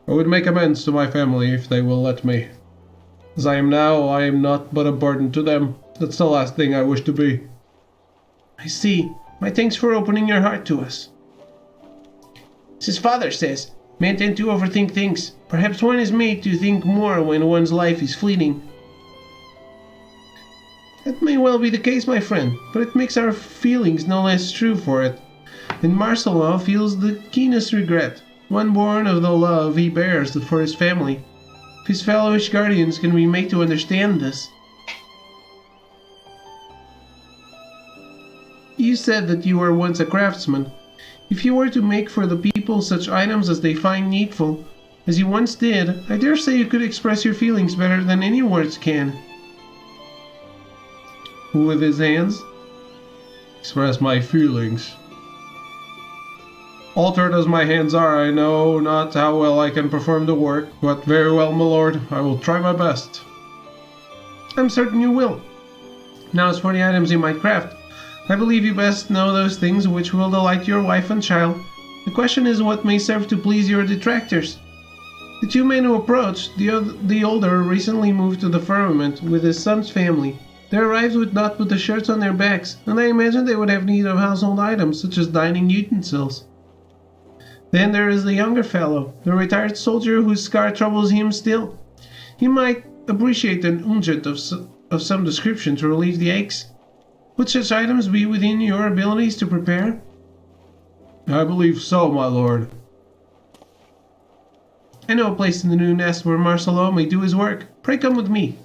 I would make amends to my family if they will let me. As I am now, I am not but a burden to them. That's the last thing I wish to be. I see. My thanks for opening your heart to us. As his father says, men tend to overthink things. Perhaps one is made to think more when one's life is fleeting. That may well be the case, my friend, but it makes our feelings no less true for it. And Marcelo feels the keenest regret, one born of the love he bears for his family. If his fellow Ishgardians can be made to understand this. You said that you were once a craftsman. If you were to make for the people such items as they find needful, as you once did, I dare say you could express your feelings better than any words can. With his hands? Express my feelings. Altered as my hands are, I know not how well I can perform the work, but very well, my lord, I will try my best. I'm certain you will. Now as for the items you might craft, I believe you best know those things which will delight your wife and child. The question is what may serve to please your detractors. The two men who approached, the older recently moved to the firmament with his son's family. They arrived with naught but the shirts on their backs, and I imagine they would have need of household items such as dining utensils. Then there is the younger fellow, the retired soldier whose scar troubles him still. He might appreciate an unguent of some description to relieve the aches. Would such items be within your abilities to prepare? I believe so, my lord. I know a place in the new nest where Marcelo may do his work. Pray come with me.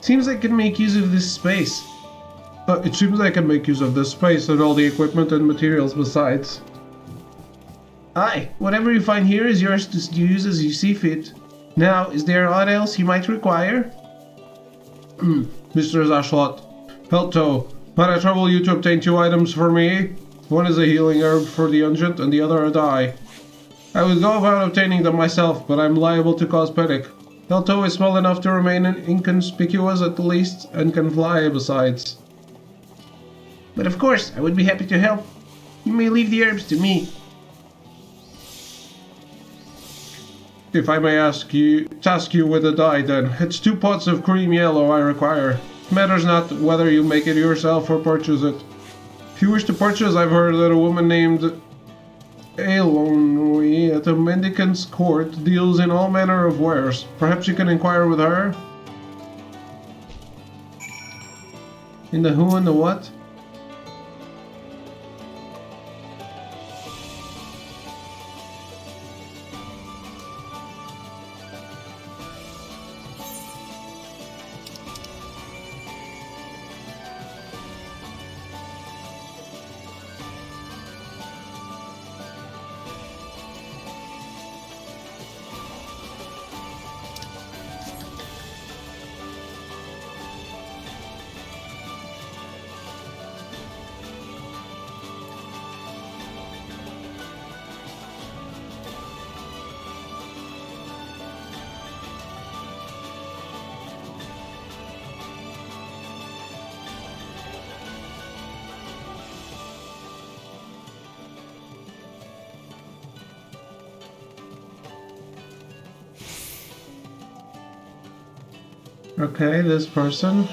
Seems I can make use of this space. It seems I can make use of this space and all the equipment and materials besides. Aye, whatever you find here is yours to use as you see fit. Now, is there aught else you might require? Mr. Zashlot, Pelto, might I trouble you to obtain 2 items for me? One is a healing herb for the unguent and the other a dye. I would go about obtaining them myself, but I'm liable to cause panic. Elto is small enough to remain inconspicuous at least, and can fly besides. But of course, I would be happy to help. You may leave the herbs to me. If I may ask you with a dye then, it's 2 pots of cream yellow I require. Matters not whether you make it yourself or purchase it. If you wish to purchase, I've heard that a woman named Aelonwy at a mendicant's court deals in all manner of wares. Perhaps you can inquire with her? In the who and the what? Okay, this person.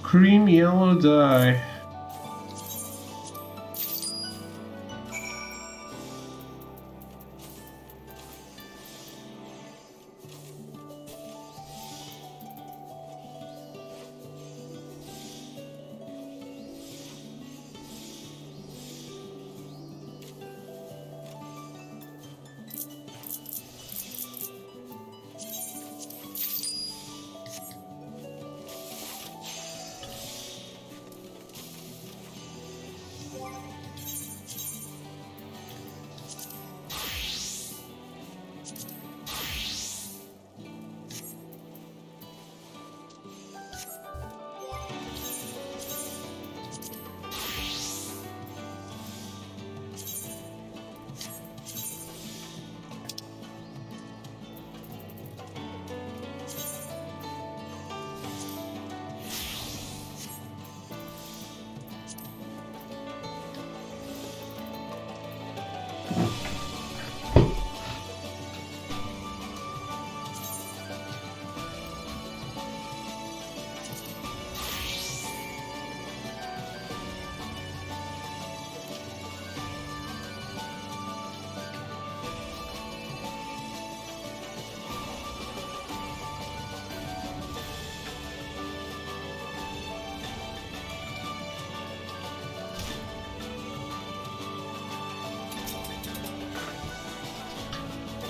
Cream yellow dye.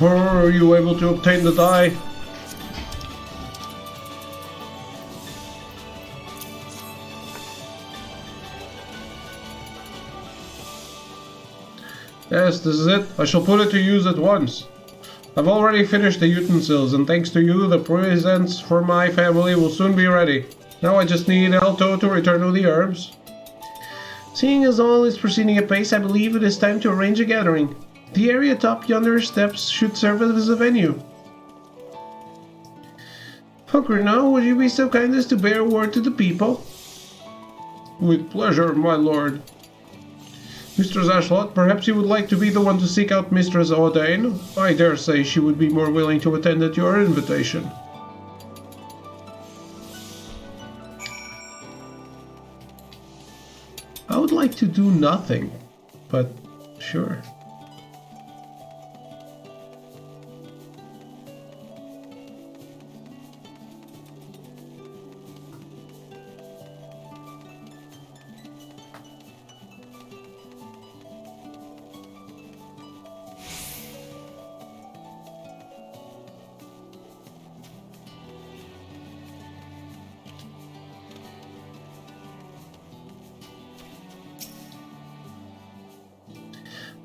Are you able to obtain the dye? Yes, this is it. I shall put it to use at once. I've already finished the utensils, and thanks to you, the presents for my family will soon be ready. Now I just need Alto to return with the herbs. Seeing as all is proceeding apace, I believe it is time to arrange a gathering. The area atop yonder steps should serve as a venue. Hunkerno, would you be so kind as to bear word to the people? With pleasure, my lord. Mistress Ashlot, perhaps you would like to be the one to seek out Mistress Ordain? I dare say she would be more willing to attend at your invitation. I would like to do nothing, but sure.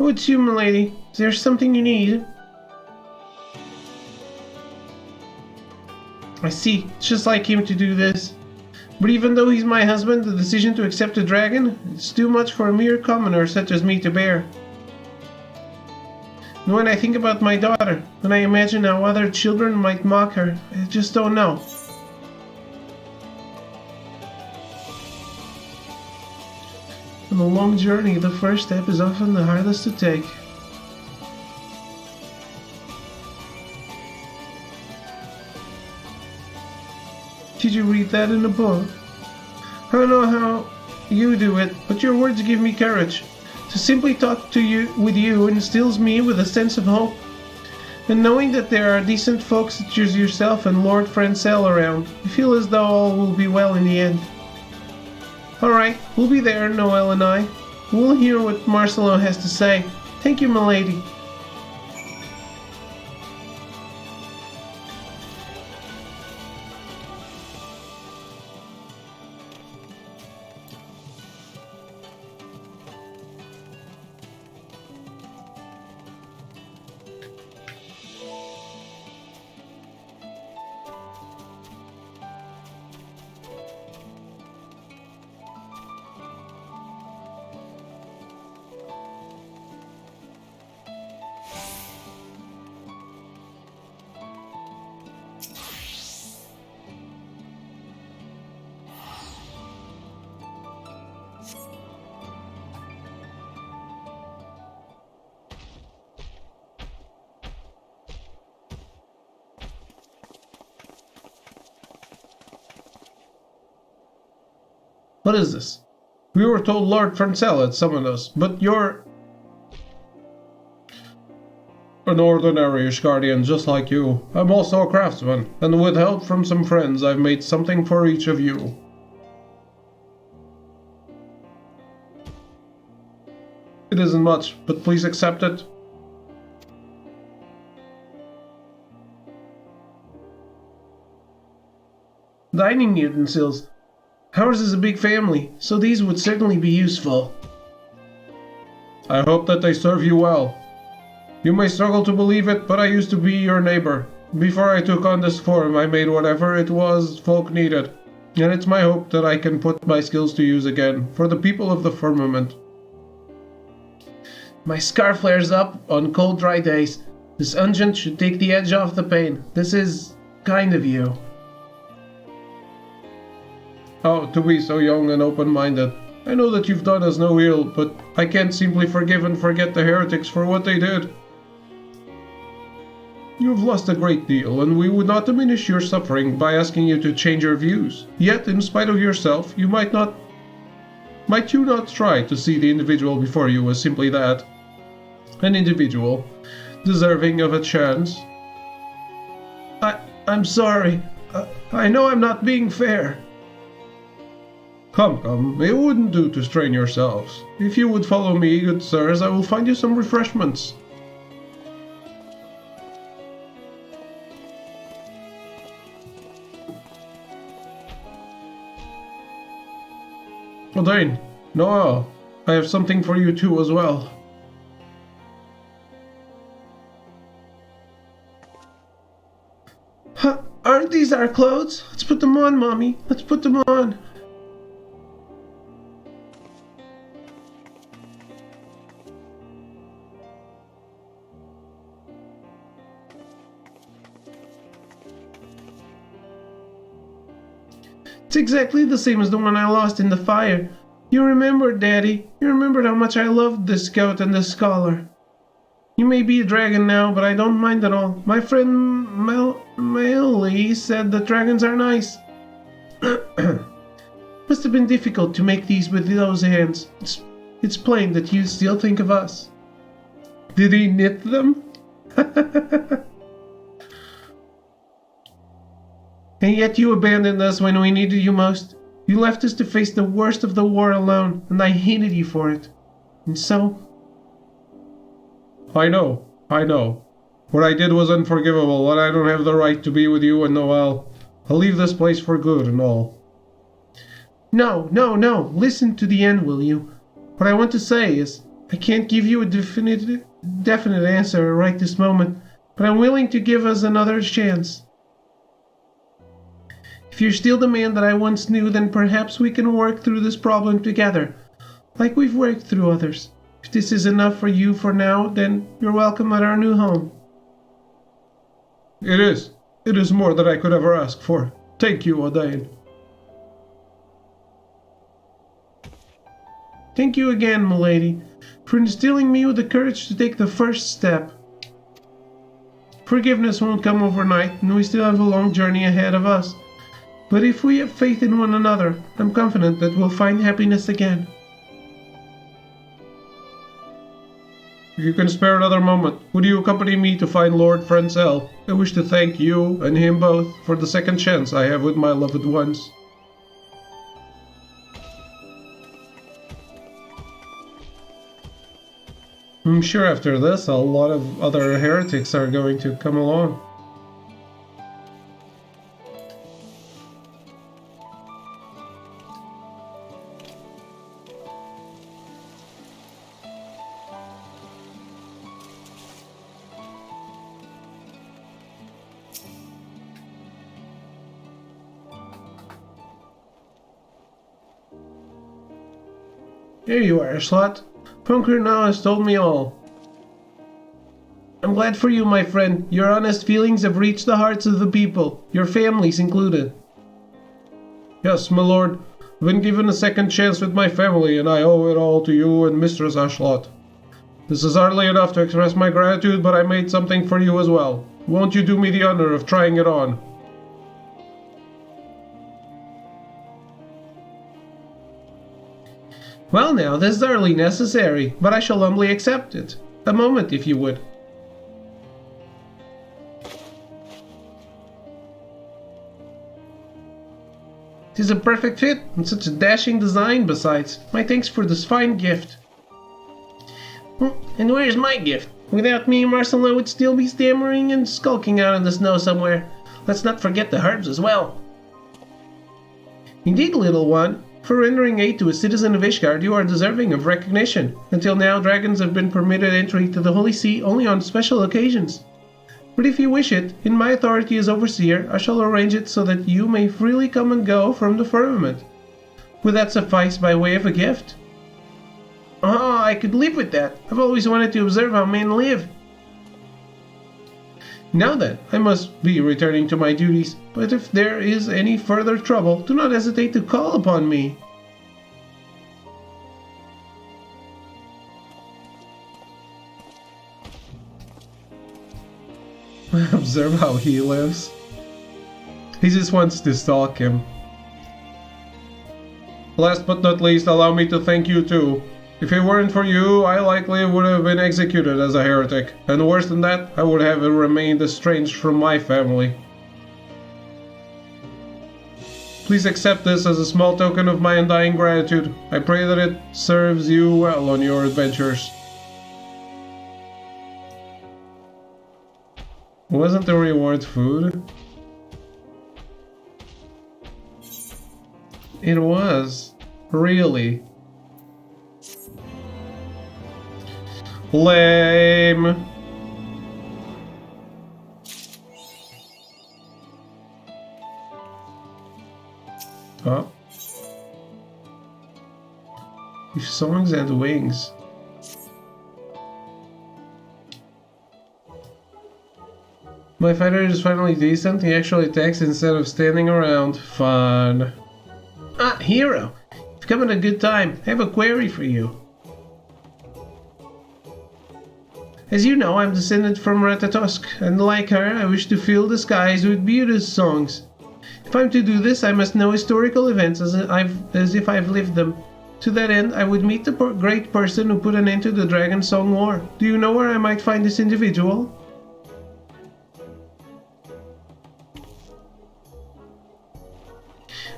Oh, it's you, milady. Is there something you need? I see. It's just like him to do this. But even though he's my husband, the decision to accept a dragon is too much for a mere commoner such as me to bear. And when I think about my daughter, when I imagine how other children might mock her, I just don't know. On a long journey, the first step is often the hardest to take. Did you read that in a book? I don't know how you do it, but your words give me courage. To simply talk with you instills me with a sense of hope. And knowing that there are decent folks such as yourself and Lord Francel around, I feel as though all will be well in the end. Alright, we'll be there, Noel and I. We'll hear what Marcelo has to say. Thank you, milady. What is this? We were told Lord Francel had summoned us, but you're... An ordinary Ishgardian just like you. I'm also a craftsman, and with help from some friends I've made something for each of you. It isn't much, but please accept it. Dining utensils. Ours is a big family, so these would certainly be useful. I hope that they serve you well. You may struggle to believe it, but I used to be your neighbor. Before I took on this form, I made whatever it was folk needed. And it's my hope that I can put my skills to use again, for the people of the firmament. My scar flares up on cold, dry days. This unguent should take the edge off the pain. This is kind of you. Oh, to be so young and open-minded. I know that you've done us no ill, but I can't simply forgive and forget the heretics for what they did. You've lost a great deal, and we would not diminish your suffering by asking you to change your views. Yet, in spite of yourself, you might you not try to see the individual before you as simply that? An individual, deserving of a chance. I'm sorry. I know I'm not being fair. Come, it wouldn't do to strain yourselves. If you would follow me, good sirs, I will find you some refreshments. Dane, Noel, I have something for you too as well. Huh, aren't these our clothes? Let's put them on, Mommy. Let's put them on. It's exactly the same as the one I lost in the fire. You remembered, Daddy. You remembered how much I loved this scout and this scholar. You may be a dragon now, but I don't mind at all. My friend Maeli said that dragons are nice. Must have been difficult to make these with those hands. It's plain that you still think of us. Did he knit them? And yet you abandoned us when we needed you most. You left us to face the worst of the war alone, and I hated you for it. And so... I know. What I did was unforgivable, and I don't have the right to be with you and Noel. I'll leave this place for good and all. No. Listen to the end, will you? What I want to say is, I can't give you a definite answer right this moment, but I'm willing to give us another chance. If you're still the man that I once knew, then perhaps we can work through this problem together, like we've worked through others. If this is enough for you for now, then you're welcome at our new home. It is. It is more than I could ever ask for. Thank you, Odain. Thank you again, milady, for instilling me with the courage to take the first step. Forgiveness won't come overnight, and we still have a long journey ahead of us. But if we have faith in one another, I'm confident that we'll find happiness again. If you can spare another moment, would you accompany me to find Lord Francel? I wish to thank you and him both for the second chance I have with my loved ones. I'm sure after this, a lot of other heretics are going to come along. Here you are, slut. Punker now has told me all. I'm glad for you, my friend. Your honest feelings have reached the hearts of the people, your families included. Yes, my lord. I've been given a second chance with my family, and I owe it all to you and Mistress Ashlot. This is hardly enough to express my gratitude, but I made something for you as well. Won't you do me the honor of trying it on? Well now, this is hardly necessary, but I shall humbly accept it. A moment, if you would. 'Tis a perfect fit, and such a dashing design besides. My thanks for this fine gift. And where's my gift? Without me, Marcella would still be stammering and skulking out in the snow somewhere. Let's not forget the herbs as well. Indeed, little one. For rendering aid to a citizen of Ishgard, you are deserving of recognition. Until now, dragons have been permitted entry to the Holy See only on special occasions. But if you wish it, in my authority as overseer, I shall arrange it so that you may freely come and go from the firmament. Would that suffice by way of a gift? Ah, I could live with that. I've always wanted to observe how men live. Now then, I must be returning to my duties, but if there is any further trouble, do not hesitate to call upon me. Observe how he lives. He just wants to stalk him. Last but not least, allow me to thank you too. If it weren't for you, I likely would have been executed as a heretic, and worse than that, I would have remained estranged from my family. Please accept this as a small token of my undying gratitude. I pray that it serves you well on your adventures. Wasn't the reward food? It was. Really. Lame. Oh. If songs had wings. My fighter is finally decent. He actually attacks instead of standing around. Fun. Ah, hero. You've come at a good time. I have a query for you. As you know, I'm descended from Ratatosk, and like her, I wish to fill the skies with beauteous songs. If I'm to do this, I must know historical events as if I've lived them. To that end, I would meet the great person who put an end to the Dragon Song War. Do you know where I might find this individual?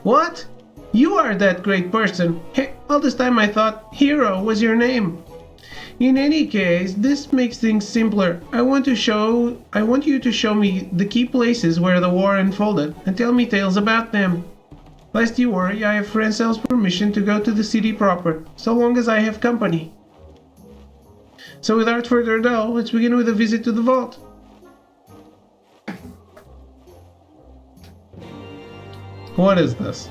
What? You are that great person. Hey, all this time I thought Hero was your name. In any case, this makes things simpler. I want you to show me the key places where the war unfolded and tell me tales about them. Lest you worry, I have Francel's permission to go to the city proper, so long as I have company. So without further ado, let's begin with a visit to the vault. What is this?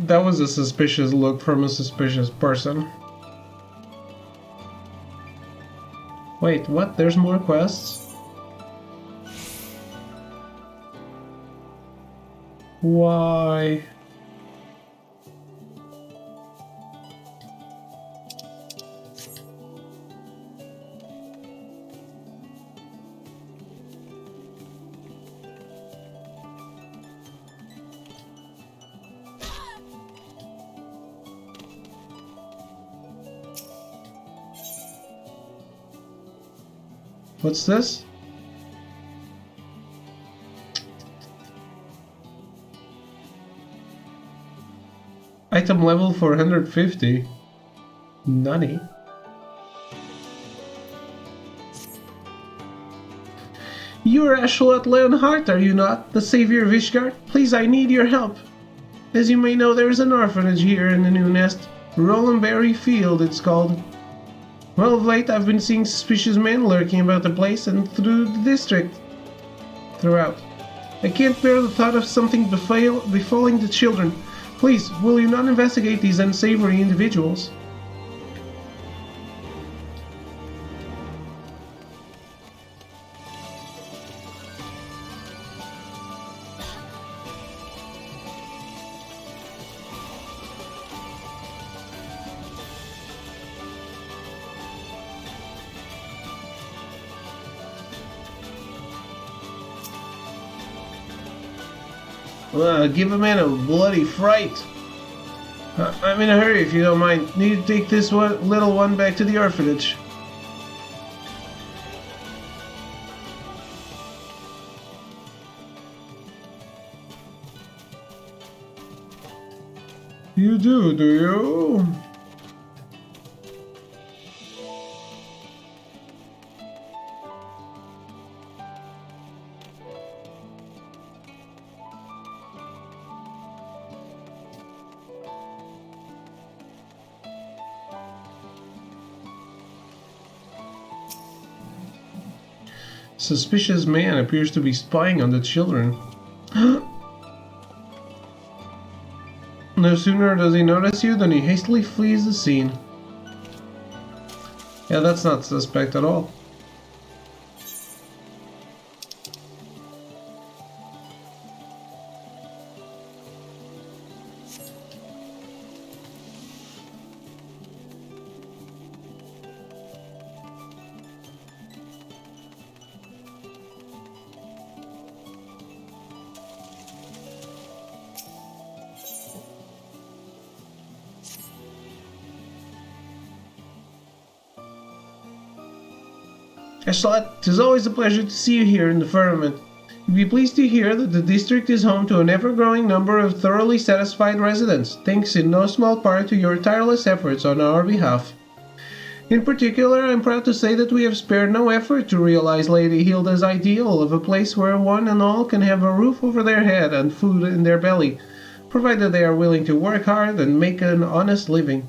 That was a suspicious look from a suspicious person. Wait, what? There's more quests? Why? What's this? Item level 450. Nutty. You are Ashelot Leonhardt, are you not? The savior of Ishgard? Please, I need your help. As you may know, there is an orphanage here in the New Nest. Rollenberry Field, it's called. Well, of late I've been seeing suspicious men lurking about the place and through the district. Throughout. I can't bear the thought of something befalling the children. Please, will you not investigate these unsavory individuals? Give a man a bloody fright. I'm in a hurry if you don't mind. Need to take this little one back to the orphanage. You do you? Suspicious man appears to be spying on the children. No sooner does he notice you than he hastily flees the scene. Yeah, that's not suspect at all. Ashelot, 'tis always a pleasure to see you here in the firmament. You'll be pleased to hear that the district is home to an ever-growing number of thoroughly satisfied residents, thanks in no small part to your tireless efforts on our behalf. In particular, I'm proud to say that we have spared no effort to realize Lady Hilda's ideal of a place where one and all can have a roof over their head and food in their belly, provided they are willing to work hard and make an honest living.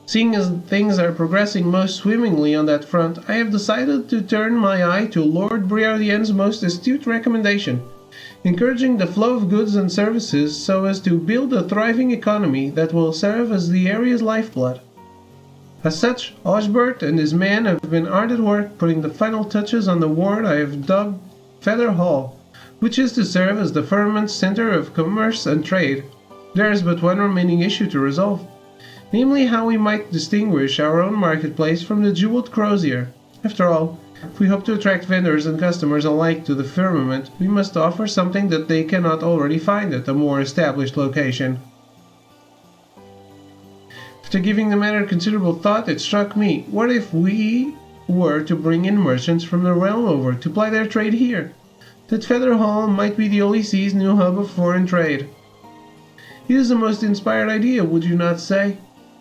Seeing as things are progressing most swimmingly on that front, I have decided to turn my eye to Lord Briardien's most astute recommendation, encouraging the flow of goods and services so as to build a thriving economy that will serve as the area's lifeblood. As such, Osbert and his men have been hard at work putting the final touches on the ward I have dubbed Feather Hall, which is to serve as the firmament's center of commerce and trade. There is but one remaining issue to resolve, namely how we might distinguish our own marketplace from the jeweled crozier. After all, If we hope to attract vendors and customers alike to the firmament, we must offer something that they cannot already find at a more established location. After giving the matter considerable thought, it struck me, what if we were to bring in merchants from the realm over to ply their trade here? That Feather Hall might be the Holy Sea's new hub of foreign trade. It is a most inspired idea, would you not say?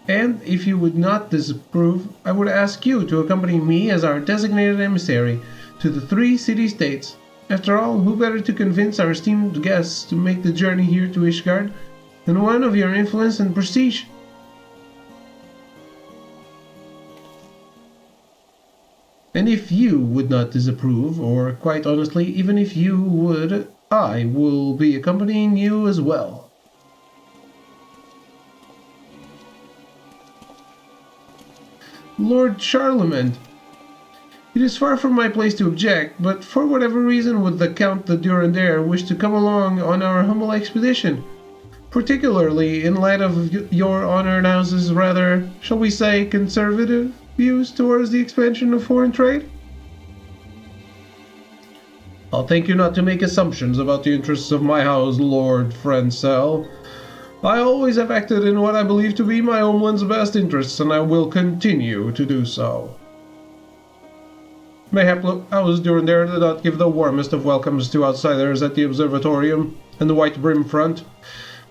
And if you would not disapprove, I would ask you to accompany me as our designated emissary to the 3 city-states. After all, who better to convince our esteemed guests to make the journey here to Ishgard than one of your influence and prestige? And if you would not disapprove, or quite honestly, even if you would, I will be accompanying you as well. Lord Charlemagne, it is far from my place to object, but for whatever reason would the Count de Durandare wish to come along on our humble expedition? Particularly in light of your honored house's rather, shall we say, conservative views towards the expansion of foreign trade? I'll thank you not to make assumptions about the interests of my house, Lord Francel. I always have acted in what I believe to be my homeland's best interests, and I will continue to do so. Mayhap House Durandare did not give the warmest of welcomes to outsiders at the observatorium and the White Brim front,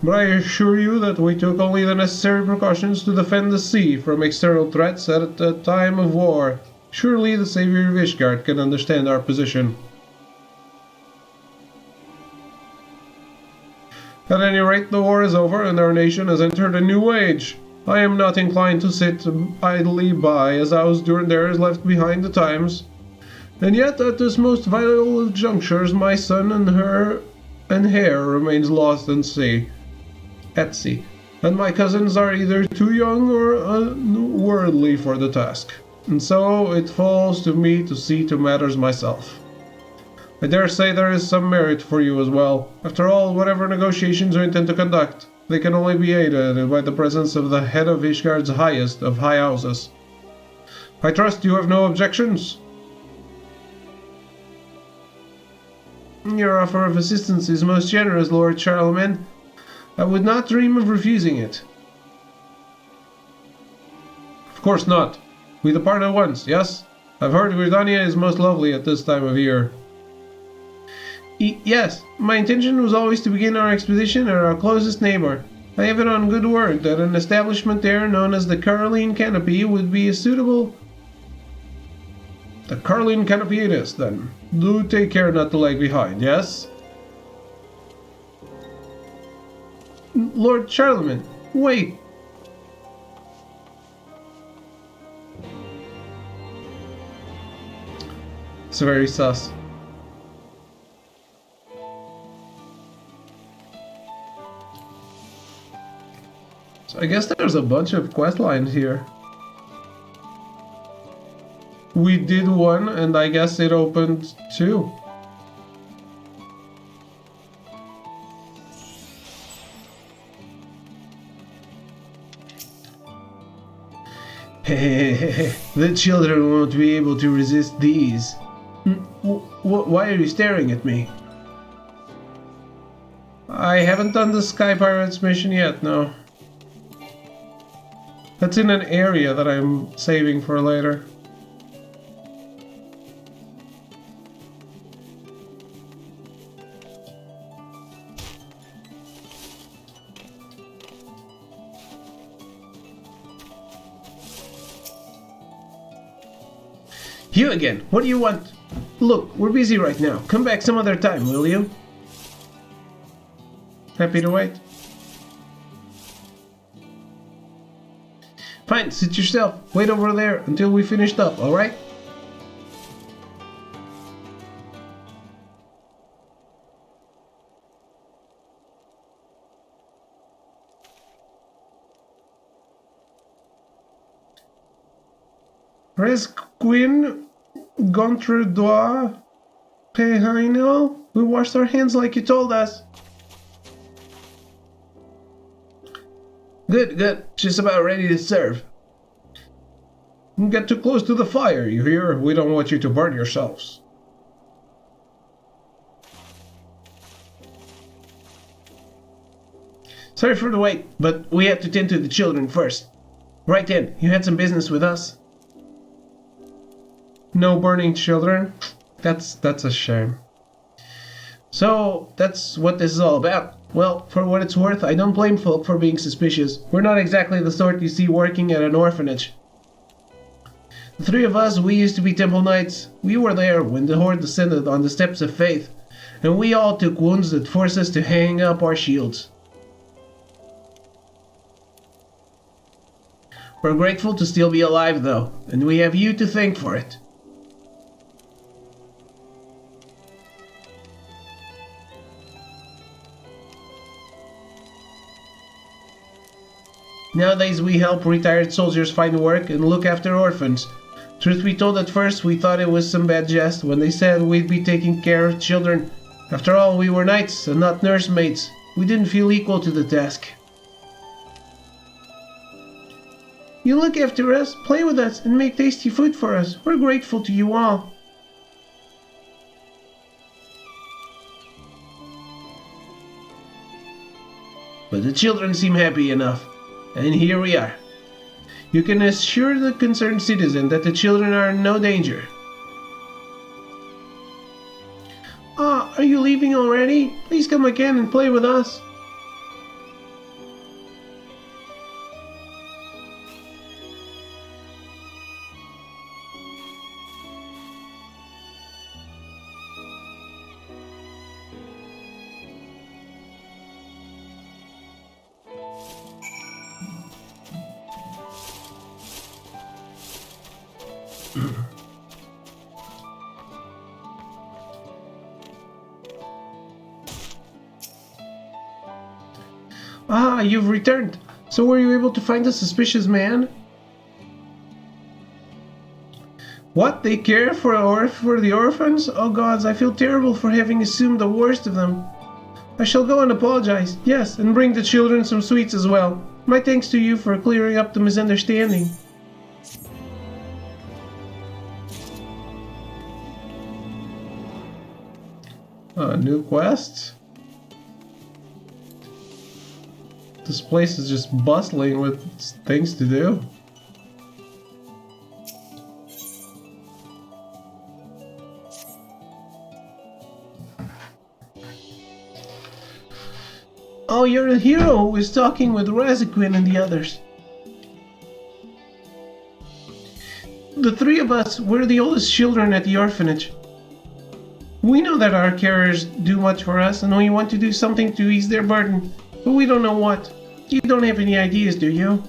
but I assure you that we took only the necessary precautions to defend the sea from external threats at a time of war. Surely the Savior of Ishgard can understand our position. At any rate, the war is over and our nation has entered a new age. I am not inclined to sit idly by as House Durandare is left behind the times. And yet, at this most vital of junctures, my son and heir remains lost at sea, and my cousins are either too young or unworldly for the task, and so it falls to me to see to matters myself. I dare say there is some merit for you as well. After all, whatever negotiations you intend to conduct, they can only be aided by the presence of the head of Ishgard's highest of high houses. I trust you have no objections? Your offer of assistance is most generous, Lord Charlemagne. I would not dream of refusing it. Of course not. We depart at once, yes? I've heard Gridania is most lovely at this time of year. Yes, my intention was always to begin our expedition at our closest neighbor. I have it on good word that an establishment there known as the Caroline Canopy would be a suitable... The Caroline Canopy it is, then. Do take care not to lag behind, yes? Lord Charlemagne, wait! It's very sus. So I guess there's a bunch of quest lines here. We did one, and I guess it opened two. The children won't be able to resist these. Why are you staring at me? I haven't done the Sky Pirates mission yet, no. That's in an area that I'm saving for later. You again, what do you want? Look, we're busy right now. Come back some other time, will you? Happy to wait. Fine, sit yourself. Wait over there until we finished up, alright? Resquin Gontredois Pehaino? We washed our hands like you told us. Good, good. Just about ready to serve. Don't get too close to the fire, you hear? We don't want you to burn yourselves. Sorry for the wait, but we had to tend to the children first. Right then, you had some business with us. No burning children? That's a shame. So, that's what this is all about. Well, for what it's worth, I don't blame folk for being suspicious. We're not exactly the sort you see working at an orphanage. The three of us, we used to be Temple Knights. We were there when the Horde descended on the Steps of Faith, and we all took wounds that forced us to hang up our shields. We're grateful to still be alive, though, and we have you to thank for it. Nowadays we help retired soldiers find work and look after orphans. Truth be told, at first we thought it was some bad jest when they said we'd be taking care of children. After all, we were knights and not nursemaids. We didn't feel equal to the task. You look after us, play with us, and make tasty food for us. We're grateful to you all. But the children seem happy enough. And here we are. You can assure the concerned citizen that the children are in no danger. Ah, are you leaving already? Please come again and play with us. Ah, you've returned. So were you able to find the suspicious man? What? They care for the orphans? Oh gods, I feel terrible for having assumed the worst of them. I shall go and apologize. Yes, and bring the children some sweets as well. My thanks to you for clearing up the misunderstanding. New quest? This place is just bustling with things to do. Oh, you're the hero who is talking with Razaquin and the others. The three of us, we're the oldest children at the orphanage. We know that our carers do much for us and we want to do something to ease their burden, but we don't know what. You don't have any ideas, do you?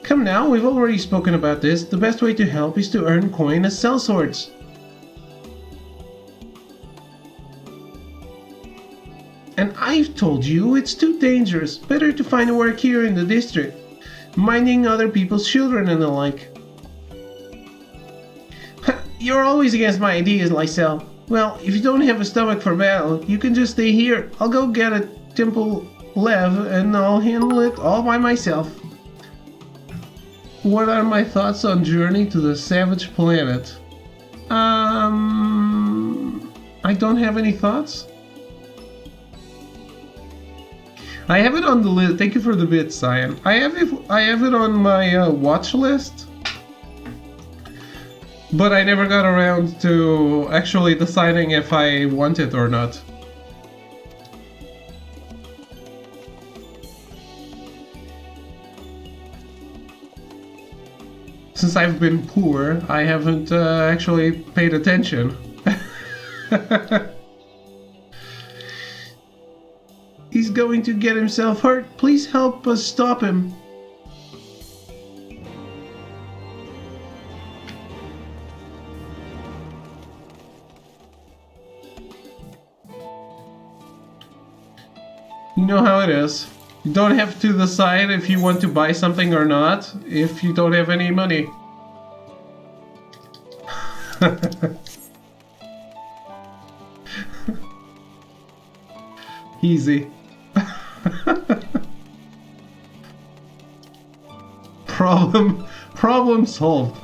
Come now, we've already spoken about this. The best way to help is to earn coin as sellswords. And I've told you it's too dangerous. Better to find work here in the district, minding other people's children and the like. You're always against my ideas, Lysel. Well, if you don't have a stomach for battle, you can just stay here. I'll go get a Temple Lev and I'll handle it all by myself. What are my thoughts on Journey to the Savage Planet? I don't have any thoughts. I have it on the list. Thank you for the bit, Cyan. I have it on my watch list. But I never got around to actually deciding if I want it or not. Since I've been poor, I haven't actually paid attention. He's going to get himself hurt. Please help us stop him. You know how it is. You don't have to decide if you want to buy something or not if you don't have any money. Easy. Problem solved.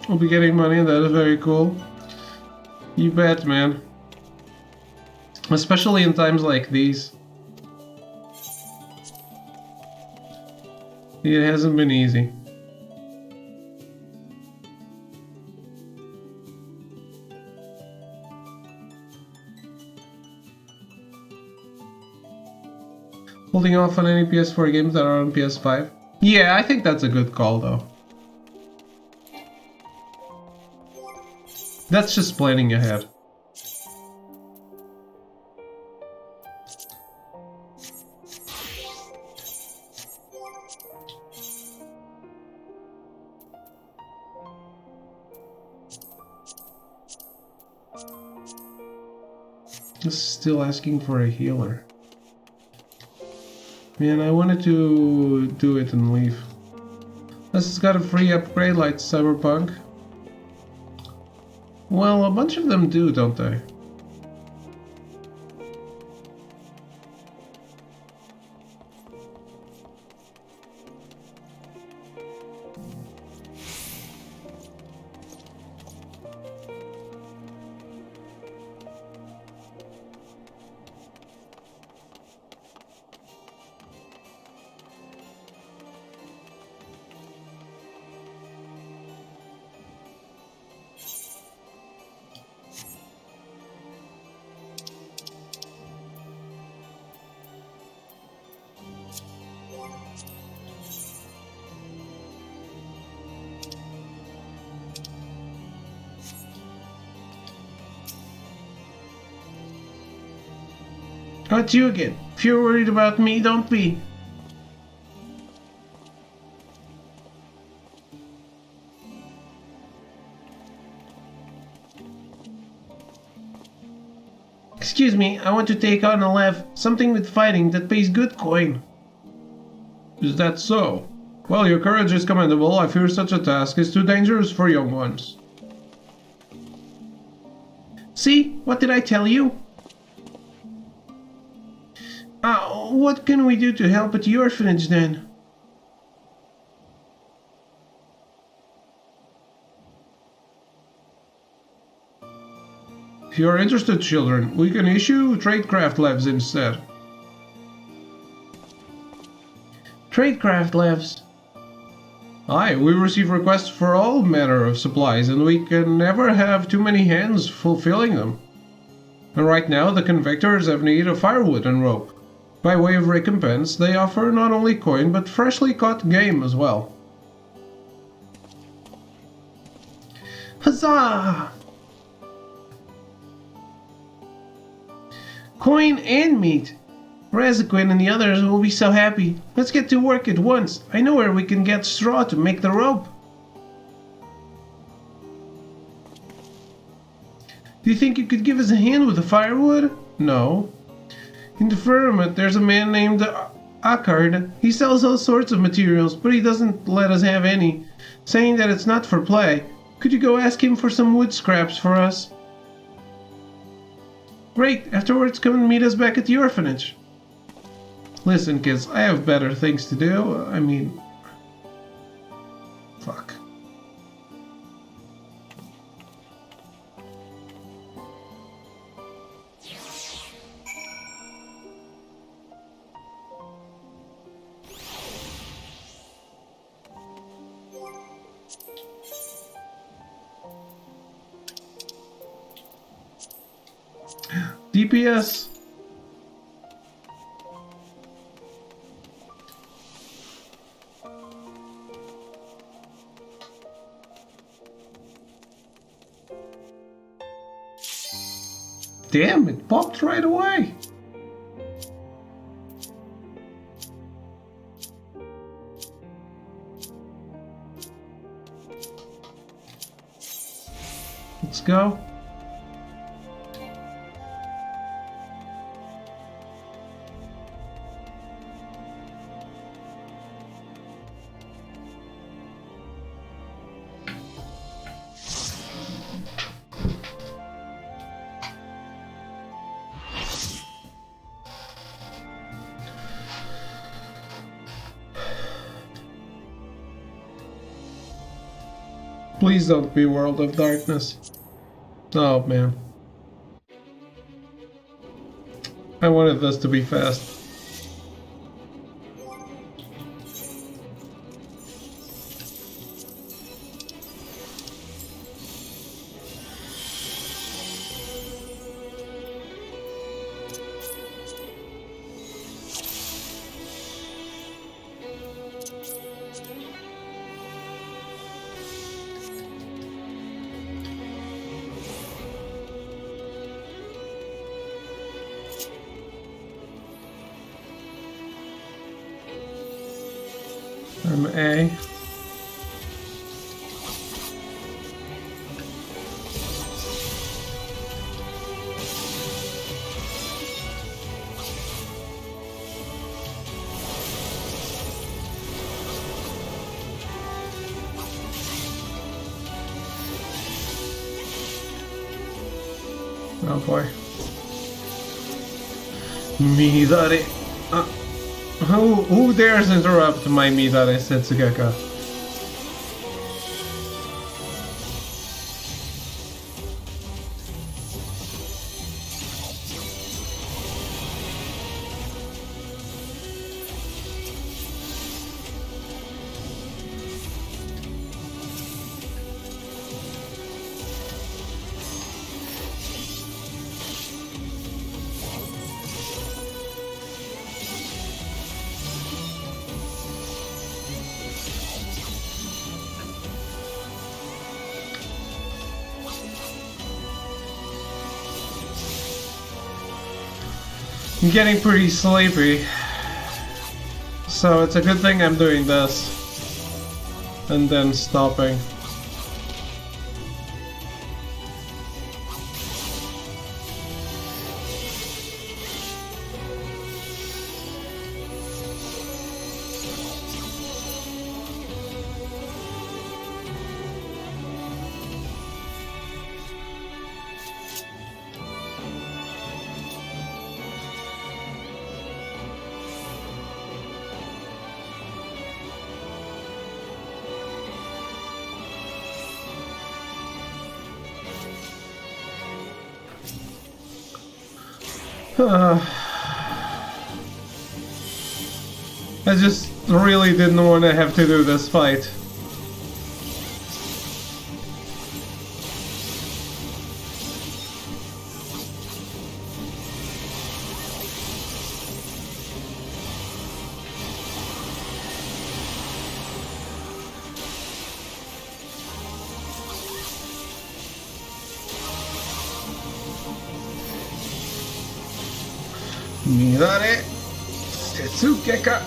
We'll be getting money, that is very cool. You bet, man. Especially in times like these. It hasn't been easy. Holding off on any PS4 games that are on PS5? Yeah, I think that's a good call though. That's just planning ahead. This is still asking for a healer. Man, I wanted to do it and leave. This has got a free upgrade like Cyberpunk. Well, a bunch of them do, don't they? Oh, it's you again. If you're worried about me, don't be. Excuse me, I want to take on a lev. Something with fighting that pays good coin. Is that so? Well, your courage is commendable. I fear such a task is too dangerous for young ones. See? What did I tell you? What can we do to help at the orphanage then? If you are interested, children, we can issue tradecraft levs instead. Tradecraft levs? Aye, we receive requests for all manner of supplies, and we can never have too many hands fulfilling them. And right now, the convictors have need of firewood and rope. By way of recompense, they offer not only coin, but freshly caught game as well. Huzzah! Coin and meat! Razaquin and the others will be so happy. Let's get to work at once. I know where we can get straw to make the rope. Do you think you could give us a hand with the firewood? No. In the firmament, there's a man named Akkard. He sells all sorts of materials, but he doesn't let us have any, saying that it's not for play. Could you go ask him for some wood scraps for us? Great, afterwards come and meet us back at the orphanage. Listen, kids, I have better things to do. I mean... Fuck. DPS. Damn, it popped right away. Let's go. Please don't be World of Darkness. Oh man. I wanted this to be fast. I'm A. Oh boy. Midare. Who dares interrupt my Midare Setsugeka? I'm getting pretty sleepy, so it's a good thing I'm doing this and then stopping. I just really didn't want to have to do this fight. Mirare Setsugeka.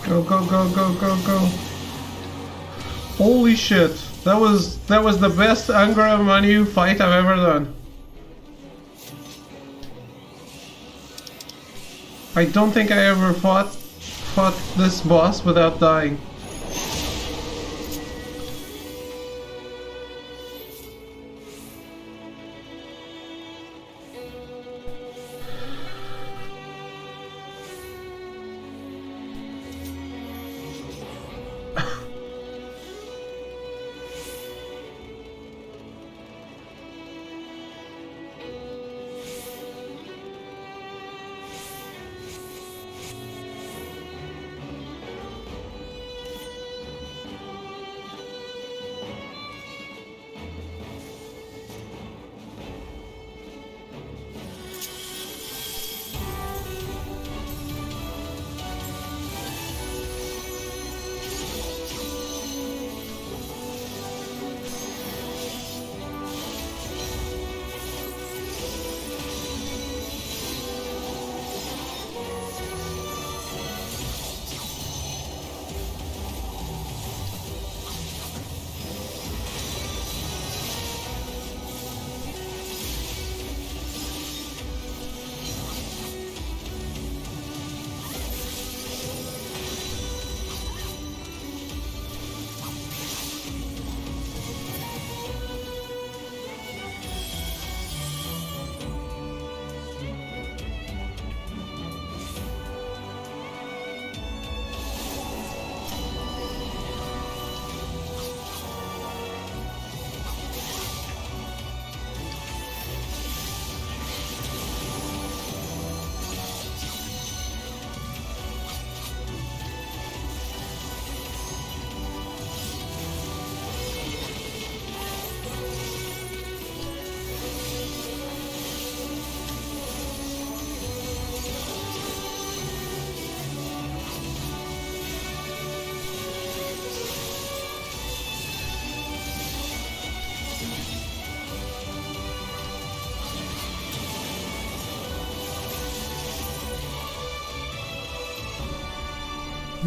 Go, go, go, go, go, go. Holy shit. That was the best Angra Manu fight I've ever done. I don't think I ever fought this boss without dying.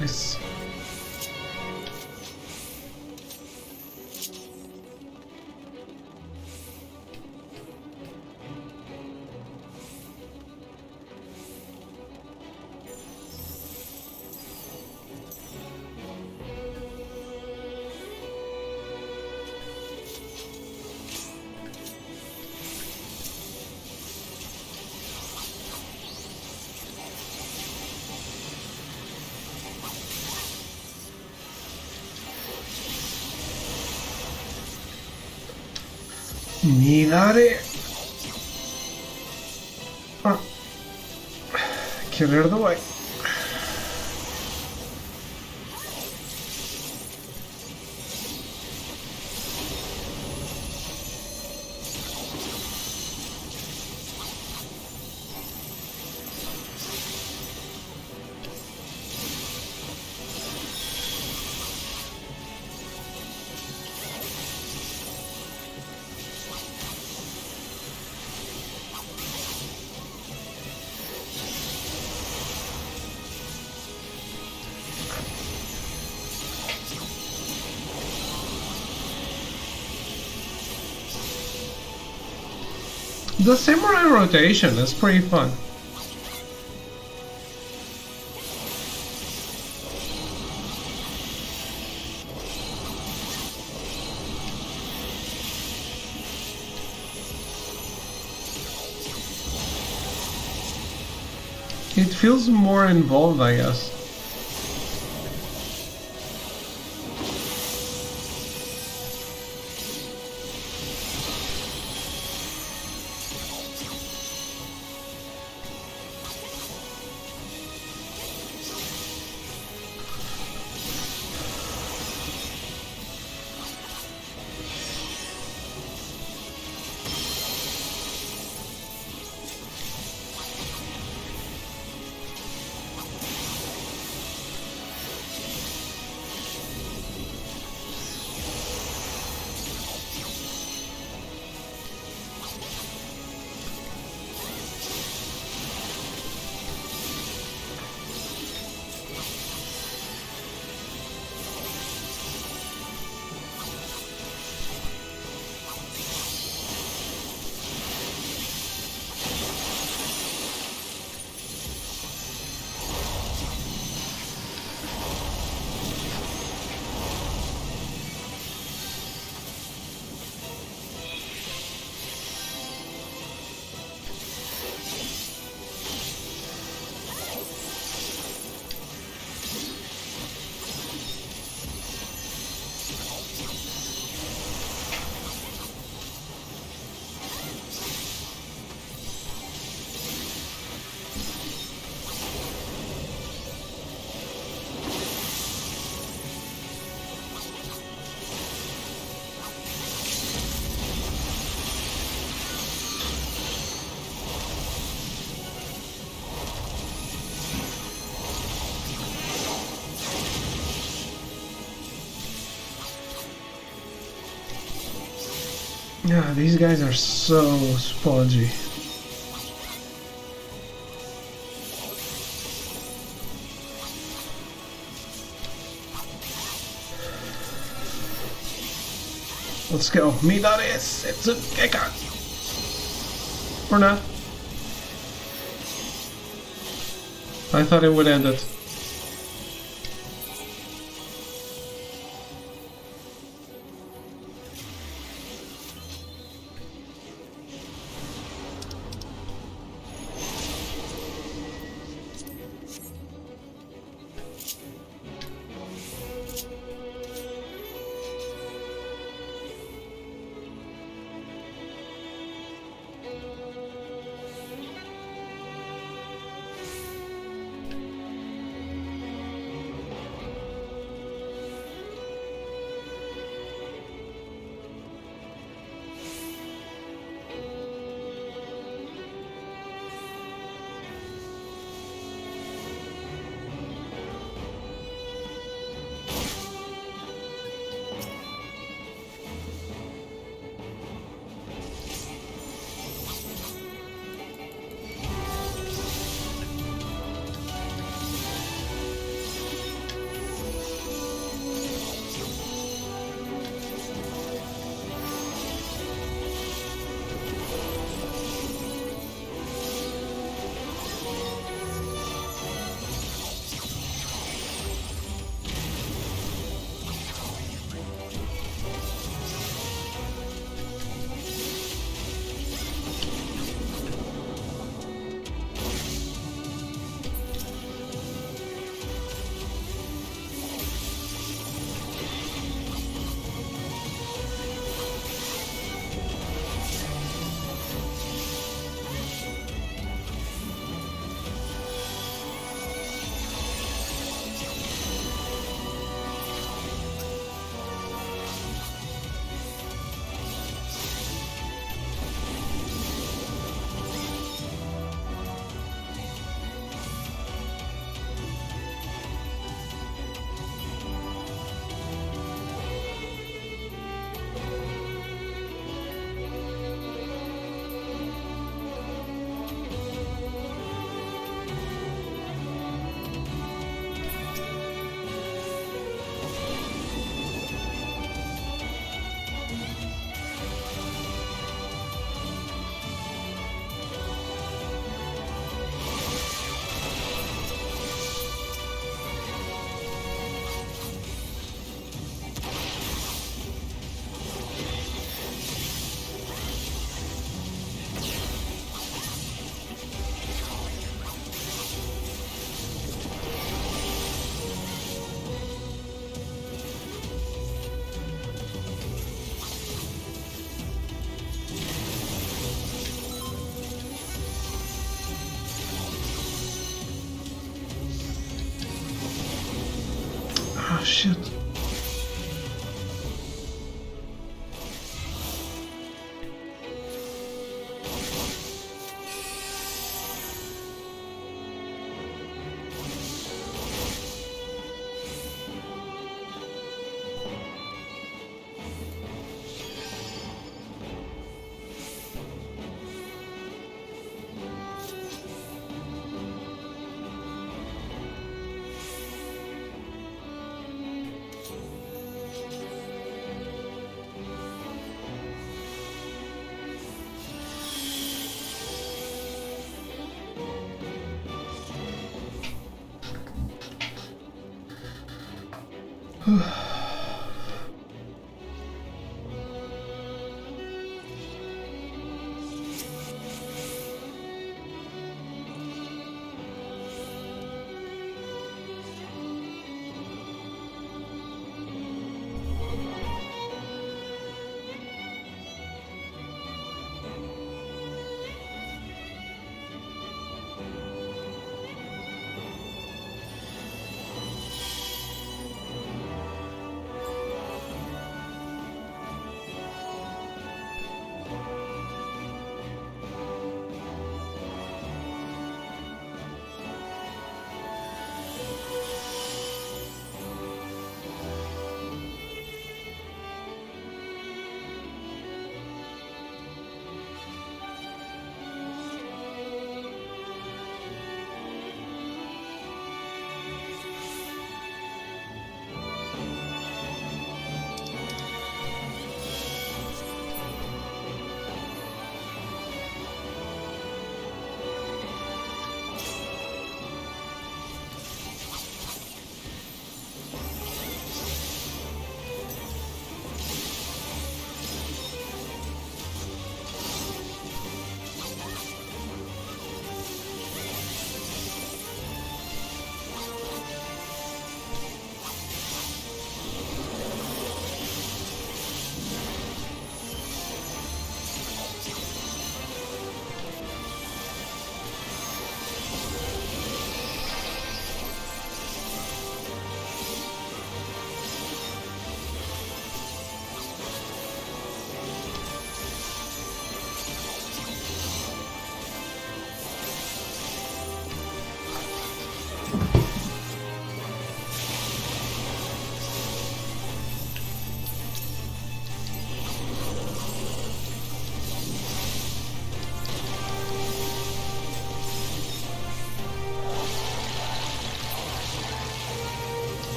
Nice. Mirare. Ah. Get out of the way. The samurai rotation is pretty fun. It feels more involved, I guess. Yeah, these guys are so spongy. Let's go. Midare Setsukeka! Or not. I thought it would end it. Oh shit.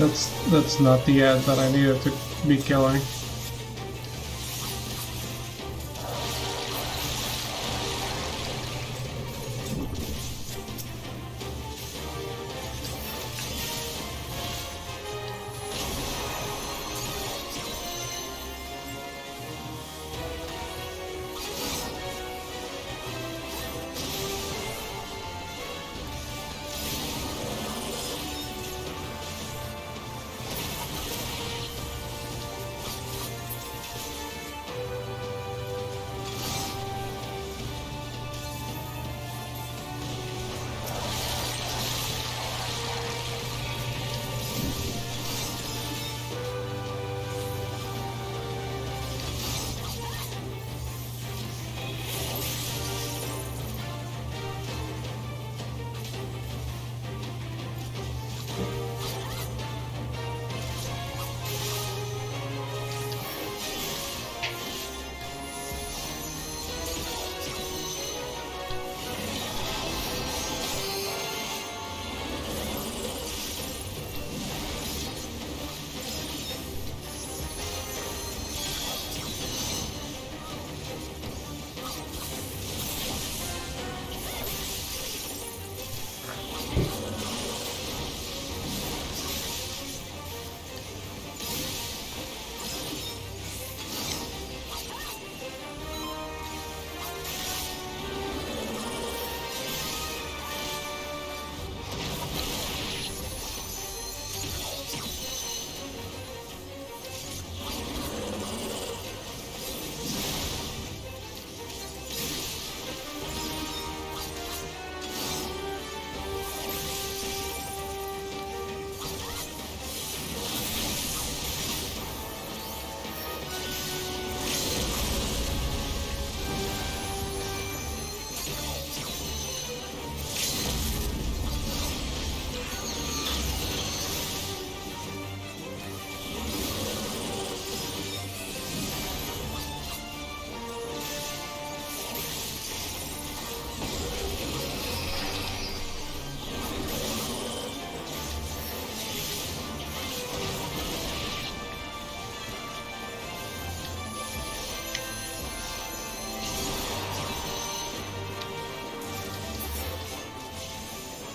That's not the ad that I needed to be killing.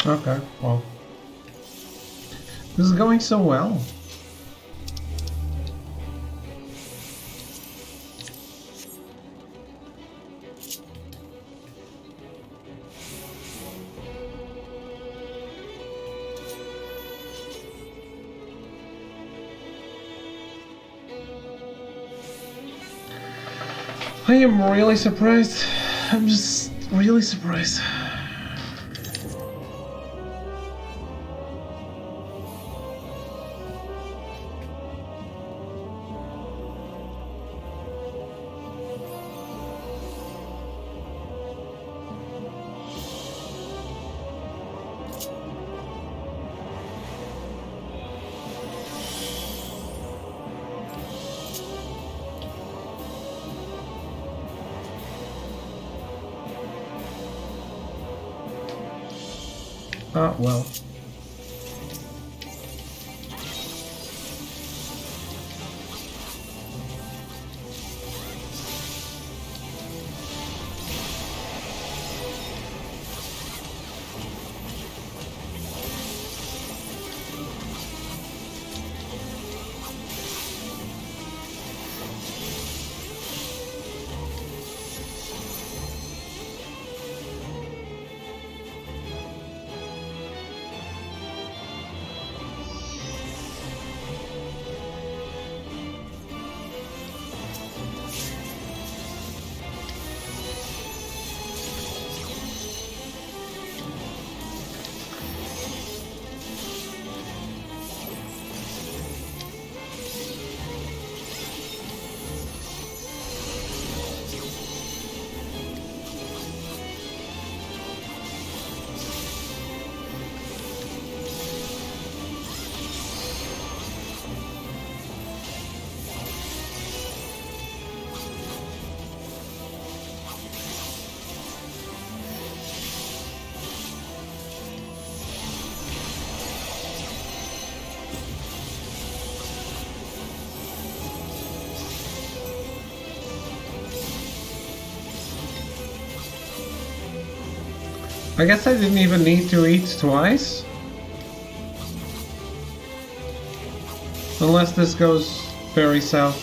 Okay, well. This is going so well. I am really surprised. I'm just really surprised. Ah, well. I guess I didn't even need to eat twice. Unless this goes very south.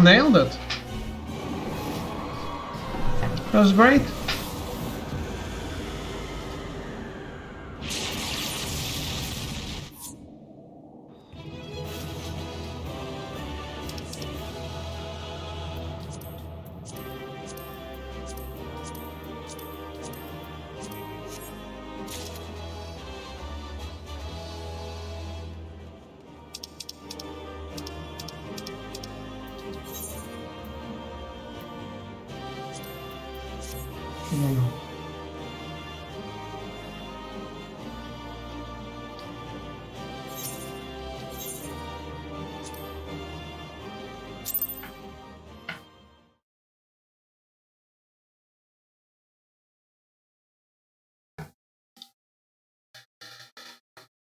Nailed it. That was great.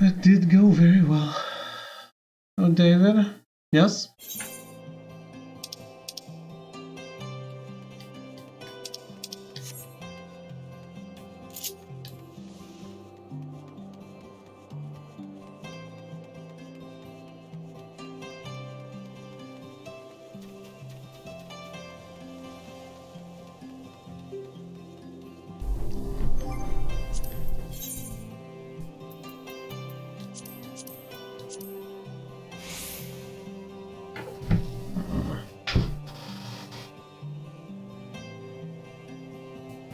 It did go very well. Oh, David? Yes?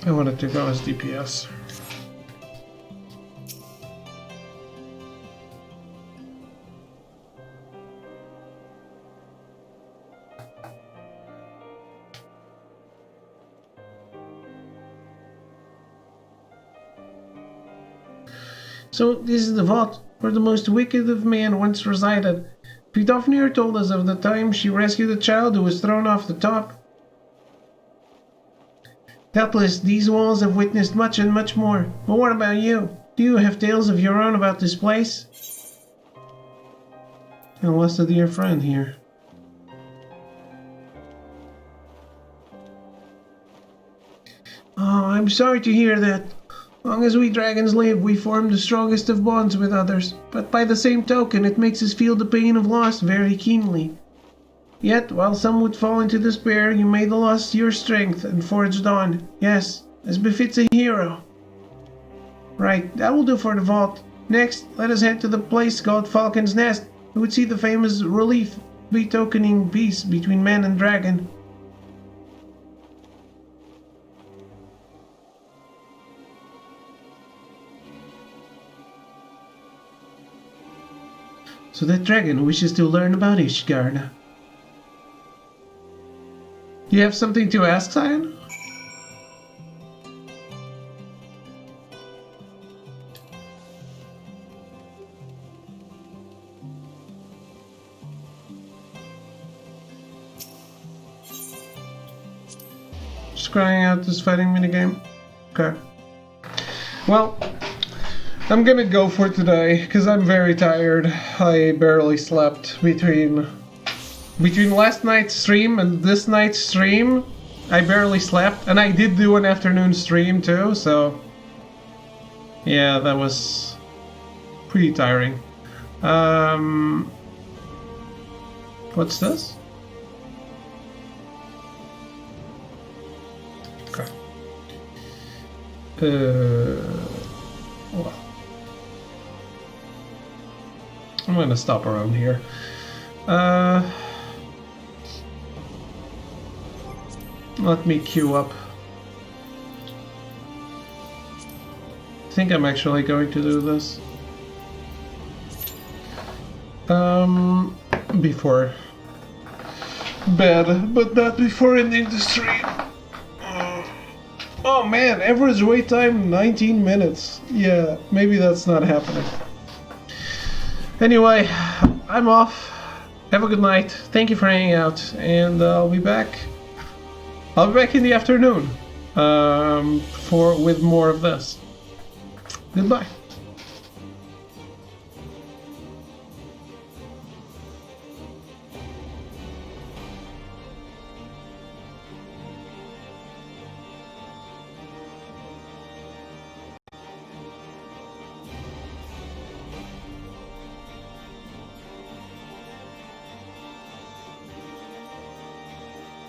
I wanted to go as DPS. So, this is the vault where the most wicked of men once resided. Vidofnir told us of the time she rescued a child who was thrown off the top. Doubtless, these walls have witnessed much and much more. But what about you? Do you have tales of your own about this place? I lost a dear friend here. Oh, I'm sorry to hear that. Long as we dragons live, we form the strongest of bonds with others. But by the same token, it makes us feel the pain of loss very keenly. Yet, while some would fall into despair, you made the loss your strength and forged on. Yes, as befits a hero. Right, that will do for the vault. Next, let us head to the place called Falcon's Nest. We would see the famous relief betokening peace between man and dragon. So that dragon wishes to learn about Ishgard. You have something to ask, Cyan? Just grinding out this fighting minigame. Okay. Well, I'm gonna go for today because I'm very tired. I barely slept between last night's stream and this night's stream. I barely slept, and I did do an afternoon stream too, so yeah, that was pretty tiring. What's this? Okay. Well, I'm gonna stop around here. Let me queue up. I think I'm actually going to do this. Before bed, but not before ending the stream. Oh man, average wait time 19 minutes. Yeah, maybe that's not happening. Anyway, I'm off. Have a good night. Thank you for hanging out, and I'll be back. I'll be back in the afternoon with more of this. Goodbye.